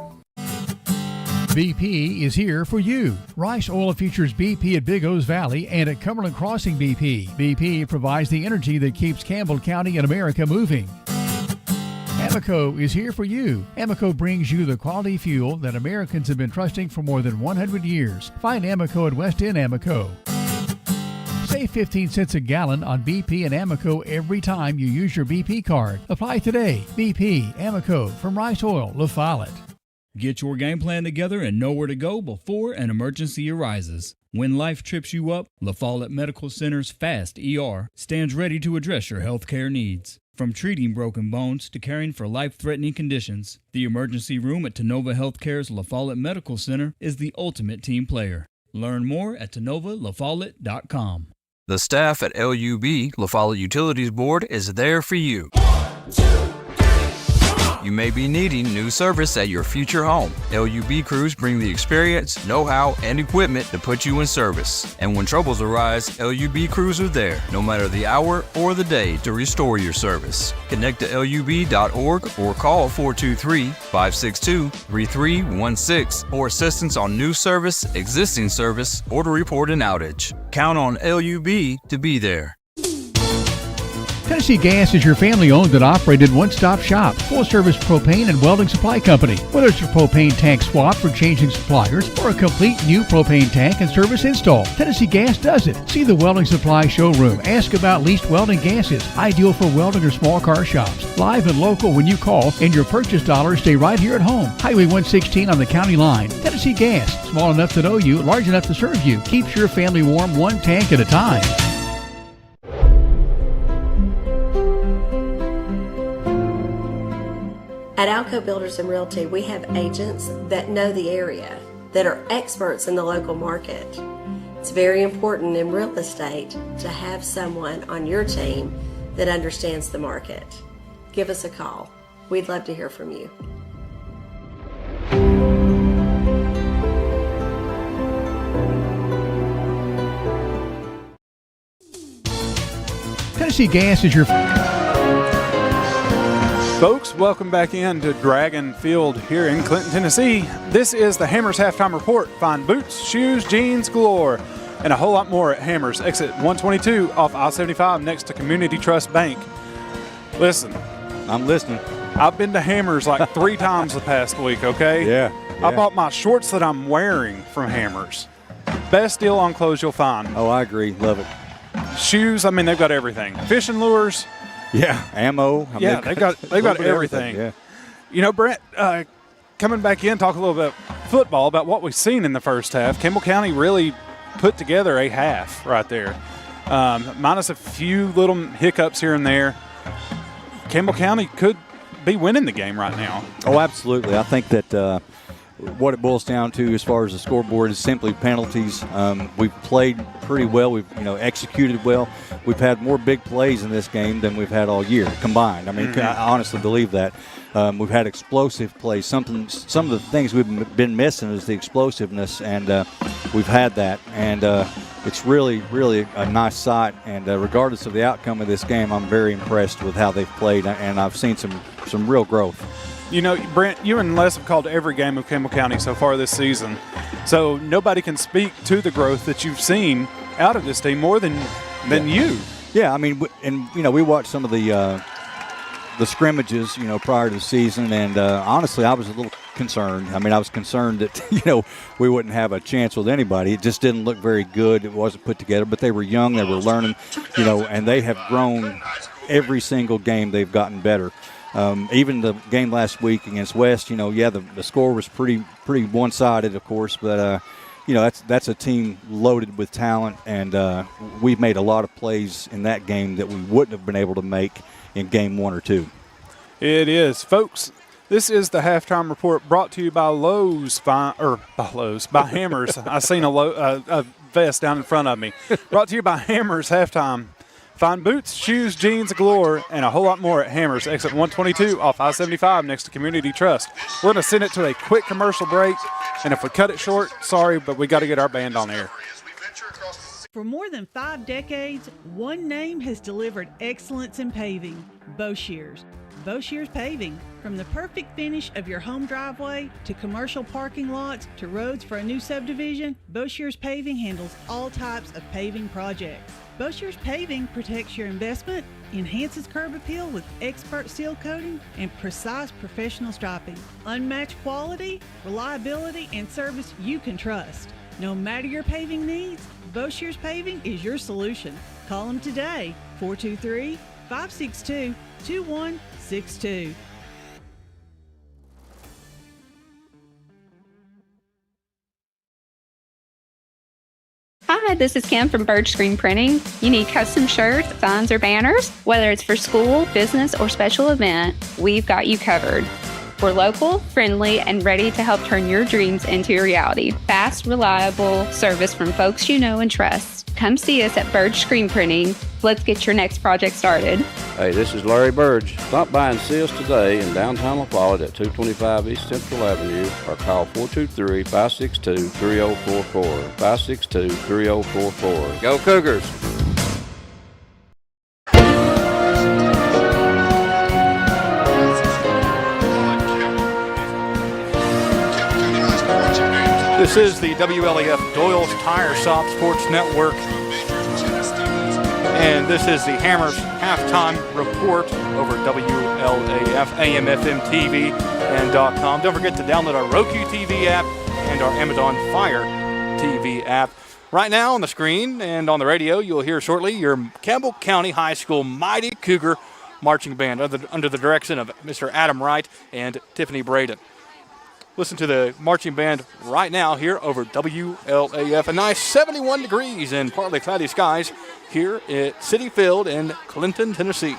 BP is here for you. Rice Oil features BP at Big O's Valley and at Cumberland Crossing BP. BP provides the energy that keeps Campbell County and America moving. Amoco is here for you. Amoco brings you the quality fuel that Americans have been trusting for more than 100 years. Find Amoco at West End Amoco. Save 15 cents a gallon on BP and Amoco every time you use your BP card. Apply today. BP, Amoco, from Rice Oil, La Follette. Get your game plan together and know where to go before an emergency arises. When life trips you up, La Follette Medical Center's FAST ER stands ready to address your health care needs. From treating broken bones to caring for life-threatening conditions, the emergency room at Tenova Healthcare's La Follette Medical Center is the ultimate team player. Learn more at TenovaLaFollette.com. The staff at LUB, La Follette Utilities Board, is there for you. You may be needing new service at your future home. LUB crews bring the experience, know-how, and equipment to put you in service. And when troubles arise, LUB crews are there, no matter the hour or the day, to restore your service. Connect to LUB.org or call 423-562-3316 for assistance on new service, existing service, or to report an outage. Count on LUB to be there. Tennessee Gas is your family-owned and operated one-stop shop, full-service propane and welding supply company. Whether it's a propane tank swap or changing suppliers or a complete new propane tank and service install, Tennessee Gas does it. See the welding supply showroom. Ask about leased welding gases, ideal for welding or small car shops. Live and local when you call, and your purchase dollars stay right here at home. Highway 116 on the county line. Tennessee Gas, small enough to know you, large enough to serve you. Keeps your family warm one tank at a time. At Alco Builders and Realty, we have agents that know the area, that are experts in the local market. It's very important in real estate to have someone on your team that understands the market. Give us a call. We'd love to hear from you. Tennessee Gas is your... Folks, welcome back into Dragon Field here in Clinton, Tennessee. This is the Hammers Halftime Report. Find boots, shoes, jeans galore, and a whole lot more at Hammers, exit 122 off I-75 next to Community Trust Bank. Listen. I'm listening. I've been to Hammers like 3 times the past week, okay? Yeah. I bought my shorts that I'm wearing from Hammers. Best deal on clothes you'll find. Oh, I agree. Love it. Shoes, I mean, they've got everything. Fishing lures. Yeah, ammo. They've got everything. Yeah. You know, Brent, coming back in, talk a little bit football about what we've seen in the first half. Campbell County really put together a half right there, minus a few little hiccups here and there. Campbell County could be winning the game right now. Oh, absolutely. I think that what it boils down to as far as the scoreboard is simply penalties. We've played pretty well. We've executed well. We've had more big plays in this game than we've had all year combined. I mean, I honestly believe that. We've had explosive plays. Some of the things we've been missing is the explosiveness, and we've had that. And it's really, really a nice sight. And regardless of the outcome of this game, I'm very impressed with how they've played, and I've seen some real growth. You know, Brent, you and Les have called every game of Campbell County so far this season. So nobody can speak to the growth that you've seen out of this team more than you. Yeah, I mean, we watched some of the scrimmages, prior to the season, and honestly, I was a little concerned. I mean, I was concerned that, we wouldn't have a chance with anybody. It just didn't look very good. It wasn't put together, but they were young, they were learning, and they have grown every single game. They've gotten better. Even the game last week against West, the score was pretty one-sided, of course, but that's a team loaded with talent, and we've made a lot of plays in that game that we wouldn't have been able to make in game 1 or 2. It is, folks. This is the halftime report brought to you by by Hammers. I seen a vest down in front of me. Brought to you by Hammers halftime. Find boots, shoes, jeans galore, and a whole lot more at Hammers, exit 122 off I-75 next to Community Trust. We're going to send it to a quick commercial break, and if we cut it short, sorry, but we got to get our band on air. For more than 5 decades, one name has delivered excellence in paving: Boshears. Boshears Paving. From the perfect finish of your home driveway to commercial parking lots to roads for a new subdivision, Boshears Paving handles all types of paving projects. Boshears Paving protects your investment, enhances curb appeal with expert seal coating and precise professional striping. Unmatched quality, reliability, and service you can trust. No matter your paving needs, Boshears Paving is your solution. Call them today, 423-562-2162. Hi, this is Kim from Bird Screen Printing. You need custom shirts, signs, or banners? Whether it's for school, business, or special event, we've got you covered. We're local, friendly, and ready to help turn your dreams into a reality. Fast, reliable service from folks you know and trust. Come see us at Bird Screen Printing. Let's get your next project started. Hey, this is Larry Burge. Stop by and see us today in downtown La Follette at 225 East Central Avenue or call 423-562-3044. 562-3044. Go Cougars! This is the WLAF Doyle's Tire Shop Sports Network, and this is the Hammers halftime report over WLAF AM, FM, TV, and .com. Don't forget to download our Roku TV app and our Amazon Fire TV app. Right now on the screen and on the radio, you'll hear shortly your Campbell County High School Mighty Cougar Marching Band under the direction of Mr. Adam Wright and Tiffany Braden. Listen to the marching band right now here over WLAF. A nice 71 degrees and partly cloudy skies here at Citi Field in Clinton, Tennessee.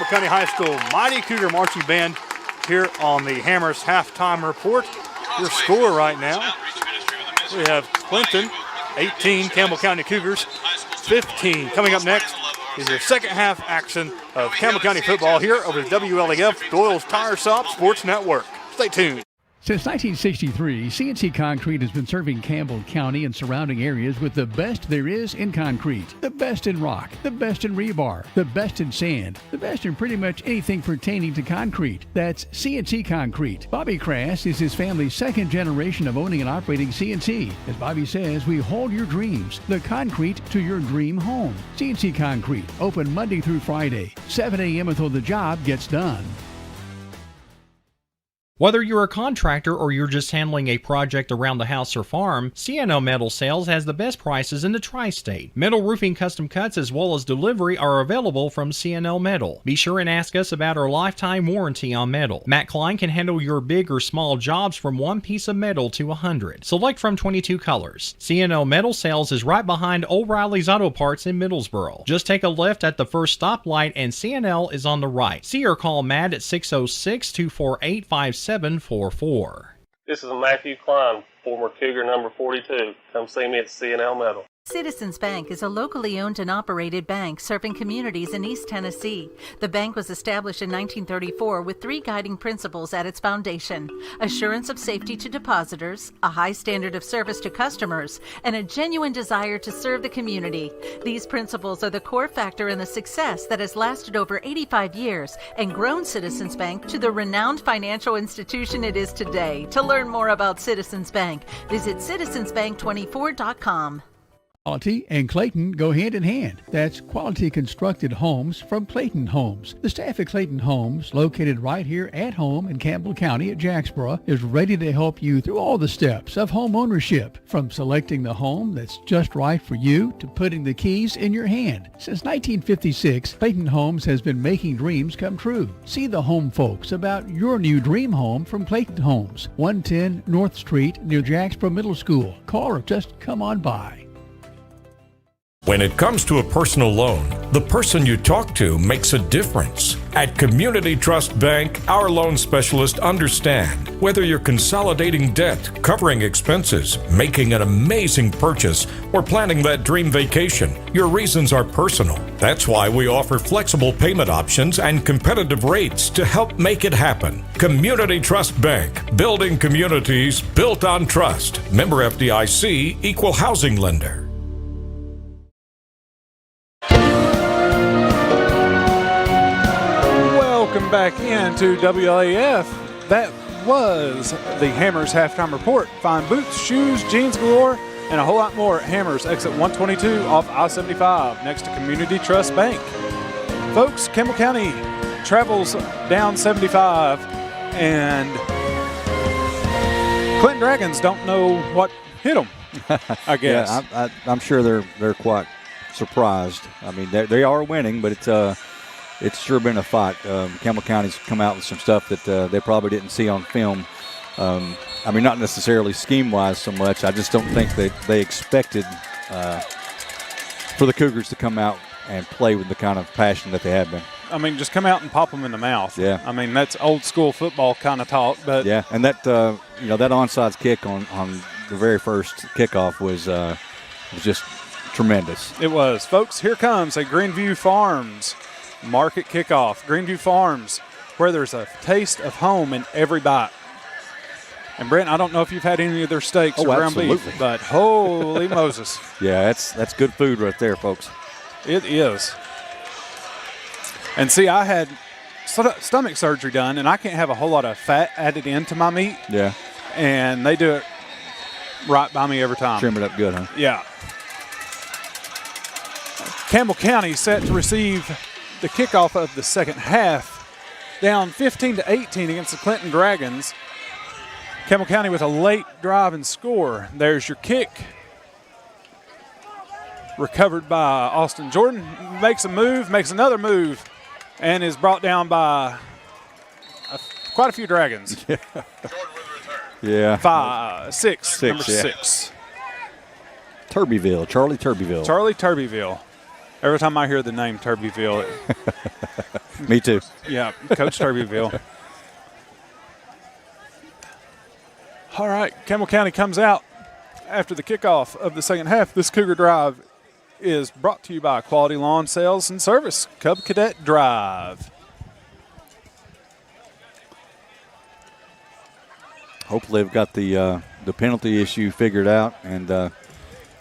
Campbell County High School Mighty Cougar Marching Band here on the Hammers Halftime Report. Your score right now, we have Clinton, 18, Campbell County Cougars, 15. Coming up next is your second half action of Campbell County football here over the WLAF Doyle's Tire Shop Sports Network. Stay tuned. Since 1963, CNC Concrete has been serving Campbell County and surrounding areas with the best there is in concrete. The best in rock, the best in rebar, the best in sand, the best in pretty much anything pertaining to concrete. That's CNC Concrete. Bobby Crass is his family's second generation of owning and operating CNC. As Bobby says, we hold your dreams, the concrete to your dream home. CNC Concrete, open Monday through Friday, 7 a.m. until the job gets done. Whether you're a contractor or you're just handling a project around the house or farm, CNO Metal Sales has the best prices in the tri-state. Metal roofing custom cuts as well as delivery are available from CNO Metal. Be sure and ask us about our lifetime warranty on metal. Matt Klein can handle your big or small jobs from one piece of metal to 100. Select from 22 colors. CNO Metal Sales is right behind O'Reilly's Auto Parts in Middlesboro. Just take a left at the first stoplight and CNL is on the right. See or call Matt at 606-248-5744. This is Matthew Klein, former Cougar number 42. Come see me at CNL Metal. Citizens Bank is a locally owned and operated bank serving communities in East Tennessee. The bank was established in 1934 with three guiding principles at its foundation: assurance of safety to depositors, a high standard of service to customers, and a genuine desire to serve the community. These principles are the core factor in the success that has lasted over 85 years and grown Citizens Bank to the renowned financial institution it is today. To learn more about Citizens Bank, visit citizensbank24.com. Quality and Clayton go hand in hand. That's quality constructed homes from Clayton Homes. The staff at Clayton Homes, located right here at home in Campbell County at Jacksboro, is ready to help you through all the steps of home ownership, from selecting the home that's just right for you to putting the keys in your hand. Since 1956, Clayton Homes has been making dreams come true. See the home folks about your new dream home from Clayton Homes, 110 North Street near Jacksboro Middle School. Call or just come on by. When it comes to a personal loan, the person you talk to makes a difference. At Community Trust Bank, our loan specialists understand whether you're consolidating debt, covering expenses, making an amazing purchase, or planning that dream vacation. Your reasons are personal. That's why we offer flexible payment options and competitive rates to help make it happen. Community Trust Bank, building communities built on trust. Member FDIC, equal housing lender. Welcome back into WLAF. That was the Hammers Halftime Report. Find boots, shoes, jeans galore, and a whole lot more at Hammers, exit 122 off I-75, next to Community Trust Bank. Folks, Campbell County travels down 75, and Clinton Dragons don't know what hit them, I guess. Yeah, I'm sure they're quite surprised. I mean, they are winning, but it's sure been a fight. Campbell County's come out with some stuff that they probably didn't see on film. I mean, not necessarily scheme-wise so much. I just don't think that they expected for the Cougars to come out and play with the kind of passion that they have been. I mean, just come out and pop them in the mouth. Yeah. I mean, that's old-school football kind of talk. But yeah, and that that onside kick on the very first kickoff was just tremendous. It was. Folks, here comes a Greenview Farms market kickoff. Greenview Farms, where there's a taste of home in every bite. And Brent, I don't know if you've had any of their steaks or ground beef, but holy Moses. Yeah, that's good food right there, folks. It is. And see, I had stomach surgery done, and I can't have a whole lot of fat added into my meat. Yeah. And they do it right by me every time. Trim it up good, huh? Yeah. Campbell County set to receive the kickoff of the second half, down 15-18 against the Clinton Dragons. Campbell County with a late drive and score. There's your kick. Recovered by Austin Jordan. Makes a move, makes another move, and is brought down by quite a few Dragons. Yeah. Six, number yeah. 6. Turbyville, Charlie Turbyville. Charlie Turbyville. Every time I hear the name Turbyville. Me too. Yeah, Coach Turbyville. All right, Campbell County comes out after the kickoff of the second half. This Cougar Drive is brought to you by Quality Lawn Sales and Service, Cub Cadet Drive. Hopefully they've got the penalty issue figured out and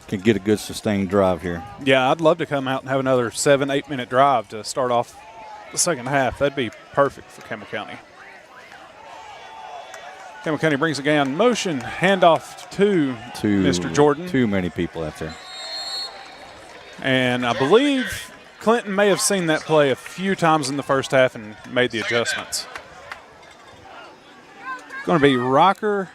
can get a good sustained drive here. Yeah, I'd love to come out and have another 7-8 minute drive to start off the second half. That'd be perfect for Campbell County. Campbell County brings the game in motion. Handoff to Mr. Jordan. Too many people out there. And I believe Clinton may have seen that play a few times in the first half and made the adjustments. Going to be Rocker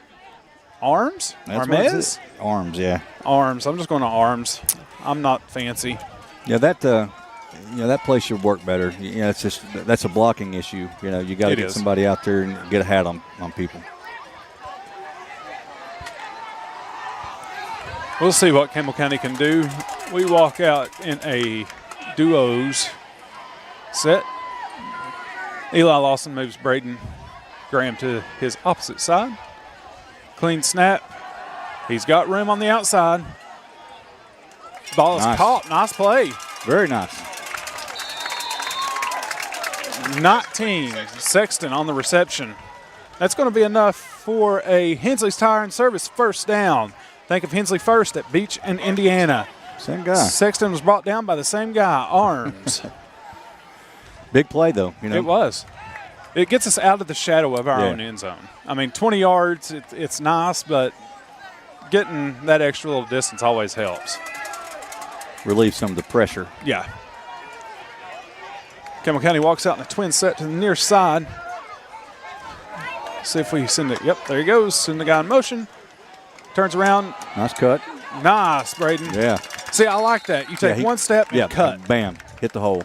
Arms? Armez? Arms, yeah. Arms. I'm just going to Arms. I'm not fancy. Yeah, that play should work better. It's just that's a blocking issue. You got to get somebody out there and get a hat on people. We'll see what Campbell County can do. We walk out in a duos set. Eli Lawson moves Braden Graham to his opposite side. Clean snap. He's got room on the outside. Ball is caught. Nice play. Very nice. 19. Sexton on the reception. That's going to be enough for a Hensley's Tire and Service first down. Think of Hensley First at Beach and Indiana. Same guy. Sexton was brought down by the same guy, Arms. Big play, though. It was. It gets us out of the shadow of our own end zone. I mean, 20 yards, it's nice, but getting that extra little distance always helps. Relieve some of the pressure. Yeah. Campbell County walks out in a twin set to the near side. See if we send it. Yep, there he goes. Send the guy in motion. Turns around. Nice cut. Nice, Braden. Yeah. See, I like that. You take one step and cut. Bam. Hit the hole.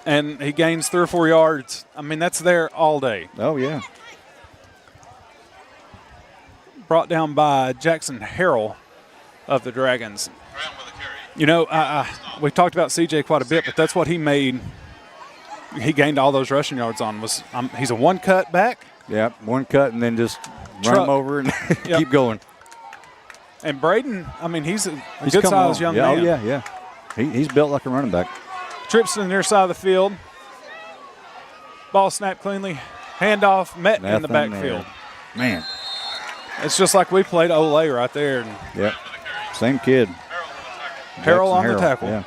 And he gains 3 or 4 yards. I mean, that's there all day. Oh, yeah. Brought down by Jackson Harrell of the Dragons. We talked about CJ quite a bit, but that's what he made. He gained all those rushing yards on. He's a one-cut back. Yeah, one cut and then just run him over and keep going. And Braden, I mean, he's a good-sized young man. Oh, yeah. He's built like a running back. Trips to the near side of the field. Ball snapped cleanly. Handoff met in the backfield. Man. It's just like we played Ole right there. Yep. Same kid. Harrell on the tackle. Yeah.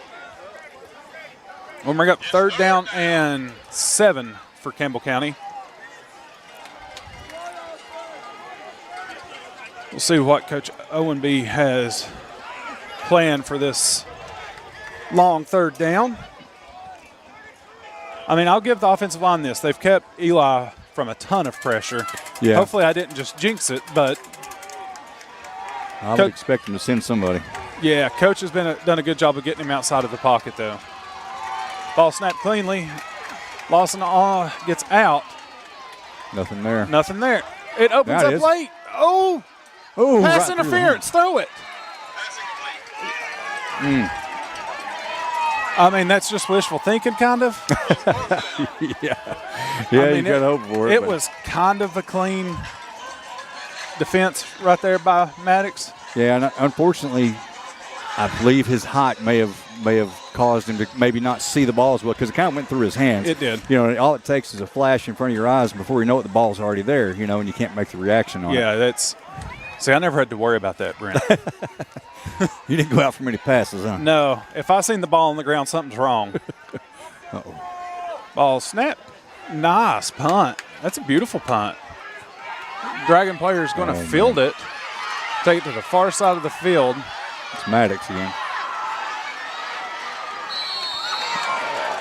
We'll bring up 3rd down and 7 for Campbell County. We'll see what Coach Owenby has planned for this long 3rd down. I mean, I'll give the offensive line this. They've kept Eli from a ton of pressure. Yeah. Hopefully I didn't just jinx it, but I would expect him to send somebody. Yeah, Coach has done a good job of getting him outside of the pocket, though. Ball snapped cleanly. Lawson gets out. Nothing there. Nothing there. It opens up late. Oh, pass interference. Throw it. I mean, that's just wishful thinking, kind of. Yeah, you got to hope for it. It was kind of a clean defense right there by Maddox. Yeah, and unfortunately, I believe his height may have caused him to maybe not see the ball as well because it kind of went through his hands. It did. All it takes is a flash in front of your eyes, and before you know it, the ball's already there. And you can't make the reaction on it. Yeah, see, I never had to worry about that, Brent. You didn't go out for many passes, huh? No. If I seen the ball on the ground, something's wrong. Uh-oh. Ball snap. Nice punt. That's a beautiful punt. Dragon player is going to field it, take it to the far side of the field. It's Maddox again.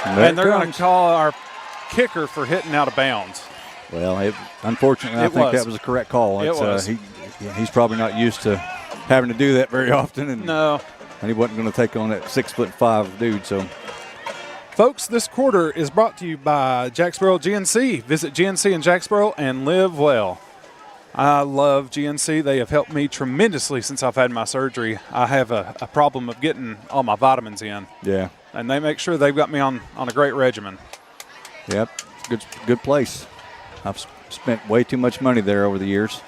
And they're going to call our kicker for hitting out of bounds. Well, unfortunately, I think that was a correct call. It was. He's probably not used to having to do that very often. And he wasn't going to take on that 6'5" dude. So, folks, this quarter is brought to you by Jacksboro GNC. Visit GNC in Jacksboro and live well. I love GNC. They have helped me tremendously since I've had my surgery. I have a problem of getting all my vitamins in. Yeah. And they make sure they've got me on a great regimen. Yep. Good place. I've spent way too much money there over the years.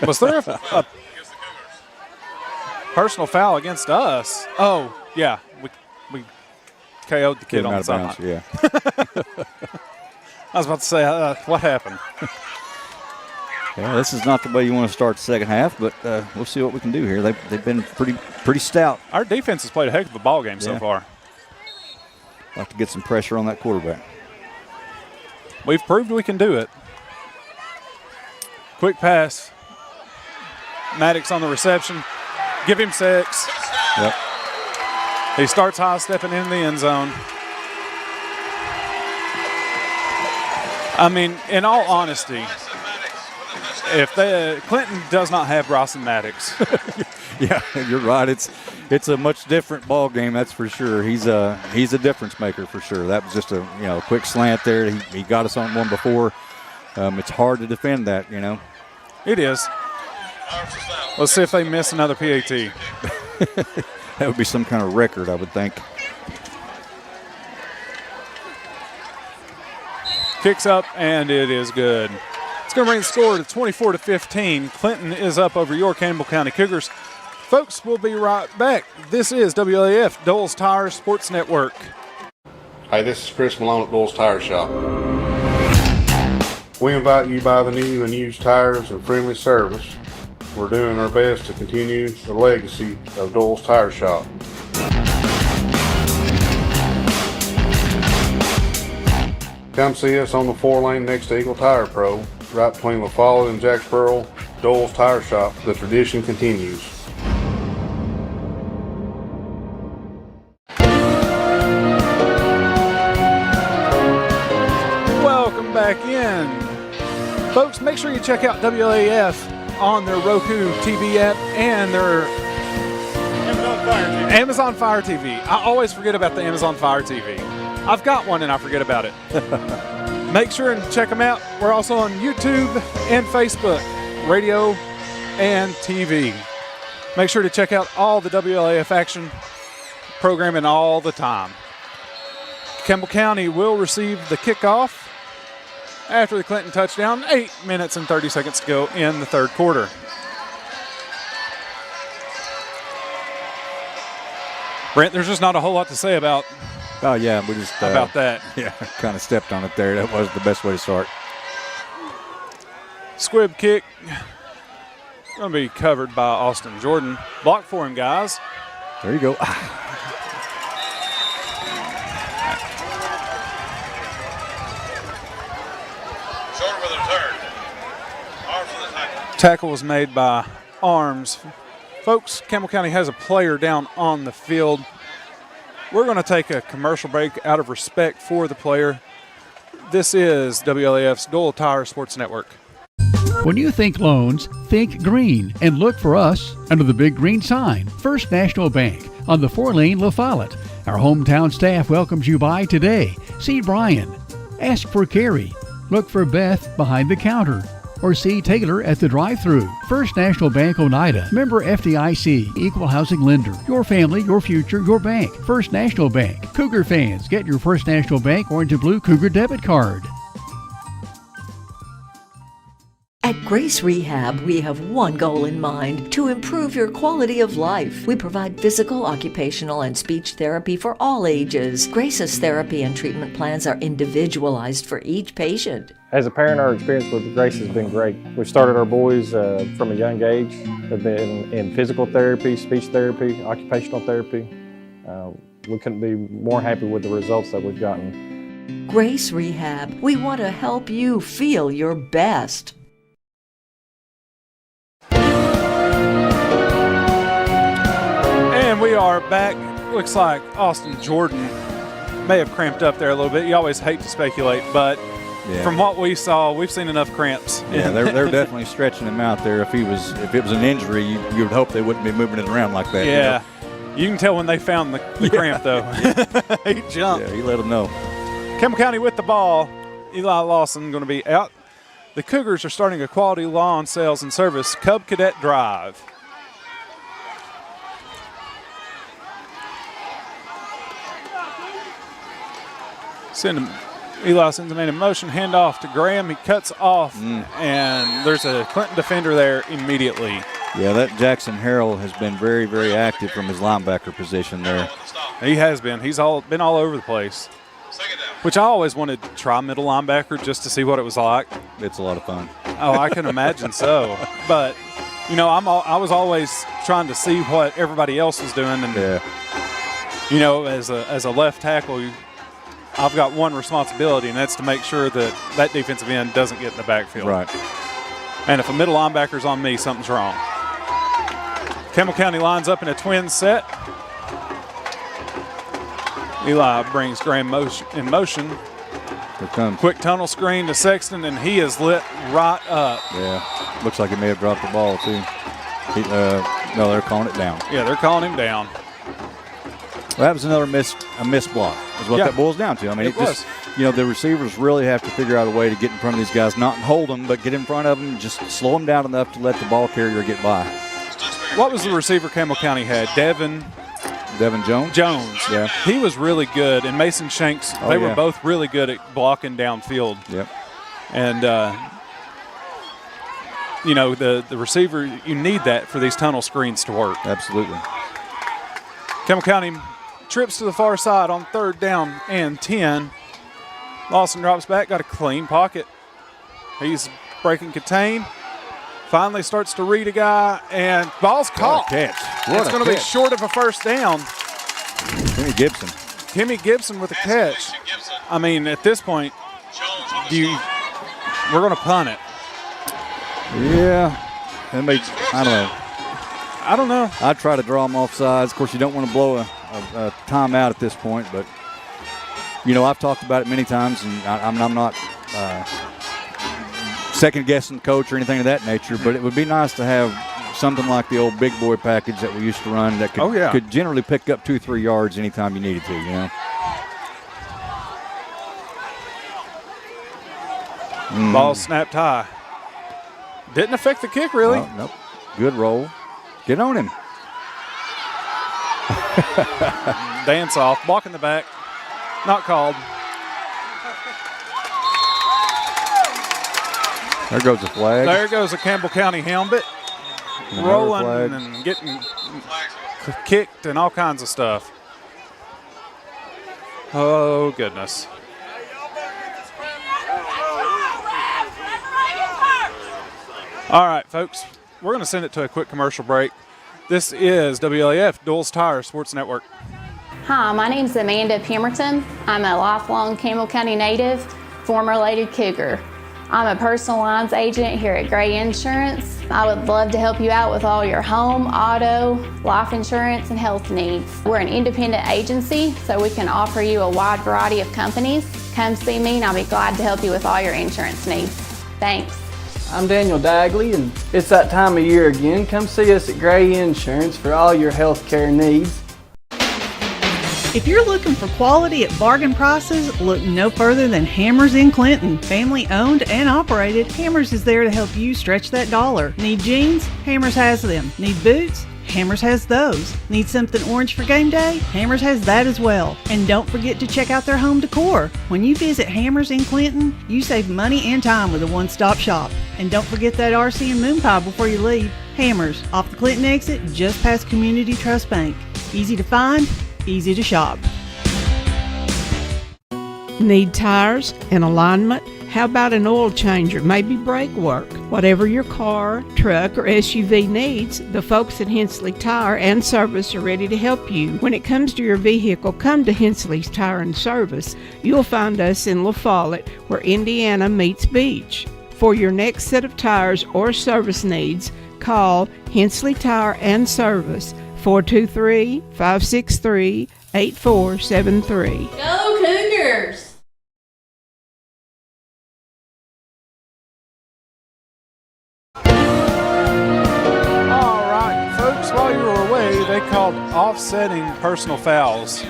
Was there a personal foul against us? Oh, yeah. We KO'd the kid on the sideline. Yeah. I was about to say, what happened? Yeah, this is not the way you want to start the second half, but we'll see what we can do here. They've been pretty stout. Our defense has played a heck of a ball game so far. Like to get some pressure on that quarterback. We've proved we can do it. Quick pass. Maddox on the reception. Give him 6. Yep. He starts high, stepping into the end zone. I mean, in all honesty, if Clinton does not have Bryson Maddox. Yeah, you're right. It's a much different ball game, that's for sure. He's a difference maker for sure. That was just a quick slant there. He got us on one before. It's hard to defend that, It is. Let's see if they miss another PAT. That would be some kind of record, I would think. Kicks up, and it is good. It's going to bring the score to 24-15. Clinton is up over your Campbell County Cougars. Folks, we'll be right back. This is WLAF, Dole's Tire Sports Network. Hey, this is Chris Malone at Dole's Tire Shop. We invite you to buy the new and used tires and friendly service. We're doing our best to continue the legacy of Dole's Tire Shop. Come see us on the 4-lane next to Eagle Tire Pro, right between La Follette and Jacksboro. Dole's Tire Shop. The tradition continues. Welcome back in. Folks, make sure you check out WLAF on their Roku TV app and their Amazon Fire TV. I always forget about the Amazon Fire TV. I've got one and I forget about it. Make sure and check them out. We're also on YouTube and Facebook, radio and TV. Make sure to check out all the WLAF action programming all the time. Campbell County will receive the kickoff after the Clinton touchdown. 8 minutes and 30 seconds to go in the third quarter. Brent, there's just not a whole lot to say about we just about that. Yeah, kind of stepped on it there. That was the best way to start. Squib kick. Going to be covered by Austin Jordan. Block for him, guys. There you go. Tackle was made by Arms. Folks, Campbell County has a player down on the field. We're going to take a commercial break out of respect for the player. This is WLAF's Dole Tire Sports Network. When you think loans, think green and look for us under the big green sign, First National Bank on the 4-lane La Follette. Our hometown staff welcomes you by today. See Brian. Ask for Carrie. Look for Beth behind the counter. Or see Taylor at the drive-thru. First National Bank Oneida. Member FDIC. Equal housing lender. Your family, your future, your bank. First National Bank. Cougar fans, get your First National Bank orange and blue Cougar debit card. At Grace Rehab, we have one goal in mind: to improve your quality of life. We provide physical, occupational, and speech therapy for all ages. Grace's therapy and treatment plans are individualized for each patient. As a parent, our experience with Grace has been great. We've started our boys from a young age. They've been in physical therapy, speech therapy, occupational therapy. We couldn't be more happy with the results that we've gotten. Grace Rehab, we want to help you feel your best. And we are back. Looks like Austin Jordan may have cramped up there a little bit. You always hate to speculate, but from what we saw, we've seen enough cramps. Yeah, they're definitely stretching him out there. If it was an injury, you would hope they wouldn't be moving it around like that. Yeah, you can tell when they found the cramp though. He jumped. Yeah, he let them know. Campbell County with the ball. Eli Lawson going to be out. The Cougars are starting a quality lawn sales and service Cub Cadet drive. Eli sends a man in motion, handoff to Graham. He cuts off, and there's a Clinton defender there immediately. Yeah, that Jackson Harrell has been very, very active from his linebacker position there. He has been. He's been all over the place, which I always wanted to try middle linebacker just to see what it was like. It's a lot of fun. Oh, I can imagine so. But, you know, I was always trying to see what everybody else was doing. And, you know, as a left tackle, I've got one responsibility, and that's to make sure that defensive end doesn't get in the backfield. Right. And if a middle linebacker's on me, something's wrong. Campbell County lines up in a twin set. Eli brings Graham in motion. Here comes. Quick tunnel screen to Sexton, and he is lit right up. Yeah, looks like he may have dropped the ball, too. No, they're calling it down. Yeah, they're calling him down. Well, that was another missed block, is what that boils down to. I mean, you know, the receivers really have to figure out a way to get in front of these guys, not hold them, but get in front of them, just slow them down enough to let the ball carrier get by. What was the receiver Campbell County had? Devin Jones? Yeah. He was really good, and Mason Shanks, they were both really good at blocking downfield. Yep. And, you know, the receiver, you need that for these tunnel screens to work. Absolutely. Campbell County trips to the far side on 3rd down and 10. Lawson drops back, got a clean pocket. He's breaking contain. Finally starts to read a guy, and ball's caught. What a catch. It's going to be short of a first down. Timmy Gibson with a catch. I mean, at this point, we're going to punt it. Yeah. I don't know. I'd try to draw them off sides. Of course, you don't want to blow a timeout at this point, but, you know, I've talked about it many times, and I'm not second-guessing the coach or anything of that nature, but it would be nice to have something like the old big boy package that we used to run that could generally pick up 2-3 yards anytime you needed to, you know. Ball snapped high. Didn't affect the kick, really. Nope. Good roll. Get on him. Dance off. Block in the back. Not called. There goes the flag. There goes a Campbell County helmet. Rolling and getting kicked and all kinds of stuff. Oh, goodness. All right, folks. We're going to send it to a quick commercial break. This is WLAF, Dole's Tire Sports Network. Hi, my name is Amanda Pemberton. I'm a lifelong Campbell County native, former Lady Cougar. I'm a personal lines agent here at Gray Insurance. I would love to help you out with all your home, auto, life insurance, and health needs. We're an independent agency, so we can offer you a wide variety of companies. Come see me, and I'll be glad to help you with all your insurance needs. Thanks. I'm Daniel Dagley, and it's that time of year again. Come see us at Gray Insurance for all your health care needs. If you're looking for quality at bargain prices, look no further than Hammers in Clinton. Family owned and operated, Hammers is there to help you stretch that dollar. Need jeans? Hammers has them. Need boots? Hammers has those. Need something orange for game day? Hammers has that as well. And don't forget to check out their home decor. When you visit Hammers in Clinton, you save money and time with a one-stop shop. And don't forget that RC and moon pie before you leave. Hammers, off the Clinton exit, just past Community Trust Bank. Easy to find, easy to shop. Need tires and alignment? How about an oil changer, maybe brake work? Whatever your car, truck, or SUV needs, the folks at Hensley Tire and Service are ready to help you. When it comes to your vehicle, come to Hensley's Tire and Service. You'll find us in La Follette, where Indiana meets Beach. For your next set of tires or service needs, call Hensley Tire and Service, 423-563-8473. Go Cougars! While you were away, they called offsetting personal fouls,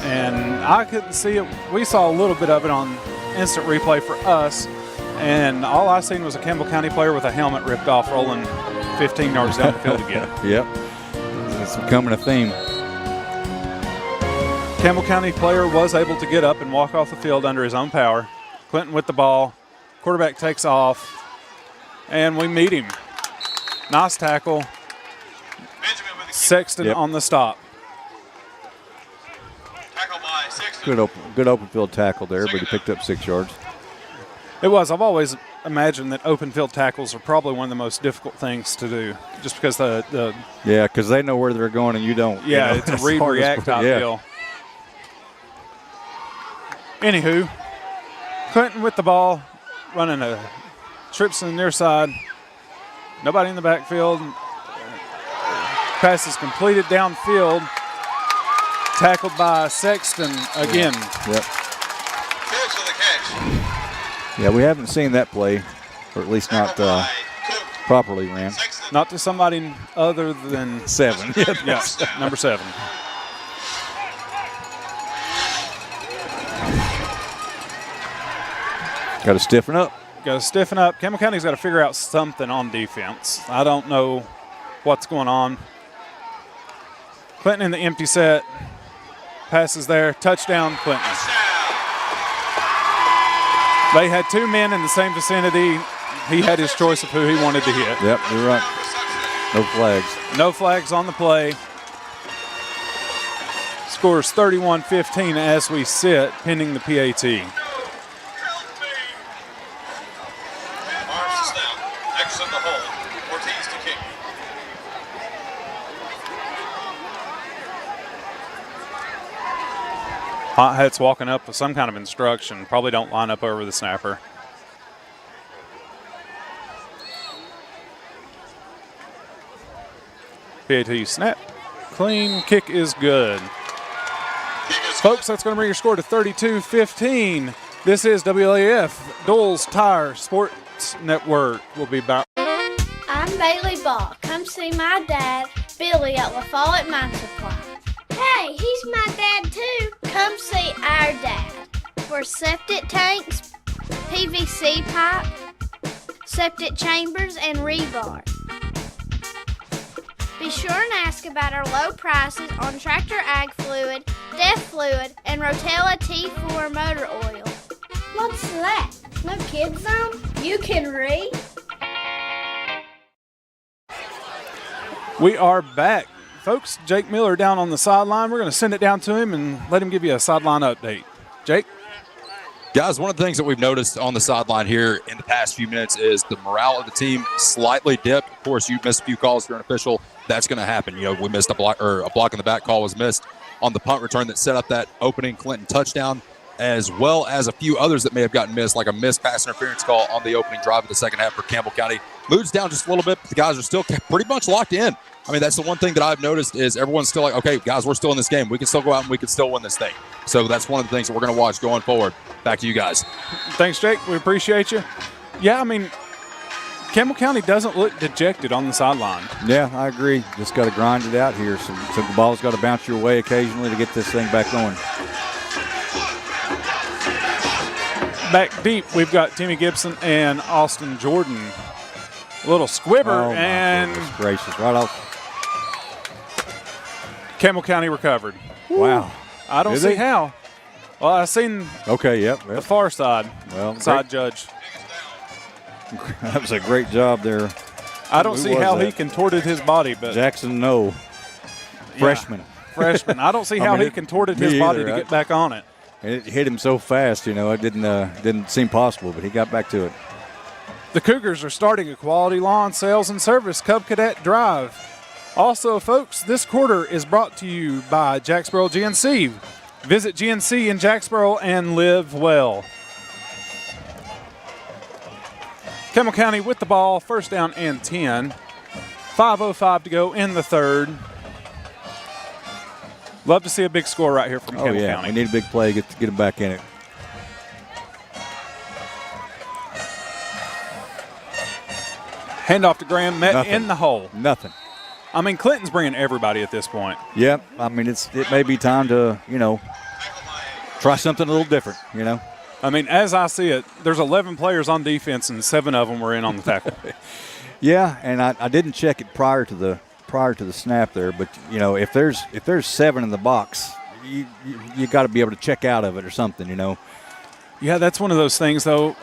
and I couldn't see it. We saw a little bit of it on instant replay for us, and all I seen was a Campbell County player with a helmet ripped off rolling 15 yards down the field again. Yep. It's becoming a theme. Campbell County player was able to get up and walk off the field under his own power. Clinton with the ball. Quarterback takes off, and we meet him. Nice tackle. Sexton on the stop. Good open field tackle there, but he picked up 6 yards. It was. I've always imagined that open field tackles are probably one of the most difficult things to do, just because the yeah, because they know where they're going and you don't. Yeah, you know? it's a read-react type deal. Anywho, Clinton with the ball, running a trips to the near side. Nobody in the backfield. Pass is completed downfield. Tackled by Sexton again. Yep. Yeah, we haven't seen that play, or at least not properly ran. Not to somebody other than 7. Yes, number 7. Got to stiffen up. Got to stiffen up. Campbell County's got to figure out something on defense. I don't know what's going on. Clinton in the empty set. Passes there. Touchdown, Clinton. They had 2 men in the same vicinity. He had his choice of who he wanted to hit. Yep, you're right. No flags. No flags on the play. Scores 31-15 as we sit, pending the PAT. Hot Hat's walking up with some kind of instruction. Probably don't line up over the snapper. PAT snap. Clean kick is good. Folks, that's going to bring your score to 32-15. This is WLAF, Dole's Tire Sports Network. We'll be back. I'm Bailey Ball. Come see my dad, Billy, at La Follette Mine Supply. Hey, he's my dad too. Come see our dad. For septic tanks, PVC pipe, septic chambers, and rebar. Be sure and ask about our low prices on Tractor Ag Fluid, Def Fluid, and Rotella T4 motor oil. What's that? No kids zone? You can read? We are back. Folks, Jake Miller down on the sideline. We're going to send it down to him and let him give you a sideline update. Jake? Guys, one of the things that we've noticed on the sideline here in the past few minutes is the morale of the team slightly dipped. Of course, you missed a few calls during official. That's going to happen. You know, we missed a block in the back call was missed on the punt return that set up that opening Clinton touchdown, as well as a few others that may have gotten missed, like a missed pass interference call on the opening drive of the second half for Campbell County. Mood's down just a little bit, but the guys are still pretty much locked in. I mean, that's the one thing that I've noticed is everyone's still like, okay, guys, we're still in this game. We can still go out and we can still win this thing. So that's one of the things that we're going to watch going forward. Back to you guys. Thanks, Jake. We appreciate you. Yeah, I mean, Campbell County doesn't look dejected on the sideline. Yeah, I agree. Just got to grind it out here. So the ball's got to bounce your way occasionally to get this thing back going. Back deep, we've got Timmy Gibson and Austin Jordan. A little squibber, and gracious, right off. Campbell County recovered. Wow. I don't see how. Well, I seen the far side. Well, side judge. That was a great job there. I don't see how he contorted his body, but Jackson, no. Freshman. Freshman. I don't see how he contorted his body to get back on it. It hit him so fast, you know, it didn't seem possible, but he got back to it. The Cougars are starting a quality lawn sales and service Cub Cadet Drive. Also, folks, this quarter is brought to you by Jacksboro GNC. Visit GNC in Jacksboro and live well. Campbell County with the ball, first down and 10. 5:05 to go in the third. Love to see a big score right here from Campbell County. We need a big play to get them back in it. Handoff to Graham, met in the hole. Nothing. I mean, Clinton's bringing everybody at this point. Yep. I mean, it may be time to, try something a little different, I mean, as I see it, there's 11 players on defense, and 7 of them were in on the tackle. Yeah, and I didn't check it prior to the snap there, but you know, if there's 7 in the box, you got to be able to check out of it or something, you know. Yeah, that's one of those things, though.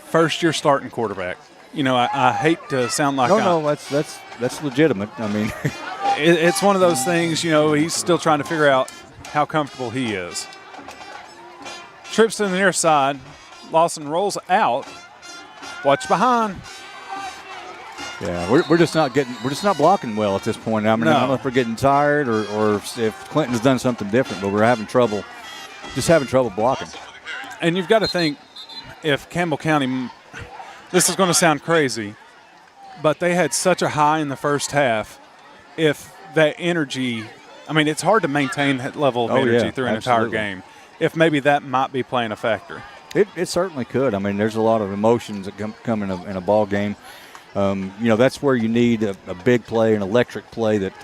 First year starting quarterback. You know, I hate to sound like no, that's legitimate. I mean, it's one of those things. You know, he's still trying to figure out how comfortable he is. Trips to the near side. Lawson rolls out. Watch behind. Yeah, we're just not blocking well at this point. I mean, I don't know if we're getting tired or if Clinton's done something different, but we're having trouble blocking. And you've got to think, if Campbell County, this is going to sound crazy, but they had such a high in the first half. If that energy, I mean, it's hard to maintain that level of energy through an entire game. If maybe that might be playing a factor. It certainly could. I mean, there's a lot of emotions that come in a ball game. You know, that's where you need a big play, an electric play that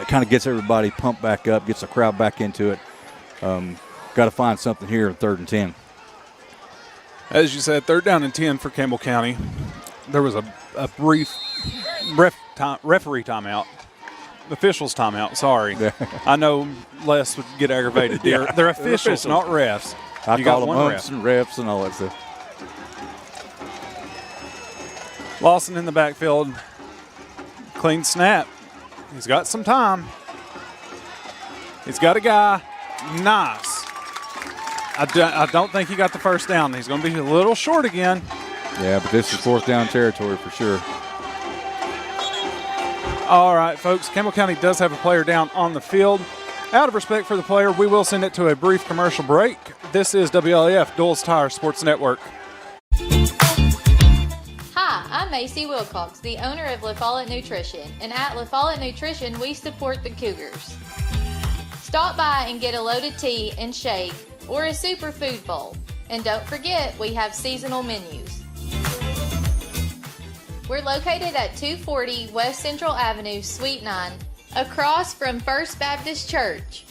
kind of gets everybody pumped back up, gets the crowd back into it. Got to find something here in 3rd and 10. As you said, 3rd down and 10 for Campbell County. There was a brief referee timeout. Officials timeout, sorry. I know Les would get aggravated. They're officials, not refs. I call them umps and refs and all that stuff. Lawson in the backfield. Clean snap. He's got some time. He's got a guy. Nice. I don't think he got the first down. He's going to be a little short again. Yeah, but this is 4th down territory for sure. All right, folks. Campbell County does have a player down on the field. Out of respect for the player, we will send it to a brief commercial break. This is WLAF Dole's Tire Sports Network. Hi, I'm Macy Wilcox, the owner of La Follette Nutrition, and at La Follette Nutrition, we support the Cougars. Stop by and get a loaded tea and shake or a superfood bowl. And don't forget, we have seasonal menus. We're located at 240 West Central Avenue, Suite 9, across from First Baptist Church.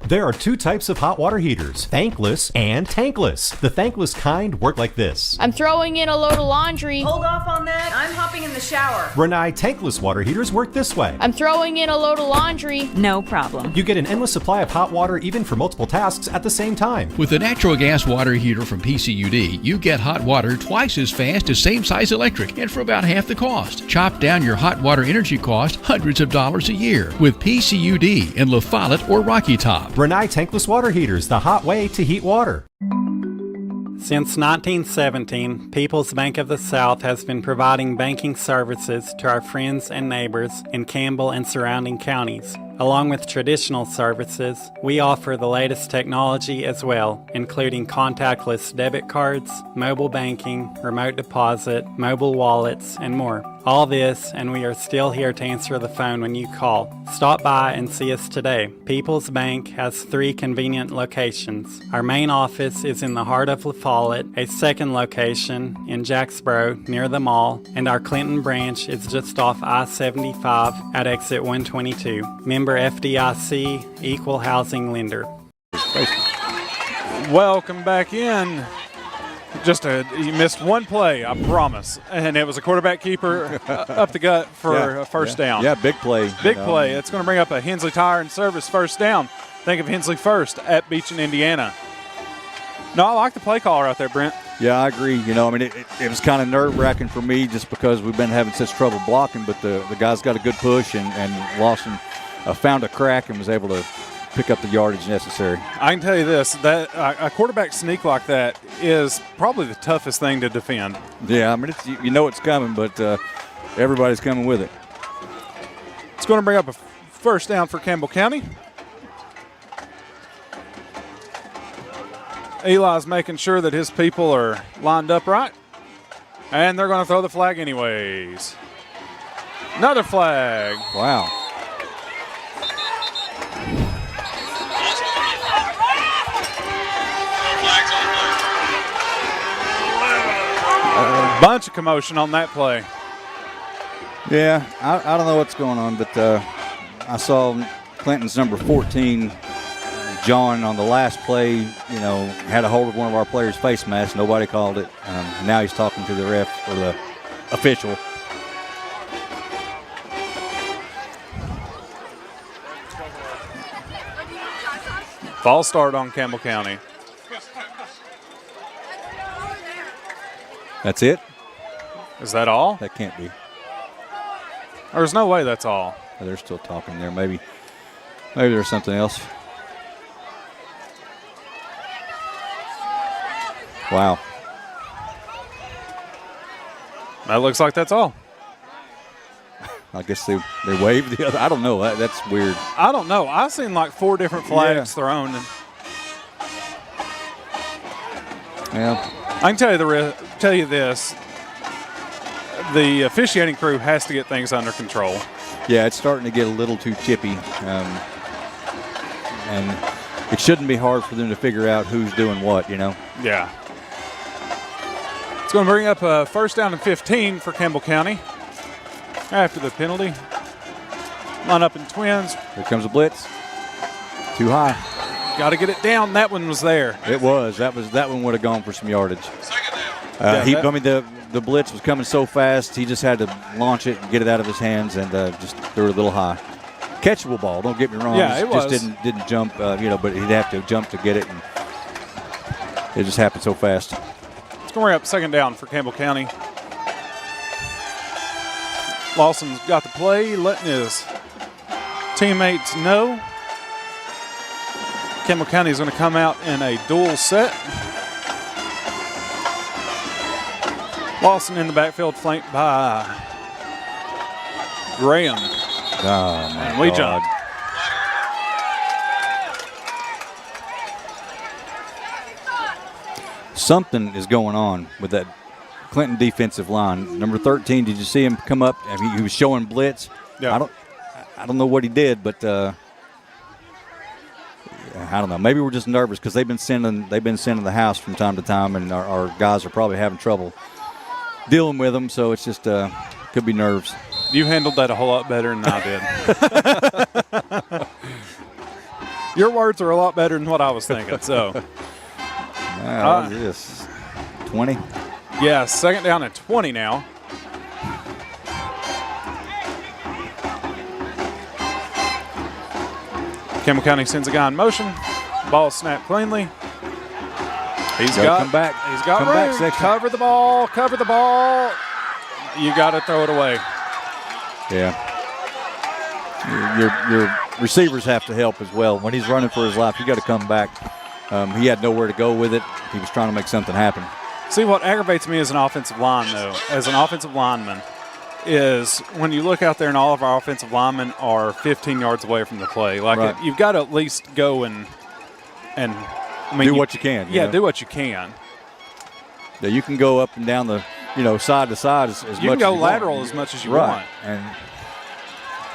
There are 2 types of hot water heaters, thankless and tankless. The thankless kind work like this. I'm throwing in a load of laundry. Hold off on that. I'm hopping in the shower. Renai tankless water heaters work this way. I'm throwing in a load of laundry. No problem. You get an endless supply of hot water even for multiple tasks at the same time. With the natural gas water heater from PCUD, you get hot water twice as fast as same size electric and for about half the cost. Chop down your hot water energy cost hundreds of dollars a year with PCUD in La Follette or Rocky Top. Renai tankless water heaters, the hot way to heat water. Since 1917, People's Bank of the South has been providing banking services to our friends and neighbors in Campbell and surrounding counties. Along with traditional services, we offer the latest technology as well, including contactless debit cards, mobile banking, remote deposit, mobile wallets, and more. All this, and we are still here to answer the phone when you call. Stop by and see us today. People's Bank has 3 convenient locations. Our main office is in the heart of La Follette, a second location in Jacksboro near the mall, and our Clinton branch is just off I-75 at exit 122. Member FDIC, Equal Housing Lender. Welcome back in. You missed one play, I promise, and it was a quarterback keeper up the gut for a first down. Yeah, big play. Big play. It's going to bring up a Hensley Tire and Service first down. Think of Hensley first at Beach in Indiana. No, I like the play caller out there, Brent. Yeah, I agree. You know, I mean, it was kind of nerve-wracking for me just because we've been having such trouble blocking, but the guy's got a good push, and Lawson found a crack and was able to pick up the yardage necessary. I can tell you this, that a quarterback sneak like that is probably the toughest thing to defend. Yeah, I mean, you know it's coming, but everybody's coming with it. It's going to bring up a first down for Campbell County. Eli's making sure that his people are lined up right. And they're going to throw the flag anyways. Another flag. Wow. A bunch of commotion on that play. Yeah, I don't know what's going on, but I saw Clinton's number 14, John, on the last play, had a hold of one of our players' face mask. Nobody called it. Now he's talking to the ref or the official. False start on Campbell County. That's it? Is that all? That can't be. There's no way that's all. Oh, they're still talking there. Maybe there's something else. Wow. That looks like that's all. I guess they waved the other. I don't know. That's weird. I don't know. I've seen like 4 different flags thrown. Yeah. I can tell you this. The officiating crew has to get things under control. Yeah, it's starting to get a little too chippy. And it shouldn't be hard for them to figure out who's doing what, Yeah. It's going to bring up a first down and 15 for Campbell County after the penalty. Line up in twins. Here comes a blitz. Too high. Got to get it down. That one was there. It was. That one would have gone for some yardage. The blitz was coming so fast, he just had to launch it and get it out of his hands and just threw it a little high. Catchable ball, don't get me wrong. Yeah, it was. Just didn't jump, but he'd have to jump to get it, and it just happened so fast. It's going to bring up second down for Campbell County. Lawson's got the play, letting his teammates know. Campbell County is going to come out in a dual set. Lawson in the backfield, flanked by Graham. Oh, my and we God. jump. Something is going on with that Clinton defensive line. Number 13, did you see him come up? I mean, he was showing blitz. Yeah. I don't know what he did, but I don't know. Maybe we're just nervous because they've been sending the house from time to time, and our guys are probably having trouble dealing with them. So it's just could be nerves. You handled that a whole lot better than I did. Your words are a lot better than what I was thinking. So, what is this? 20? Yeah, second down at 20 now. Campbell County sends a guy in motion. Ball snapped cleanly. He's got come back. He's got come room. back section. Cover the ball. Cover the ball. You got to throw it away. Yeah. Your receivers have to help as well. When he's running for his life, you got to come back. He had nowhere to go with it. He was trying to make something happen. See, what aggravates me as an offensive line, though, as an offensive lineman, is when you look out there and all of our offensive linemen are 15 yards away from the play. Like, right. You've got to at least go and I mean, do what you can. Yeah, do what you can. Yeah, you can go up and down the, side to side as much as you want. You can go lateral as much as you want. And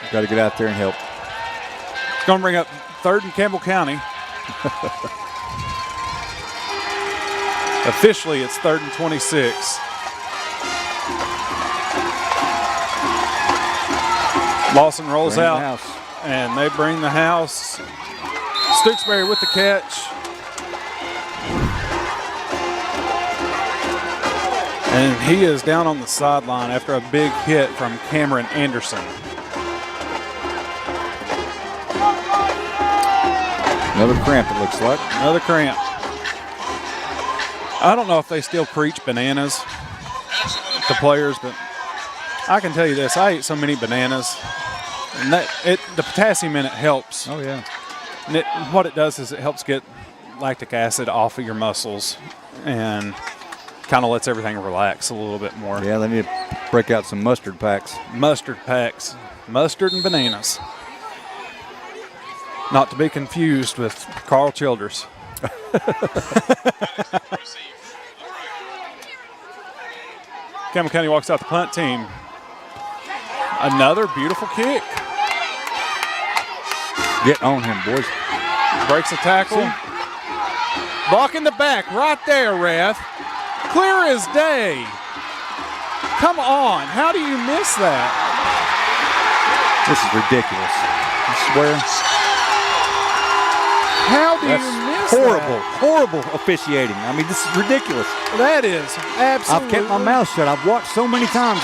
you've got to get out there and help. It's going to bring up third and Campbell County. Officially, it's third and 26. Lawson rolls out, and they bring the house. Stooksbury with the catch. And he is down on the sideline after a big hit from Cameron Anderson. Another cramp, it looks like. Another cramp. I don't know if they still preach bananas to players, but I can tell you this. I ate so many bananas. And the potassium in it helps. Oh, yeah. And what it does is it helps get lactic acid off of your muscles and kind of lets everything relax a little bit more. Yeah, they need to break out some mustard packs. Mustard packs. Mustard and bananas. Not to be confused with Carl Childress. Campbell County walks out the punt team. Another beautiful kick. Get on him, boys. Breaks a tackle. Block in the back, right there, ref. Clear as day. Come on, how do you miss that? This is ridiculous. I swear. How do That's you miss horrible officiating. I mean, this is ridiculous. That is absolutely. I've kept my mouth shut. I've watched so many times.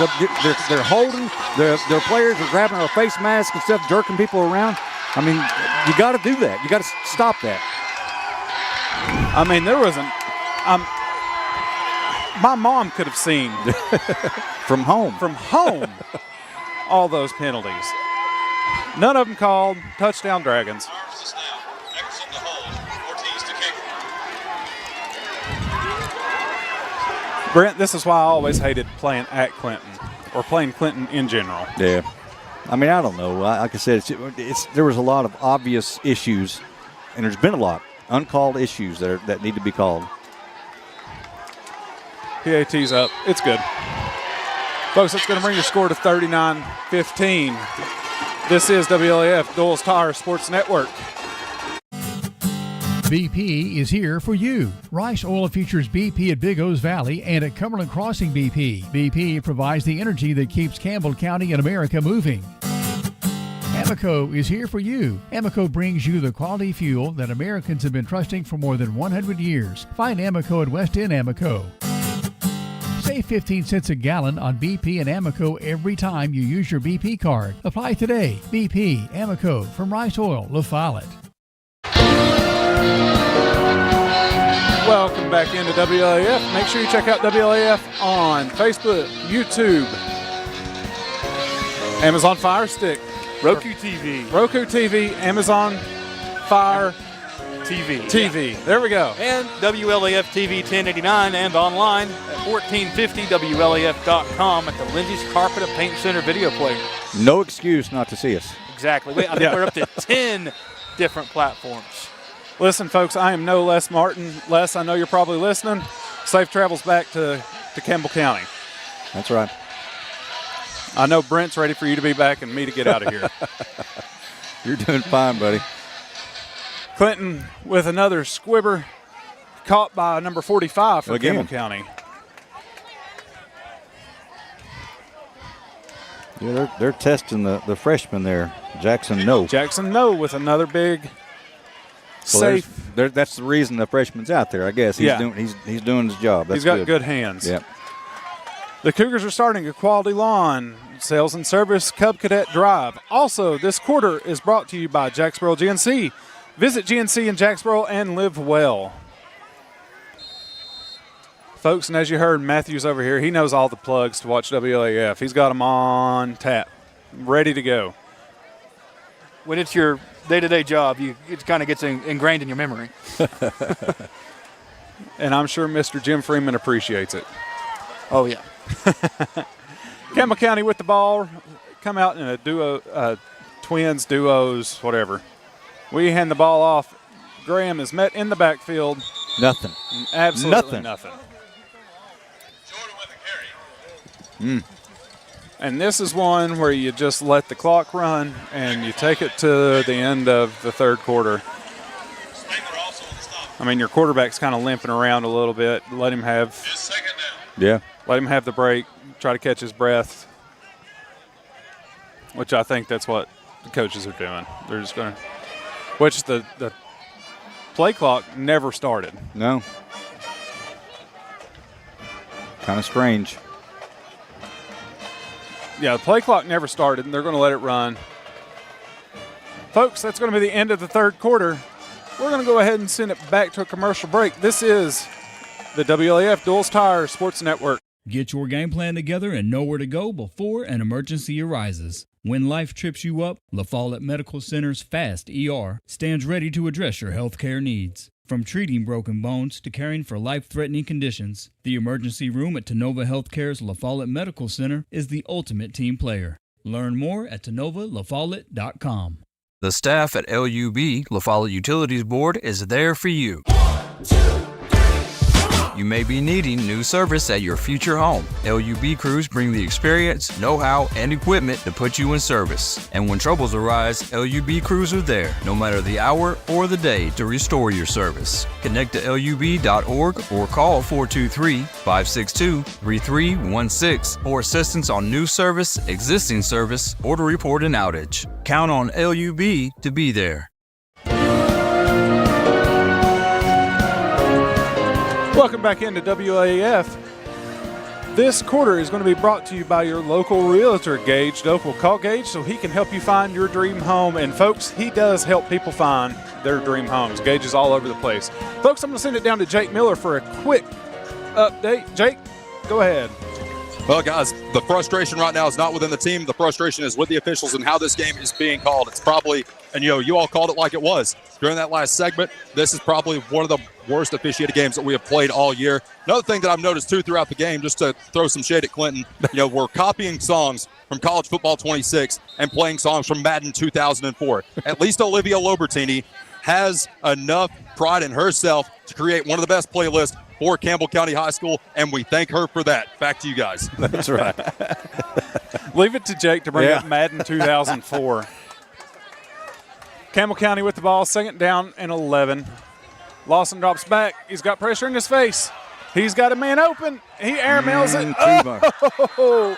They're holding. Their players are grabbing our face masks and stuff, jerking people around. I mean, you got to do that. You got to stop that. I mean, there wasn't. My mom could have seen from home all those penalties. None of them called. Touchdown Dragons. Brent, this is why I always hated playing at Clinton or playing Clinton in general. Yeah. I mean, I don't know. Like I said, there was a lot of obvious issues, and there's been a lot uncalled issues that need to be called. PAT's up. It's good. Folks, that's going to bring your score to 39-15. This is WLAF Doyle's Tire Sports Network. BP is here for you. Rice Oil features BP at Big O's Valley and at Cumberland Crossing BP. BP provides the energy that keeps Campbell County and America moving. Amoco is here for you. Amoco brings you the quality fuel that Americans have been trusting for more than 100 years. Find Amoco at West End Amoco. Save 15 cents a gallon on BP and Amoco every time you use your BP card. Apply today. BP, Amoco from Rice Oil, La Follette. Welcome back into WLAF. Make sure you check out WLAF on Facebook, YouTube, Amazon Fire Stick, Roku TV, Amazon Fire TV. Yeah. There we go. And WLAF TV 1089 and online at 1450WLAF.com at the Lindsay's Carpet and Paint Center video player. No excuse not to see us. Exactly. I think we're up to 10 different platforms. Listen, folks, I am no Les Martin. Les, I know you're probably listening. Safe travels back to Campbell County. That's right. I know Brent's ready for you to be back and me to get out of here. You're doing fine, buddy. Clinton with another squibber caught by number 45 for Campbell County. Yeah, they're testing the freshman there, Jackson No. Jackson No with another big safe. That's the reason the freshman's out there, I guess. He's doing his job. That's He's got good hands. Yep. The Cougars are starting a quality lawn, sales and service, Cub Cadet Drive. Also, this quarter is brought to you by Jacksboro GNC. Visit GNC in Jacksboro and live well. Folks, and as you heard, Matthew's over here. He knows all the plugs to watch WLAF. He's got them on tap, ready to go. When it's your day-to-day job, it kind of gets ingrained in your memory. And I'm sure Mr. Jim Freeman appreciates it. Oh, yeah. Campbell County with the ball. Come out in a duo, twins, duos, whatever. We hand the ball off. Graham is met in the backfield. Nothing. Absolutely nothing. And this is one where you just let the clock run and you take it to the end of the third quarter. I mean, your quarterback's kind of limping around a little bit. Let him have the break, try to catch his breath, which I think that's what the coaches are doing. They're just going to – which the play clock never started. No. Kind of strange. Yeah, the play clock never started, and they're going to let it run. Folks, that's going to be the end of the third quarter. We're going to go ahead and send it back to a commercial break. This is the WLAF Doyle's Tire Sports Network. Get your game plan together and know where to go before an emergency arises. When life trips you up, La Follette Medical Center's FAST ER stands ready to address your health care needs. From treating broken bones to caring for life-threatening conditions, the emergency room at Tenova Healthcare's La Follette Medical Center is the ultimate team player. Learn more at TenovaLaFollette.com. The staff at LUB, La Follette Utilities Board, is there for you. 1, 2, 3, come on! You may be needing new service at your future home. LUB crews bring the experience, know-how, and equipment to put you in service. And when troubles arise, LUB crews are there, no matter the hour or the day, to restore your service. Connect to LUB.org or call 423-562-3316 for assistance on new service, existing service, or to report an outage. Count on LUB to be there. Welcome back into WAF. This quarter is going to be brought to you by your local realtor, Gage Dope. Call Gage so he can help you find your dream home. And folks, he does help people find their dream homes. Gage is all over the place. Folks, I'm going to send it down to Jake Miller for a quick update. Jake, go ahead. Well, guys, the frustration right now is not within the team. The frustration is with the officials and how this game is being called. It's probably, and you all called it like it was during that last segment. This is probably one of the worst officiated games that we have played all year. Another thing that I've noticed, too, throughout the game, just to throw some shade at Clinton, we're copying songs from College Football 26 and playing songs from Madden 2004. At least Olivia Lobertini has enough pride in herself to create one of the best playlists for Campbell County High School, and we thank her for that. Back to you guys. That's right. Leave it to Jake to bring up Madden 2004. Campbell County with the ball, 2nd down and 11. Lawson drops back. He's got pressure in his face. He's got a man open. He airmails it. Oh,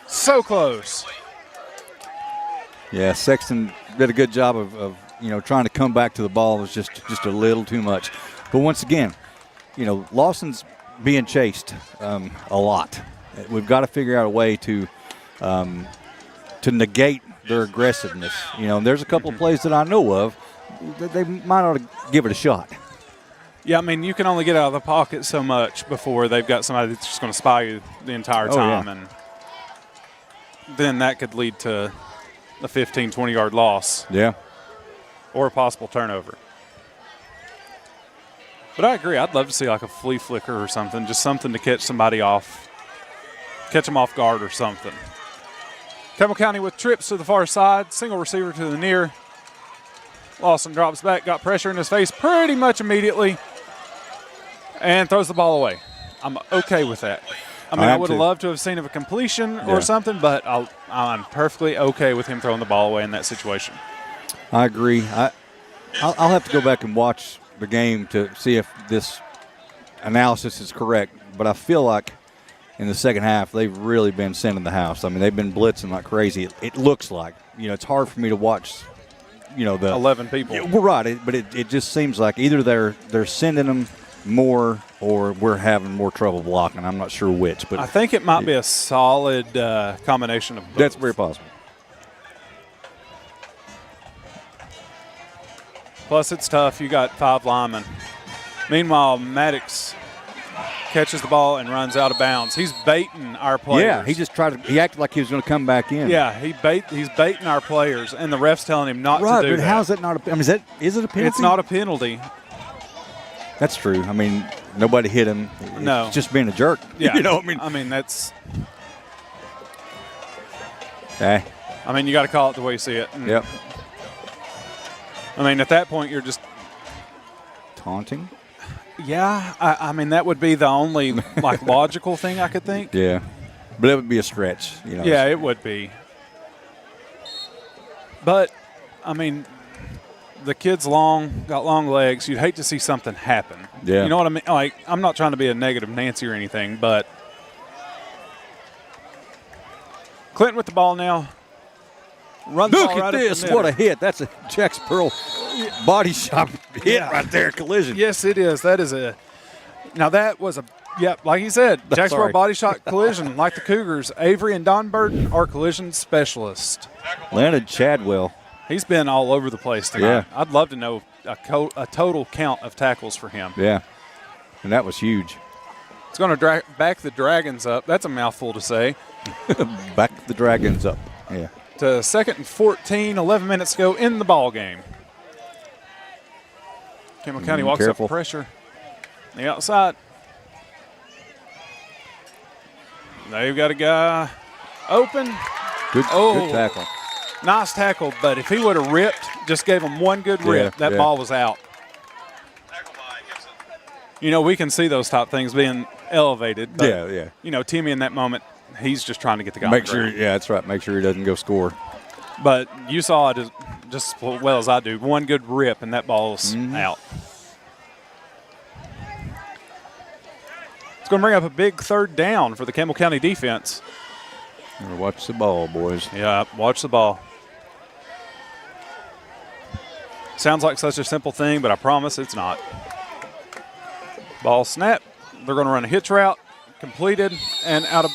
so close. Yeah, Sexton did a good job of trying to come back to the ball. It was just a little too much. But once again, Lawson's being chased a lot. We've got to figure out a way to negate their aggressiveness. There's a couple of plays that I know of that they might ought to give it a shot. Yeah, I mean, you can only get out of the pocket so much before they've got somebody that's just going to spy you the entire time. And then that could lead to a 15, 20-yard loss. Yeah. Or a possible turnover. But I agree. I'd love to see like a flea flicker or something, just something to catch somebody off, catch them off guard or something. Campbell County with trips to the far side, single receiver to the near. Lawson drops back, got pressure in his face pretty much immediately, and throws the ball away. I'm okay with that. I would have loved to have seen a completion or something, but I'm perfectly okay with him throwing the ball away in that situation. I agree. I'll have to go back and watch the game to see if this analysis is correct, but I feel like in the second half they've really been sending the house. I mean, they've been blitzing like crazy. It looks like, it's hard for me to watch, the 11 people. We're right, but it just seems like either they're sending them more or we're having more trouble blocking. I'm not sure which, but I think it might be a solid combination of both. That's very possible. Plus, it's tough. You got 5 linemen. Meanwhile, Maddox catches the ball and runs out of bounds. He's baiting our players. Yeah, he acted like he was going to come back in. Yeah, he's baiting our players, and the ref's telling him not to do that. Right, but how is that not a penalty? Is it a penalty? It's not a penalty. That's true. I mean, nobody hit him. No. It's just being a jerk. Yeah. I mean, that's. Okay. I mean, you got to call it the way you see it. And yep. I mean, at that point, you're just taunting. Yeah, I mean, that would be the only logical thing I could think. Yeah, but it would be a stretch. Yeah, it would be. But I mean, the kid's got long legs. You'd hate to see something happen. Yeah, you know what I mean? Like, I'm not trying to be a negative Nancy or anything, but Clinton with the ball now. Look at this. What a hit. That's a Jack Pearl body shot hit right there, collision. Yes, it is. That is now that was like he said, Jack Pearl body shot collision. Like the Cougars, Avery and Don Burton are collision specialists. Leonard Chadwell. He's been all over the place tonight. Yeah. I'd love to know a total count of tackles for him. Yeah, and that was huge. It's going to back the Dragons up. That's a mouthful to say. Back the Dragons up, yeah. To 2nd and 14, 11 minutes to go in the ball game. Campbell County walks up with pressure. On the outside. They've got a guy open. Good tackle. Nice tackle, but if he would have ripped, just gave him one good rip, that ball was out. we can see those top things being elevated. But, yeah. Timmy in that moment, he's just trying to get the guy. Make sure, that's right. Make sure he doesn't go score. But you saw it just as well as I do. One good rip, and that ball's out. It's going to bring up a big third down for the Campbell County defense. Watch the ball, boys. Yeah, watch the ball. Sounds like such a simple thing, but I promise it's not. Ball snap. They're going to run a hitch route. Completed and out of.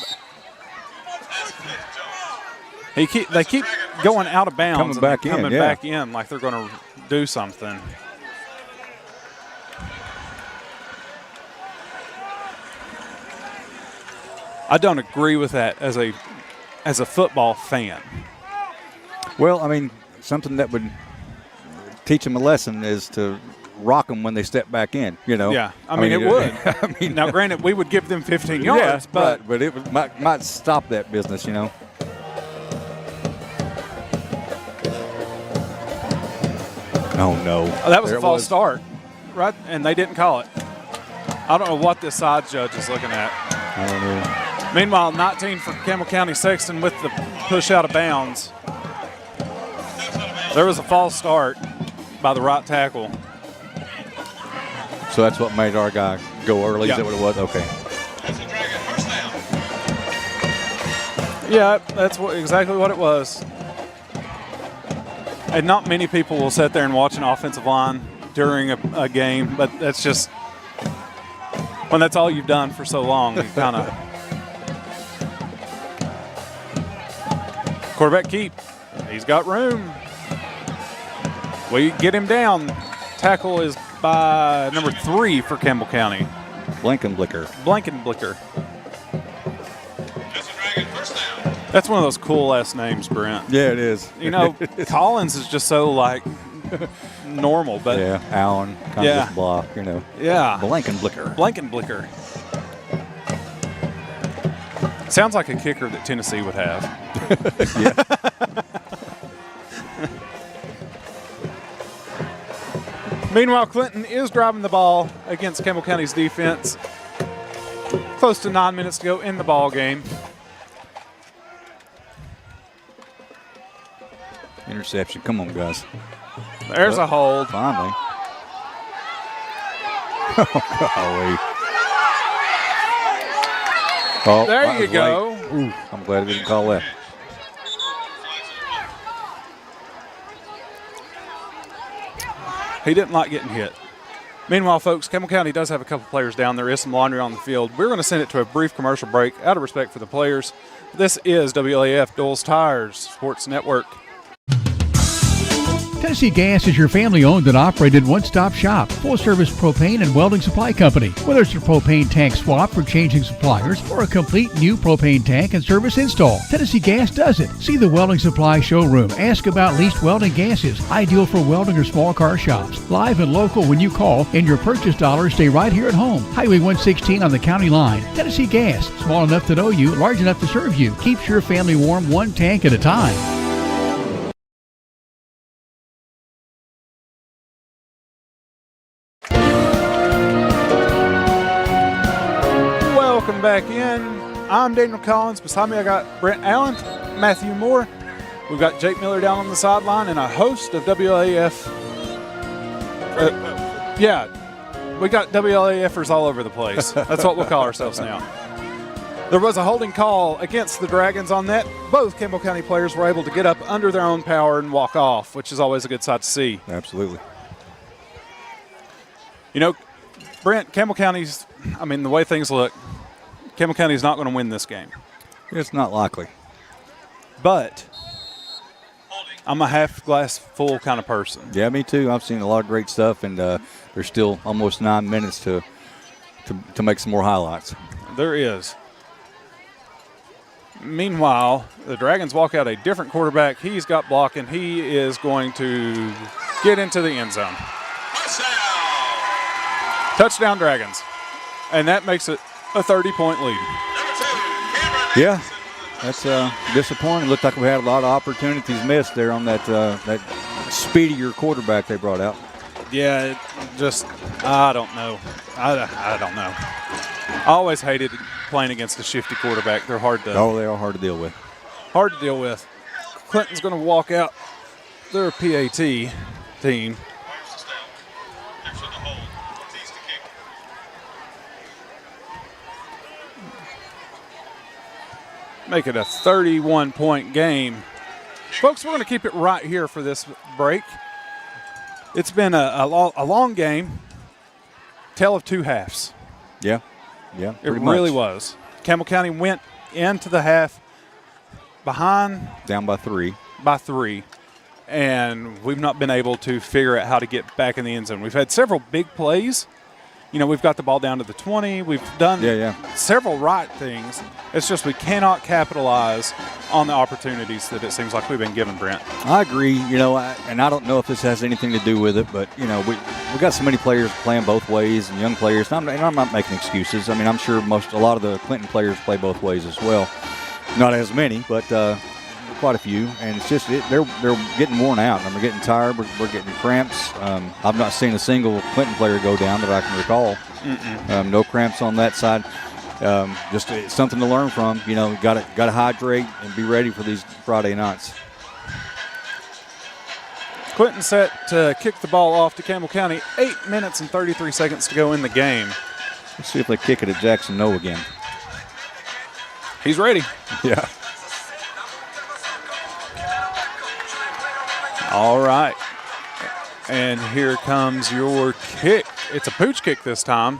They keep going out of bounds. Coming back in like they're going to do something. I don't agree with that as a football fan. Well, I mean, something that would teach them a lesson is to rock them when they step back in, Yeah, I mean it would. Now, granted, we would give them 15 yards, but it might stop that business, Oh, no. That was a false start, right? And they didn't call it. I don't know what this side judge is looking at. I don't know. Meanwhile, 19 for Campbell County Sexton with the push out of bounds. There was a false start by the right tackle. So that's what made our guy go early? Yeah. Is that what it was? Okay. Yeah, that's exactly what it was. And not many people will sit there and watch an offensive line during a game, but that's just when that's all you've done for so long, you kind of. Quarterback keep. He's got room. We get him down. Tackle is by number 3 for Campbell County. Blankenblicker. That's one of those cool-ass names, Brent. Yeah, it is. Collins is just so, normal. But yeah, Allen, kind of just blah, Yeah. Blankenblicker. Sounds like a kicker that Tennessee would have. Yeah. Meanwhile, Clinton is driving the ball against Campbell County's defense. Close to 9 minutes to go in the ball game. Interception. Come on, guys. There's a hold. Finally. Golly. Oh, there you go. Ooh, I'm glad I didn't call that. He didn't like getting hit. Meanwhile, folks, Campbell County does have a couple players down. There is some laundry on the field. We're going to send it to a brief commercial break out of respect for the players. This is WLAF Dole's Tires Sports Network. Tennessee Gas is your family-owned and operated one-stop shop, full-service propane and welding supply company. Whether it's a propane tank swap for changing suppliers or a complete new propane tank and service install, Tennessee Gas does it. See the welding supply showroom. Ask about leased welding gases, ideal for welding or small car shops. Live and local when you call, and your purchase dollars stay right here at home. Highway 116 on the county line. Tennessee Gas, small enough to know you, large enough to serve you. Keeps your family warm one tank at a time. Welcome back in. I'm Daniel Collins. Beside me, I got Brent Allen, Matthew Moore. We've got Jake Miller down on the sideline and a host of WLAF. We got WLAFers all over the place. That's what we'll call ourselves now. There was a holding call against the Dragons on that. Both Campbell County players were able to get up under their own power and walk off, which is always a good sight to see. Absolutely. Brent, Campbell County's, the way things look, Campbell County is not going to win this game. It's not likely. But I'm a half glass full kind of person. Yeah, me too. I've seen a lot of great stuff, and there's still almost 9 minutes to make some more highlights. There is. Meanwhile, the Dragons walk out a different quarterback. He's got blocking. He is going to get into the end zone. Touchdown Dragons. And that makes it a 30-point lead. Yeah, that's disappointing. Looked like we had a lot of opportunities missed there on that speedier quarterback they brought out. Yeah, I don't know. I don't know. I always hated playing against a shifty quarterback. They're hard to. Oh, they are hard to deal with. Hard to deal with. Clinton's going to walk out their PAT team. Make it a 31-point game. Folks, we're going to keep it right here for this break. It's been a long game. Tale of two halves. Yeah. It really was. Campbell County went into the half behind. Down by 3. And we've not been able to figure out how to get back in the end zone. We've had several big plays. You know, we've got the ball down to the 20. We've done several right things. It's just we cannot capitalize on the opportunities that it seems like we've been given, Brent. I agree. You know, and I don't know if this has anything to do with it, but, you know, we got so many players playing both ways and young players. And I'm not making excuses. I mean, I'm sure a lot of the Clinton players play both ways as well. Not as many, but quite a few. And it's just they're getting worn out. And we're getting tired. We're getting cramps. I've not seen a single Clinton player go down that I can recall. No cramps on that side. Just it's something to learn from. You know, got to hydrate and be ready for these Friday nights. Clinton set to kick the ball off to Campbell County. 8 minutes and 33 seconds to go in the game. Let's see if they kick it at Jackson No again. He's ready. Yeah. All right. And here comes your kick. It's a pooch kick this time.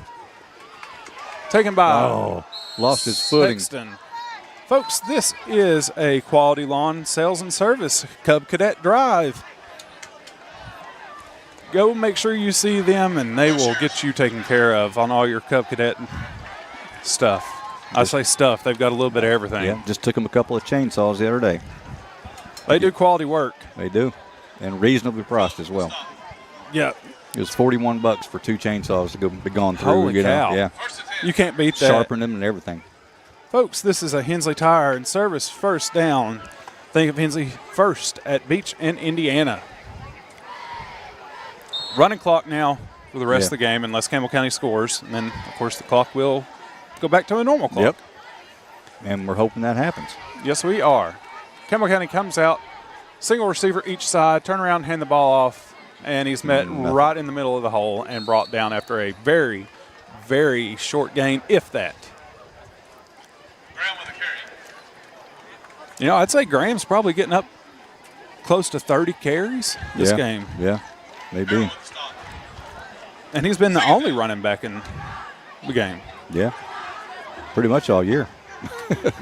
Taken by lost his footing. Sexton. Folks, this is a Quality Lawn Sales and Service Cub Cadet Drive. Go make sure you see them, and they will get you taken care of on all your Cub Cadet stuff. I say stuff. They've got a little bit of everything. Yeah, just took them a couple of chainsaws the other day. They do quality work. They do, and reasonably priced as well. Yeah. It was $41 for 2 chainsaws to be gone through. Holy cow. Yeah. You can't beat that. Sharpen them and everything. Folks, this is a Hensley Tire and Service first down. Think of Hensley first at Beach in Indiana. Running clock now for the rest of the game unless Campbell County scores. And then, of course, the clock will go back to a normal clock. Yep. And we're hoping that happens. Yes, we are. Campbell County comes out, single receiver each side, turn around, hand the ball off, and he's met right in the middle of the hole and brought down after a very, very short gain, if that. You know, I'd say Graham's probably getting up close to 30 carries this game. Yeah, maybe. And he's been the only running back in the game. Yeah, pretty much all year.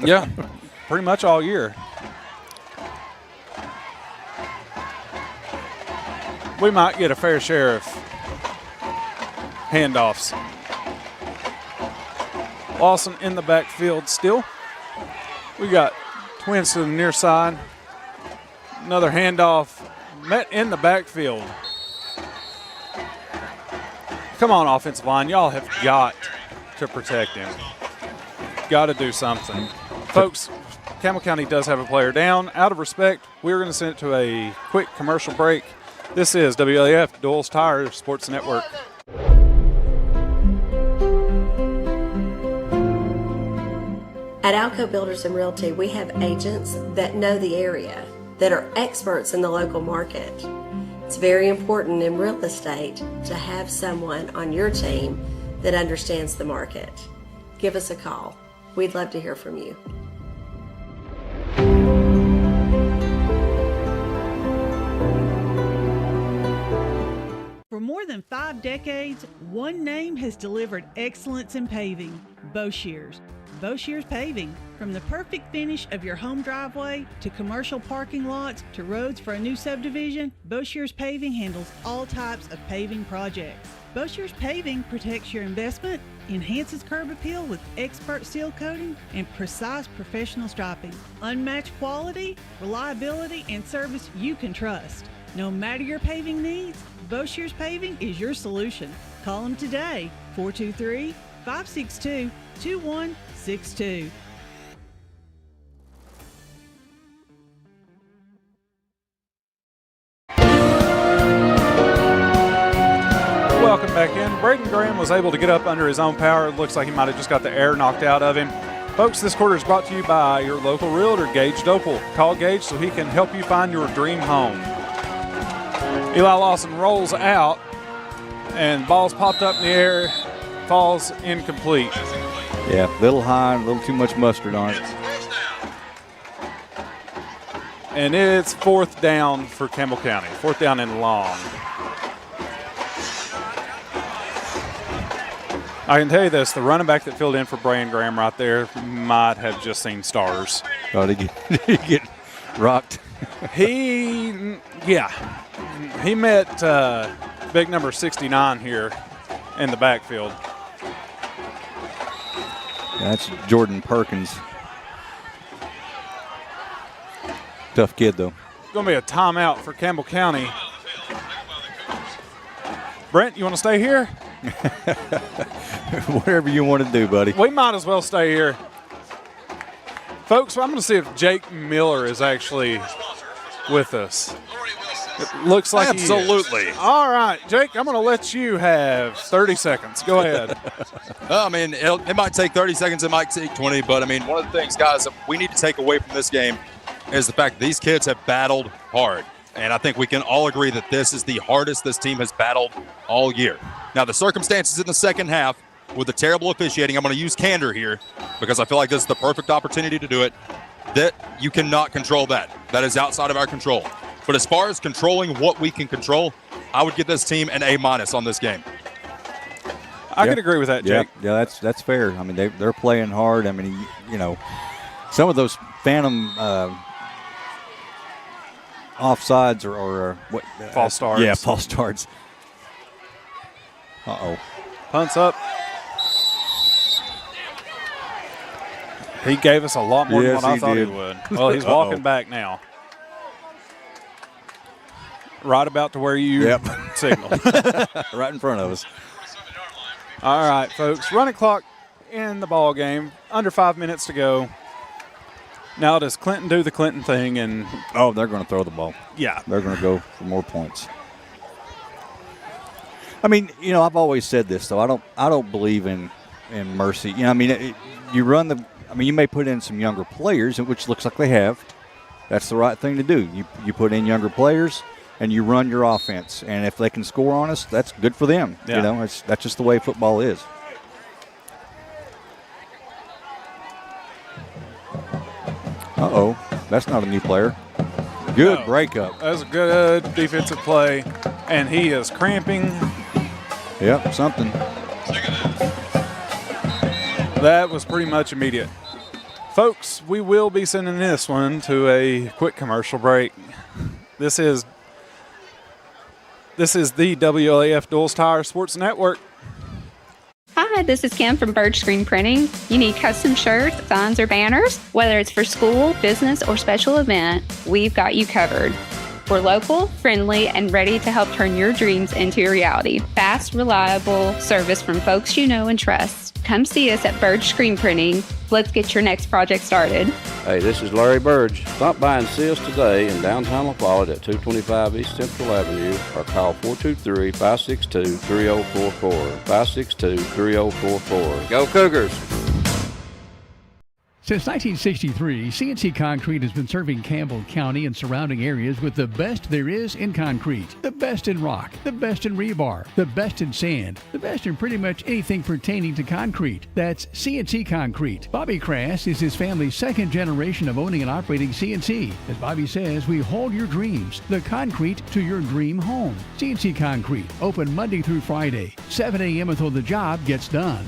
Yeah, pretty much all year. We might get a fair share of handoffs. Lawson in the backfield still. We got twins to the near side. Another handoff met in the backfield. Come on, offensive line. Y'all have got to protect him. Got to do something. Folks, Campbell County does have a player down. Out of respect, we're going to send it to a quick commercial break. This is WLAF Doyle's Tire Sports Network. At Alco Builders and Realty, we have agents that know the area, that are experts in the local market. It's very important in real estate to have someone on your team that understands the market. Give us a call. We'd love to hear from you. For more than 5 decades, one name has delivered excellence in paving: Boshears. Boshears Paving. From the perfect finish of your home driveway to commercial parking lots to roads for a new subdivision, Boshears Paving handles all types of paving projects. Boshears Paving protects your investment, enhances curb appeal with expert seal coating and precise professional striping. Unmatched quality, reliability, and service you can trust. No matter your paving needs, Boshears Paving is your solution. Call them today, 423-562-2162. back in. Braden Graham was able to get up under his own power. It looks like he might have just got the air knocked out of him. Folks, this quarter is brought to you by your local realtor, Gage Dopel. Call Gage so he can help you find your dream home. Eli Lawson rolls out, and ball's popped up in the air, falls incomplete. Yeah, a little high, a little too much mustard on it. And it's 4th down for Campbell County, 4th down and long. I can tell you this, the running back that filled in for Braden Graham right there might have just seen stars. Oh, did he get rocked? He met big number 69 here in the backfield. That's Jordan Perkins. Tough kid, though. It's going to be a timeout for Campbell County. Brent, you want to stay here? Whatever you want to do, buddy. We might as well stay here. Folks, I'm going to see if Jake Miller is actually with us. It looks like absolutely. He is. All right, Jake, I'm going to let you have 30 seconds. Go ahead. I mean, it might take 30 seconds. It might take 20. But, I mean, one of the things, guys, that we need to take away from this game is the fact that these kids have battled hard. And I think we can all agree that this is the hardest this team has battled all year. Now, the circumstances in the second half with the terrible officiating, I'm going to use candor here because I feel like this is the perfect opportunity to do it, that you cannot control that. That is outside of our control. But as far as controlling what we can control, I would give this team an A- on this game. I could agree with that, Jake. Yeah, that's fair. I mean, they're playing hard. I mean, you know, some of those phantom offsides or what? False starts. Yeah, false starts. Uh-oh. Punts up. He gave us a lot more than what I thought he would. Well, he's walking back now. Right about to where you signaled. Right in front of us. All right, folks. Running clock in the ball game. Under 5 minutes to go. Now does Clinton do the Clinton thing? And they're going to throw the ball. Yeah. They're going to go for more points. I mean, you know, I've always said this, though. I don't believe in mercy. You know, I mean, you may put in some younger players, which looks like they have. That's the right thing to do. You put in younger players and you run your offense. And if they can score on us, that's good for them. Yeah. You know, that's just the way football is. Uh-oh, that's not a new player. Good breakup. That was a good defensive play, and he is cramping. Yep, something. That was pretty much immediate. Folks, we will be sending this one to a quick commercial break. This is the WLAF Duals Tire Sports Network. Hi, this is Kim from Bird Screen Printing. You need custom shirts, signs, or banners? Whether it's for school, business, or special event, we've got you covered. We're local, friendly, and ready to help turn your dreams into a reality. Fast, reliable service from folks you know and trust. Come see us at Bird Screen Printing. Let's get your next project started. Hey, this is Larry Burge. Stop by and see us today in downtown La Follette at 225 East Central Avenue or call 423-562-3044. 562-3044. Go Cougars! Since 1963, CNC Concrete has been serving Campbell County and surrounding areas with the best there is in concrete. The best in rock, the best in rebar, the best in sand, the best in pretty much anything pertaining to concrete. That's CNC Concrete. Bobby Crass is his family's second generation of owning and operating CNC. As Bobby says, we hold your dreams, the concrete to your dream home. CNC Concrete, open Monday through Friday, 7 a.m. until the job gets done.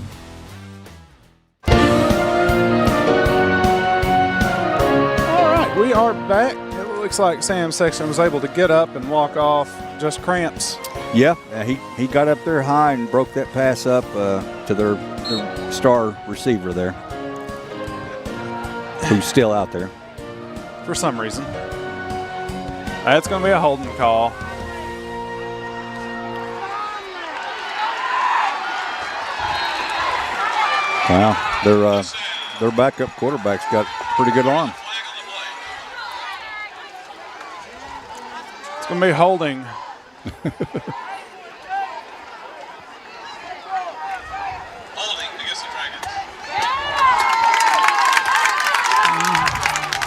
We are back. It looks like Sam Sexton was able to get up and walk off, just cramps. Yeah, he got up there high and broke that pass up to their star receiver there, who's still out there. For some reason. That's going to be a holding call. Wow, their backup quarterback's got pretty good arm. It's going to be holding.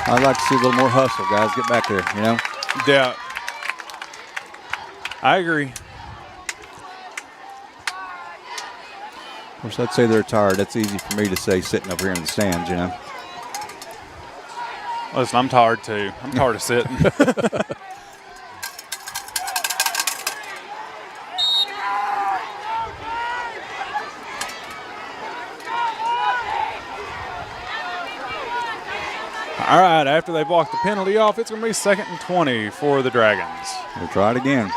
I'd like to see a little more hustle, guys. Get back there, you know? Yeah. I agree. Of course, I'd say they're tired. That's easy for me to say sitting up here in the stands, you know? Listen, I'm tired too. I'm tired of sitting. All right, after they block the penalty off, it's going to be 2nd and 20 for the Dragons. We'll try it again.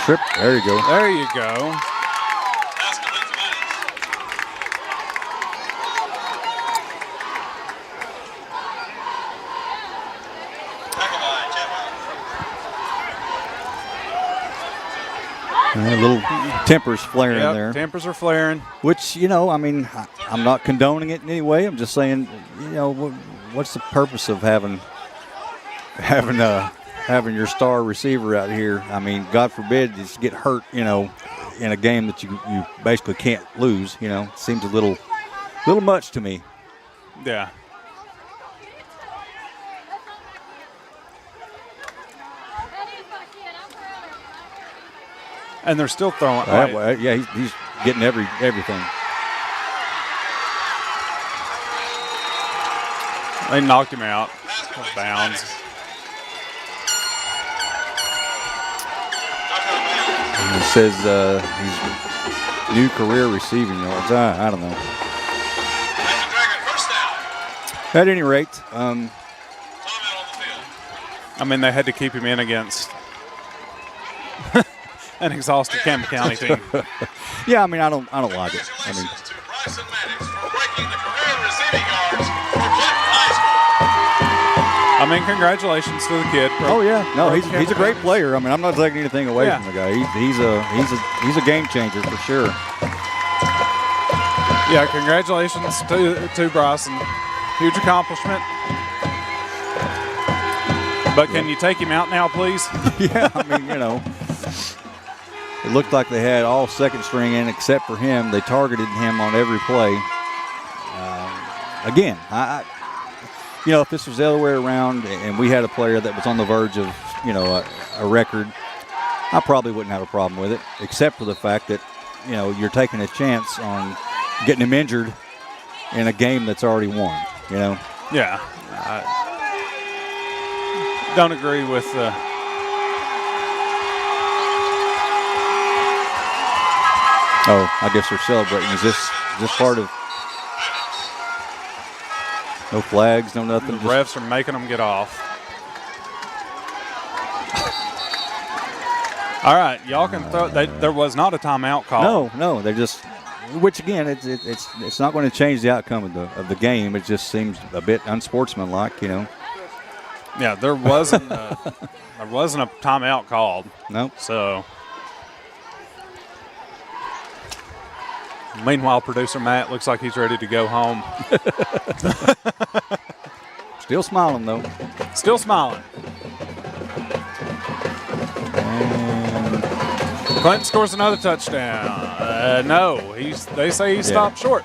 Trip. There you go. There you go. A little tempers flaring there. Tempers are flaring. Which, you know, I mean, I'm not condoning it in any way. I'm just saying, you know, what's the purpose of having your star receiver out here? I mean, God forbid you get hurt, you know, in a game that you basically can't lose. You know, it seems a little much to me. Yeah. And they're still throwing. Yeah, he's getting everything. They knocked him out of bounds. And it says he's new career receiving yards. I don't know. At any rate, I mean, they had to keep him in against an exhausted Campbell County team. Yeah, I mean, I don't like it. I mean, congratulations to the kid. Oh yeah, no, he's a great player. I mean, I'm not taking anything away from the guy. He's a game changer for sure. Yeah, congratulations to Bryson. Huge accomplishment. But can you take him out now, please? Yeah, I mean, you know. It looked like they had all second string in except for him. They targeted him on every play. Again, you know, if this was the other way around and we had a player that was on the verge of, you know, a record, I probably wouldn't have a problem with it, except for the fact that, you know, you're taking a chance on getting him injured in a game that's already won, you know? Yeah. I don't agree with Oh, I guess they're celebrating. Is this part of no flags, no nothing? The refs are making them get off. All right, y'all can throw. There was not a timeout call. No, they just. Which again, it's not going to change the outcome of the game. It just seems a bit unsportsmanlike, you know. Yeah, there wasn't a timeout called. Nope. So. Meanwhile, producer Matt looks like he's ready to go home. Still smiling, though. Still smiling. And Clinton scores another touchdown. No, they say he stopped short.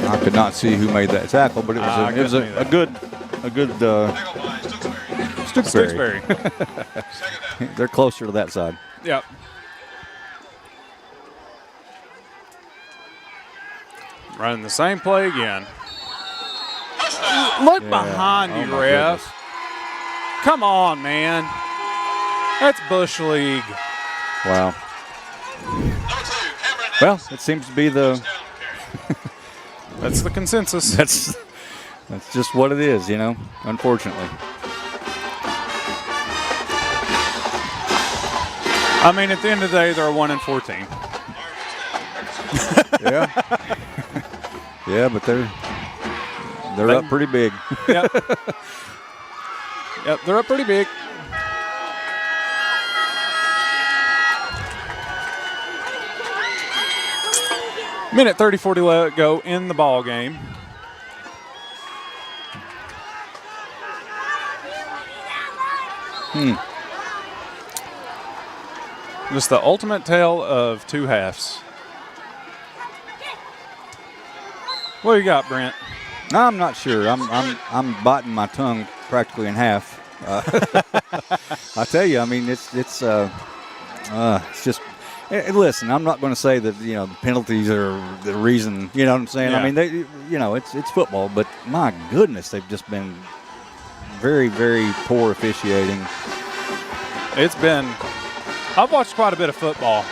I could not see who made that tackle, but it was a good Stooksbury. They're closer to that side. Yep. Running the same play again. Look behind you, ref. Goodness. Come on, man. That's Bush League. Wow. Well, it seems to be the. That's the consensus. That's just what it is, you know, unfortunately. I mean, at the end of the day, they're a 1-14. Yeah. Yeah, but they're up pretty big. Yep. Yep, they're up pretty big. Minute 30-40 let go in the ball game. Just the ultimate tale of two halves. What do you got, Brent? I'm not sure. I'm biting my tongue practically in half. I tell you, I mean, it's just. Listen, I'm not going to say that the penalties are the reason. You know what I'm saying? Yeah. I mean, it's football, but my goodness, they've just been very, very poor officiating. It's been. I've watched quite a bit of football.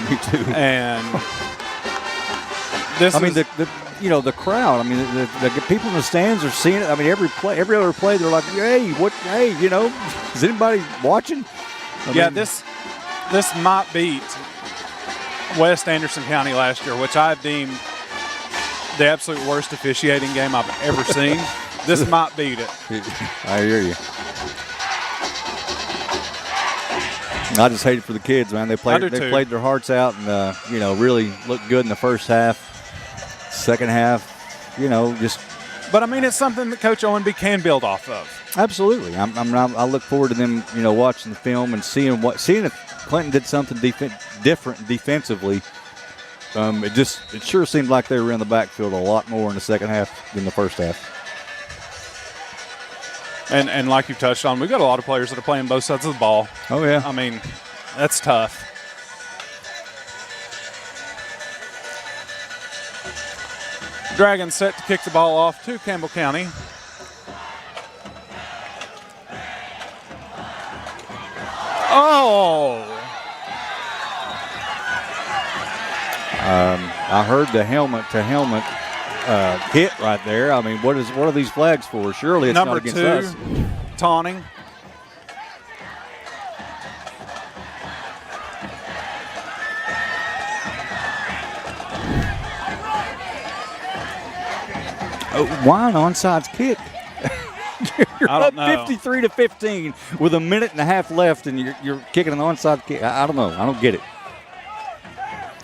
Me too. And this. I mean, the crowd. I mean, the people in the stands are seeing it. I mean, every other play, they're like, "Hey, what? Hey, is anybody watching?" I mean, this might beat West Anderson County last year, which I deemed the absolute worst officiating game I've ever seen. This might beat it. I hear you. I just hate it for the kids, man. They played their hearts out and really looked good in the first half. Second half, just. But I mean, it's something that Coach Owenby can build off of. Absolutely. I look forward to them, watching the film and seeing if Clinton did something different defensively. It sure seemed like they were in the backfield a lot more in the second half than the first half. And like you touched on, we've got a lot of players that are playing both sides of the ball. Oh yeah. I mean, that's tough. Dragons set to kick the ball off to Campbell County. Oh! I heard the helmet-to-helmet hit right there. I mean, what are these flags for? Surely it's Number not against us. Number 2, taunting. Why an onside kick? You're I don't up 53-15 with a minute and a half left, and you're kicking an onside kick. I don't know. I don't get it.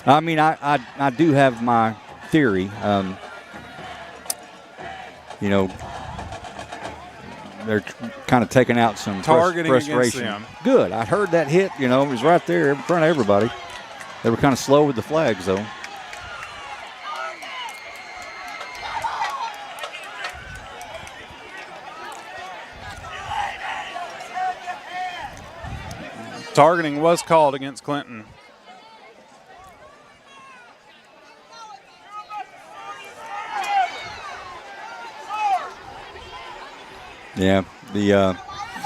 I mean, I do have my theory. They're kind of taking out some targeting frustration. Against them. Good. I heard that hit. It was right there in front of everybody. They were kind of slow with the flags, though. Targeting was called against Clinton. Yeah, the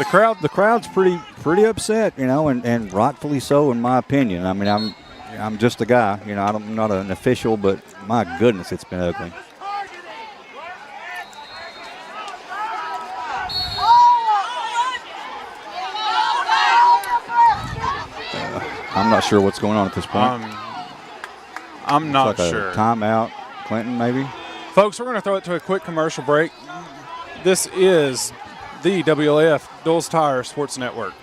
crowd's pretty upset, and rightfully so in my opinion. I mean, I'm just a guy, I'm not an official, but my goodness, it's been ugly. I'm not sure what's going on at this point. I'm not like sure. A timeout, Clinton, maybe. Folks, we're going to throw it to a quick commercial break. This is the WLAF Dole's Tire Sports Network.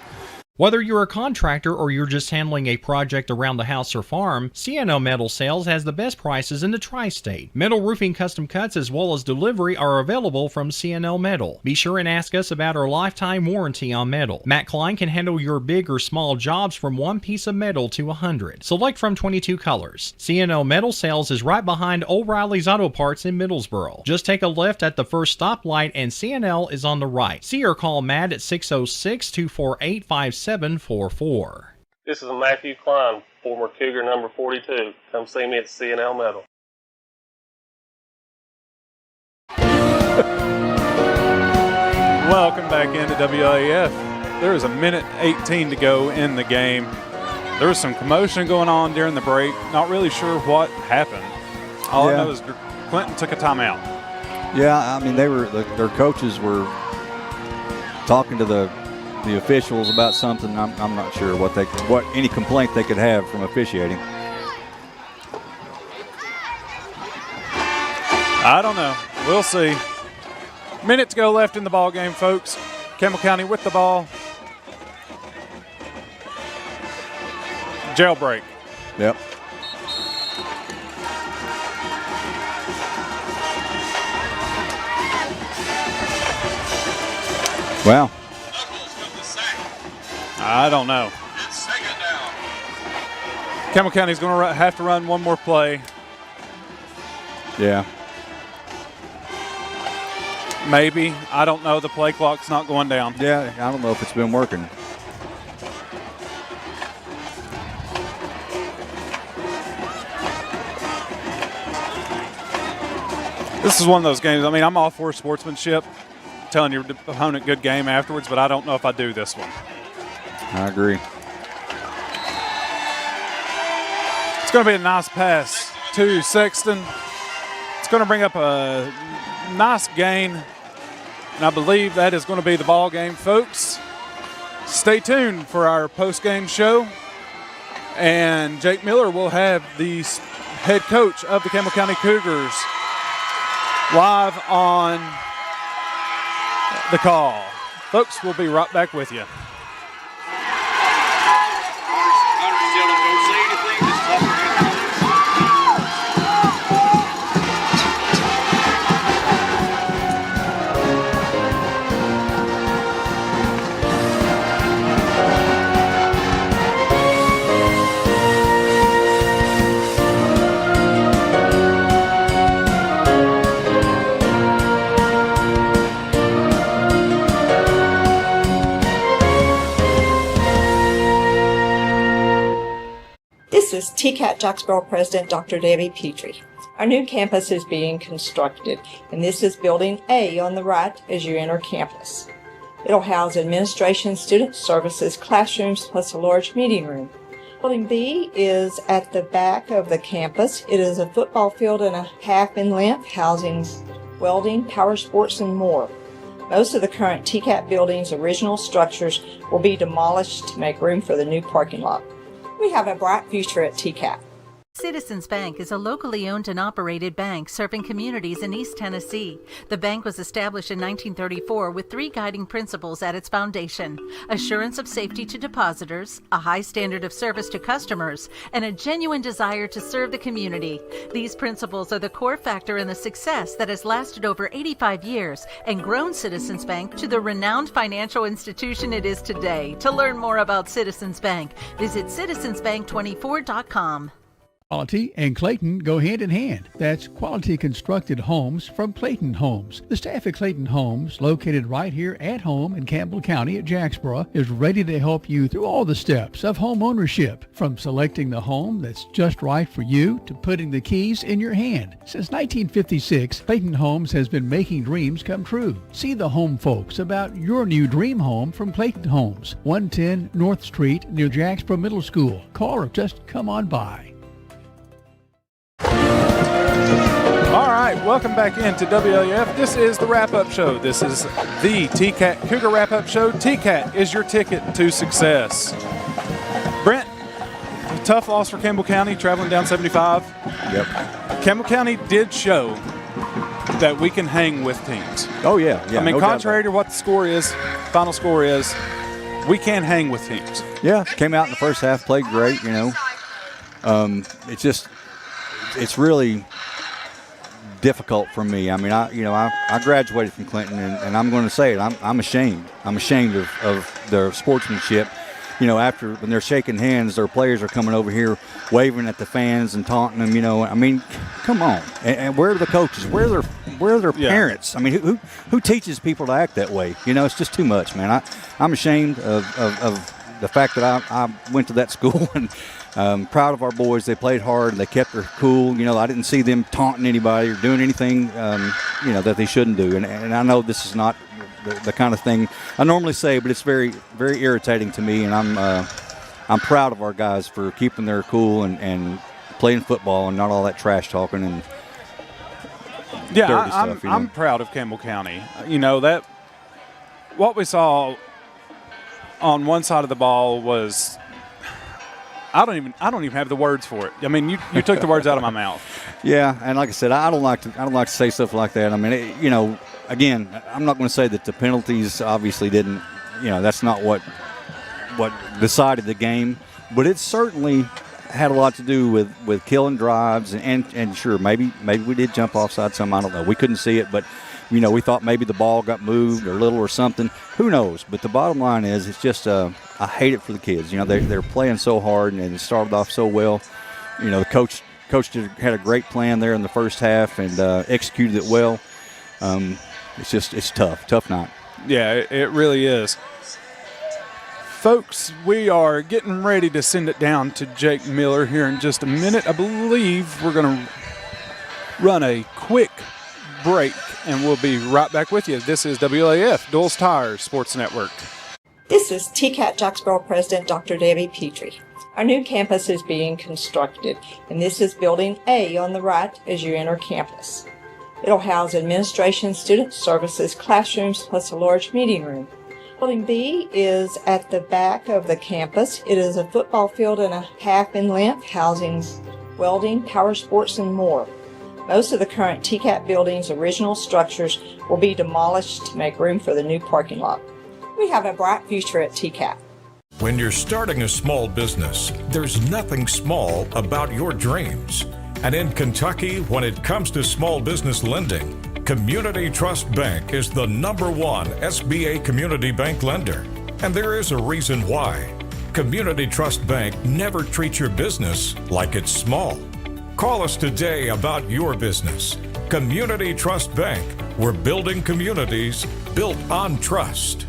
Whether you're a contractor or you're just handling a project around the house or farm, CNO Metal Sales has the best prices in the tri-state. Metal roofing custom cuts as well as delivery are available from CNO Metal. Be sure and ask us about our lifetime warranty on metal. Matt Klein can handle your big or small jobs from one piece of metal to 100. Select from 22 colors. CNO Metal Sales is right behind O'Reilly's Auto Parts in Middlesboro. Just take a left at the first stoplight and CNL is on the right. See or call Matt at 606-248-5744. This is Matthew Klein, former Cougar number 42. Come see me at CNL Metal. Welcome back into WLAF. There is a minute 18 to go in the game. There was some commotion going on during the break. Not really sure what happened. All I know is Clinton took a timeout. Yeah, I mean, their coaches were talking to the officials about something. I'm not sure what any complaint they could have from officiating. I don't know. We'll see. Minute to go left in the ball game, folks. Campbell County with the ball. Jailbreak. Yep. Wow. I don't know. Campbell County's going to have to run one more play. Yeah. Maybe. I don't know. The play clock's not going down. Yeah, I don't know if it's been working. This is one of those games. I mean, I'm all for sportsmanship, telling your opponent good game afterwards, but I don't know if I do this one. I agree. It's going to be a nice pass to Sexton. It's going to bring up a nice gain, and I believe that is going to be the ball game, folks. Stay tuned for our post-game show, and Jake Miller will have the head coach of the Campbell County Cougars live on the call. Folks, we'll be right back with you. This is TCAT Jacksboro President Dr. Debbie Petrie. Our new campus is being constructed, and this is Building A on the right as you enter campus. It'll house administration, student services, classrooms, plus a large meeting room. Building B is at the back of the campus. It is a football field and a half in length, housing welding, power sports, and more. Most of the current TCAT building's original structures will be demolished to make room for the new parking lot. We have a bright future at TCAT. Citizens Bank is a locally owned and operated bank serving communities in East Tennessee. The bank was established in 1934 with 3 guiding principles at its foundation: assurance of safety to depositors, a high standard of service to customers, and a genuine desire to serve the community. These principles are the core factor in the success that has lasted over 85 years and grown Citizens Bank to the renowned financial institution it is today. To learn more about Citizens Bank, visit citizensbank24.com. Quality and Clayton go hand in hand. That's quality constructed homes from Clayton Homes. The staff at Clayton Homes, located right here at home in Campbell County at Jacksboro, is ready to help you through all the steps of home ownership, from selecting the home that's just right for you to putting the keys in your hand. Since 1956, Clayton Homes has been making dreams come true. See the home folks about your new dream home from Clayton Homes, 110 North Street near Jacksboro Middle School. Call or just come on by. All right, welcome back into WLF. This is the wrap-up show. This is the TCAT Cougar wrap-up show. TCAT is your ticket to success. Brent, a tough loss for Campbell County, traveling down 75. Yep. Campbell County did show that we can hang with teams. Oh, yeah. I mean, contrary to what the score is, final score is, we can hang with teams. Yeah, came out in the first half, played great, It's really difficult for me. I mean, I graduated from Clinton, and I'm going to say it. I'm ashamed. I'm ashamed of their sportsmanship. After when they're shaking hands, their players are coming over here waving at the fans and taunting them. I mean, come on. And where are the coaches? Where are their parents? I mean, who teaches people to act that way? It's just too much, man. I'm ashamed of the fact that I went to that school and. Proud of our boys. They played hard. They kept their cool. I didn't see them taunting anybody or doing anything, that they shouldn't do. And I know this is not the kind of thing I normally say, but it's very, very irritating to me. And I'm proud of our guys for keeping their cool and playing football and not all that trash talking and dirty stuff. I'm proud of Campbell County. That what we saw on one side of the ball was. I don't even have the words for it. I mean, you took the words out of my mouth. Yeah, and like I said, I don't like to say stuff like that. I mean, again, I'm not going to say that the penalties obviously didn't. That's not what decided the game, but it certainly had a lot to do with killing drives and sure, maybe we did jump offside some. I don't know. We couldn't see it, but we thought maybe the ball got moved or little or something. Who knows? But the bottom line is, it's just I hate it for the kids. They're playing so hard and it started off so well. The coach had a great plan there in the first half and executed it well. It's tough night. Yeah, it really is. Folks, we are getting ready to send it down to Jake Miller here in just a minute. I believe we're going to run a quick break, and we'll be right back with you. This is WLAF, Dole's Tires Sports Network. This is TCAT Jacksboro President Dr. Debbie Petrie. Our new campus is being constructed, and this is Building A on the right as you enter campus. It'll house administration, student services, classrooms, plus a large meeting room. Building B is at the back of the campus. It is a football field and a half in length, housing welding, power sports, and more. Most of the current TCAT building's original structures will be demolished to make room for the new parking lot. We have a bright future at TCAT. When you're starting a small business, there's nothing small about your dreams. And in Kentucky, when it comes to small business lending, Community Trust Bank is the #1 SBA community bank lender. And there is a reason why. Community Trust Bank never treats your business like it's small. Call us today about your business. Community Trust Bank. We're building communities built on trust.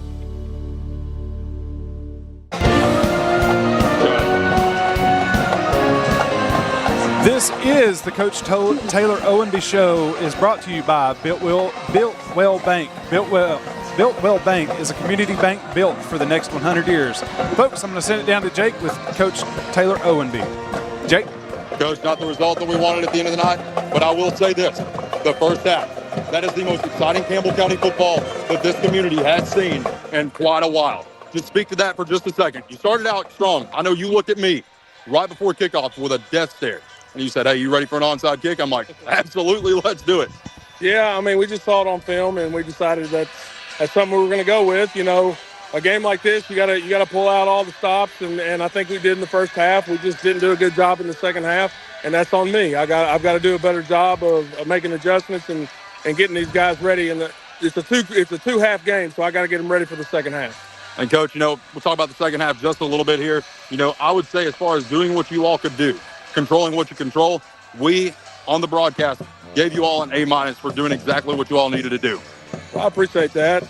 This is the Coach Taylor Owenby Show. Is brought to you by Built Well Bank. Built Well Bank is a community bank built for the next 100 years. Folks, I'm going to send it down to Jake with Coach Taylor Owenby. Jake? Coach, not the result that we wanted at the end of the night, but I will say this. The first half, that is the most exciting Campbell County football that this community has seen in quite a while. Just speak to that for just a second. You started out strong. I know you looked at me right before kickoff with a death stare. And you said, hey, you ready for an onside kick? I'm like, absolutely, let's do it. Yeah, I mean, we just saw it on film, and we decided that's something we were going to go with. A game like this, you got to pull out all the stops, and I think we did in the first half. We just didn't do a good job in the second half, and that's on me. I've got to do a better job of making adjustments and getting these guys ready. And it's a two-half game, so I got to get them ready for the second half. And, Coach, we'll talk about the second half just a little bit here. I would say as far as doing what you all could do, controlling what you control, we, on the broadcast, gave you all an A- for doing exactly what you all needed to do. Well, I appreciate that.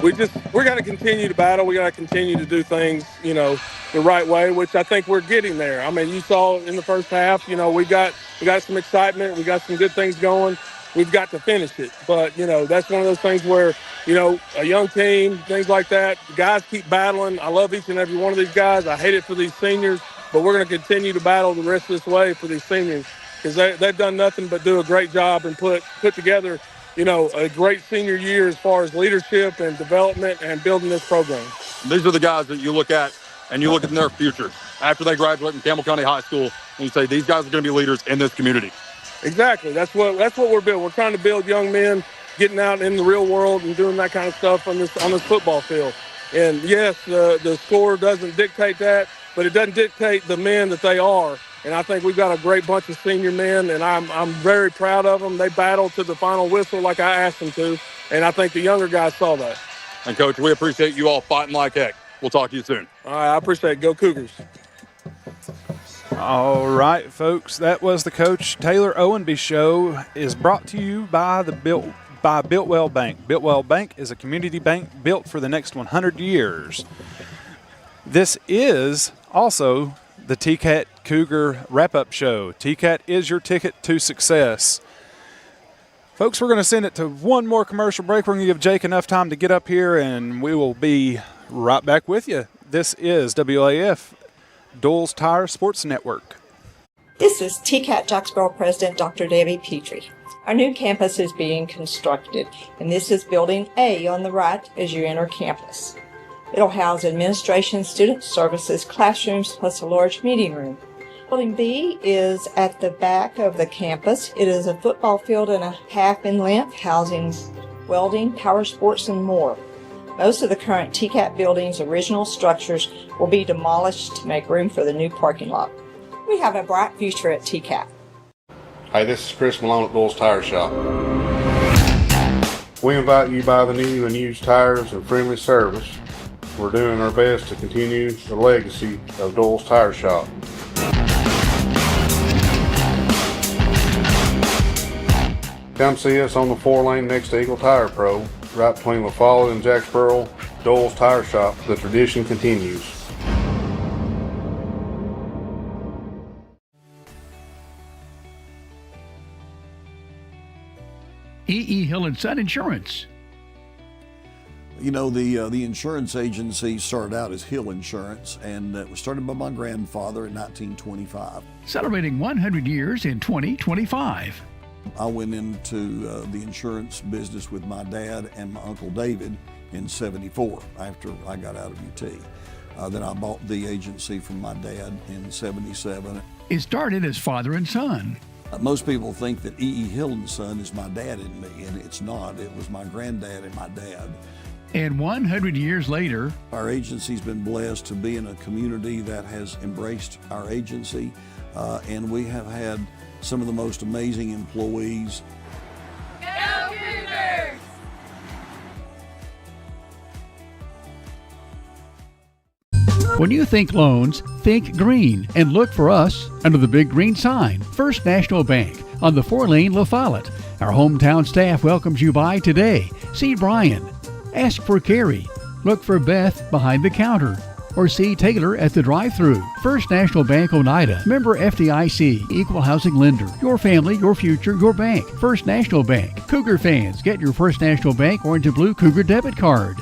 We got to continue to battle. We got to continue to do things, the right way, which I think we're getting there. I mean, you saw in the first half, we got some excitement. We got some good things going. We've got to finish it. But, that's one of those things where, a young team, things like that, the guys keep battling. I love each and every one of these guys. I hate it for these seniors. But we're going to continue to battle the rest of this way for these seniors because they've done nothing but do a great job and put together, a great senior year as far as leadership and development and building this program. These are the guys that you look at and you look at their future after they graduate from Campbell County High School and you say these guys are going to be leaders in this community. Exactly. That's what we're building. We're trying to build young men getting out in the real world and doing that kind of stuff on this football field. And yes, the score doesn't dictate that. But it doesn't dictate the men that they are. And I think we've got a great bunch of senior men, and I'm very proud of them. They battled to the final whistle like I asked them to, and I think the younger guys saw that. And, Coach, we appreciate you all fighting like heck. We'll talk to you soon. All right, I appreciate it. Go Cougars. All right, folks, that was the Coach Taylor Owenby Show. Is brought to you by Built Well Bank. Built Well Bank is a community bank built for the next 100 years. This is also the TCAT Cougar wrap-up show. TCAT is your ticket to success. Folks, we're going to send it to one more commercial break. We're going to give Jake enough time to get up here, and we will be right back with you. This is WLAF, Dole's Tire Sports Network. This is TCAT Jacksboro President Dr. Debbie Petrie. Our new campus is being constructed, and this is Building A on the right as you enter campus. It'll house administration, student services, classrooms, plus a large meeting room. Building B is at the back of the campus. It is a football field and a half in length, housing welding, power sports, and more. Most of the current TCAT building's original structures will be demolished to make room for the new parking lot. We have a bright future at TCAT. Hey, this is Chris Malone at Dole's Tire Shop. We invite you to buy the new and used tires and friendly service We're doing our best to continue the legacy of Doyle's Tire Shop. Come see us on the 4-lane next to Eagle Tire Pro, right between La Follette and Jacksboro. Doyle's Tire Shop. The tradition continues. E.E. Hill & Son Insurance. You know, the insurance agency started out as Hill Insurance, and it was started by my grandfather in 1925. Celebrating 100 years in 2025. I went into the insurance business with my dad and my Uncle David in '74 after I got out of UT. Then I bought the agency from my dad in '77. It started as father and son. Most people think that E.E. Hill & Son is my dad and me, and it's not. It was my granddad and my dad. And 100 years later, our agency's been blessed to be in a community that has embraced our agency, and we have had some of the most amazing employees. Go Cougars! When you think loans, think green and look for us under the big green sign, First National Bank on the 4-lane La Follette. Our hometown staff welcomes you by today. See Brian. Ask for Carrie. Look for Beth behind the counter. Or see Taylor at the drive-thru. First National Bank Oneida. Member FDIC. Equal housing lender. Your family, your future, your bank. First National Bank. Cougar fans, get your First National Bank orange and blue Cougar debit card.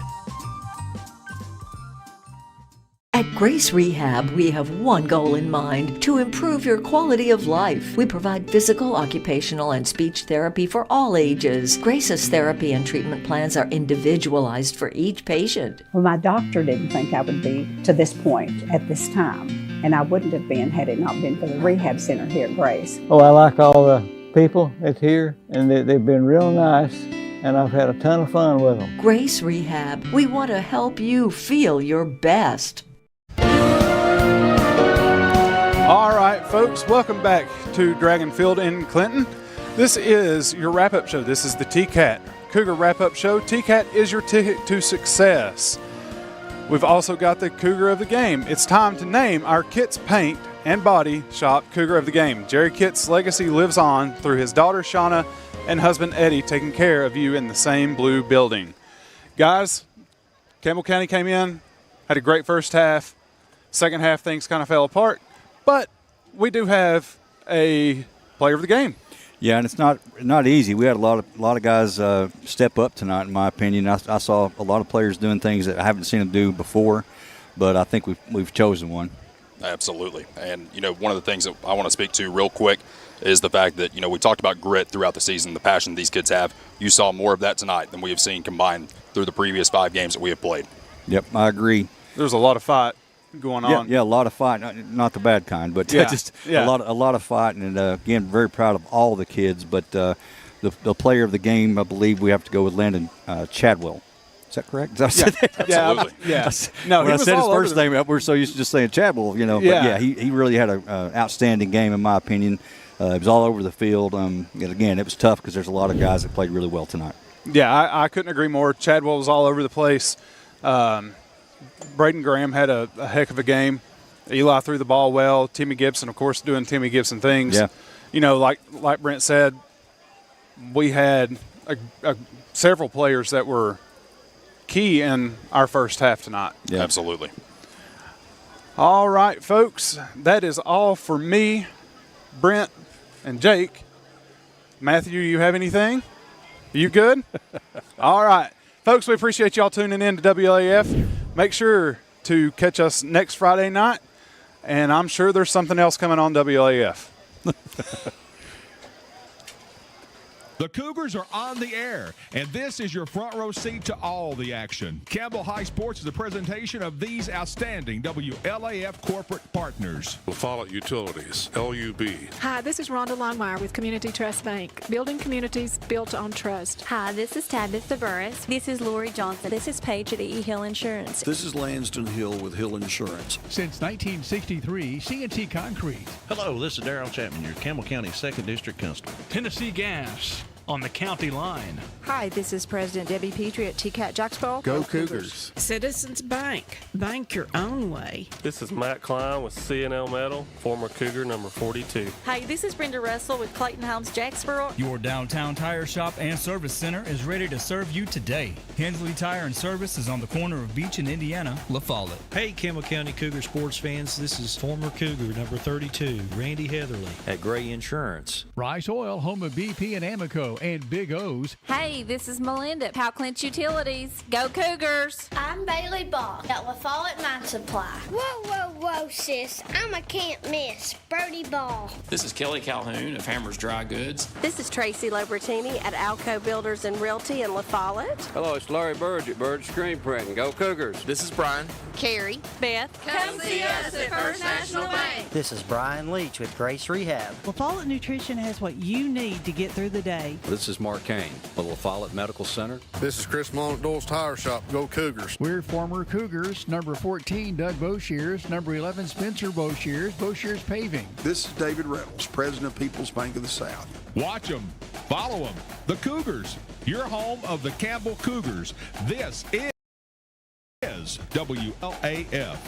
At Grace Rehab, we have one goal in mind: to improve your quality of life. We provide physical, occupational, and speech therapy for all ages. Grace's therapy and treatment plans are individualized for each patient. Well, my doctor didn't think I would be to this point at this time, and I wouldn't have been had it not been for the rehab center here at Grace. Oh, I like all the people that's here, and they've been real nice, and I've had a ton of fun with them. Grace Rehab, we want to help you feel your best. All right, folks, welcome back to Dragon Field in Clinton. This is your wrap-up show. This is the TCAT Cougar wrap-up show. TCAT is your ticket to success. We've also got the Cougar of the Game. It's time to name our Kitts Paint and Body Shop Cougar of the Game. Jerry Kitts' legacy lives on through his daughter Shauna and husband Eddie taking care of you in the same blue building. Guys, Campbell County came in, had a great first half. Second half, things kind of fell apart. But we do have a player of the game. Yeah, and it's not easy. We had a lot of guys step up tonight, in my opinion. I saw a lot of players doing things that I haven't seen them do before, but I think we've chosen one. Absolutely. And, one of the things that I want to speak to real quick is the fact that, we talked about grit throughout the season, the passion these kids have. You saw more of that tonight than we have seen combined through the previous 5 games that we have played. Yep, I agree. There's a lot of fight going on. Yeah, a lot of fight, not the bad kind, but a lot of fighting. And again, very proud of all the kids. But the player of the game, I believe we have to go with Landon Chadwell. Is that correct? Absolutely. Yeah. No, when I said his first name, we're so used to just saying Chadwell, But yeah, he really had an outstanding game, in my opinion. It was all over the field. And again, it was tough because there's a lot of guys that played really well tonight. Yeah, I couldn't agree more. Chadwell was all over the place. Braden Graham had a heck of a game. Eli threw the ball well. Timmy Gibson, of course, doing Timmy Gibson things. Yeah. Like Brent said, we had several players that were key in our first half tonight. Yeah, absolutely. All right, folks, that is all for me, Brent, and Jake. Matthew, you have anything? You good? All right. Folks, we appreciate y'all tuning in to WLAF. Make sure to catch us next Friday night, and I'm sure there's something else coming on WLAF. The Cougars are on the air, and this is your front row seat to all the action. Campbell High Sports is a presentation of these outstanding WLAF corporate partners. La Follette Utilities, LUB. Hi, this is Rhonda Longmire with Community Trust Bank, building communities built on trust. Hi, this is Tabitha Burris. This is Lori Johnson. This is Paige at E. Hill Insurance. This is Lanston Hill with Hill Insurance. Since 1963, C&T Concrete. Hello, this is Darrell Chapman, your Campbell County 2nd District Constable. Tennessee Gas. on the county line. Hi, this is President Debbie Petrie at TCAT Jacksboro. Go Cougars. Citizens Bank. Bank your own way. This is Matt Klein with CNL Metal, former Cougar number 42. Hi, this is Brenda Russell with Clayton Homes Jacksboro. Your downtown tire shop and service center is ready to serve you today. Hensley Tire and Service is on the corner of Beach and Indiana, La Follette. Hey, Campbell County Cougar sports fans, this is former Cougar number 32, Randy Heatherly at Gray Insurance. Rice Oil, home of BP and Amoco and Big O's. Hey, this is Melinda at Powell Clinch Utilities. Go Cougars! I'm Bailey Ball at La Follette Mine Supply. Whoa, whoa, whoa, sis. I'm a can't miss. Birdie Ball. This is Kelly Calhoun of Hammers Dry Goods. This is Tracy Lobertini at Alco Builders and Realty in La Follette. Hello, it's Larry Burge at Burge Screen Printing. Go Cougars. This is Brian. Carrie. Beth. Come see us at First National Bank. This is Brian Leach with Grace Rehab. La Follette Nutrition has what you need to get through the day. This is Mark Kane with La Follette Medical Center. This is Chris Malone at Doyle's Tire Shop. Go Cougars. We're former Cougars. Number 14, Doug Boshears. Number 11, Spencer Boshears. Boshears Paving. This is David Reynolds, President of People's Bank of the South. Watch them, follow them. The Cougars, your home of the Campbell Cougars. This is WLAF.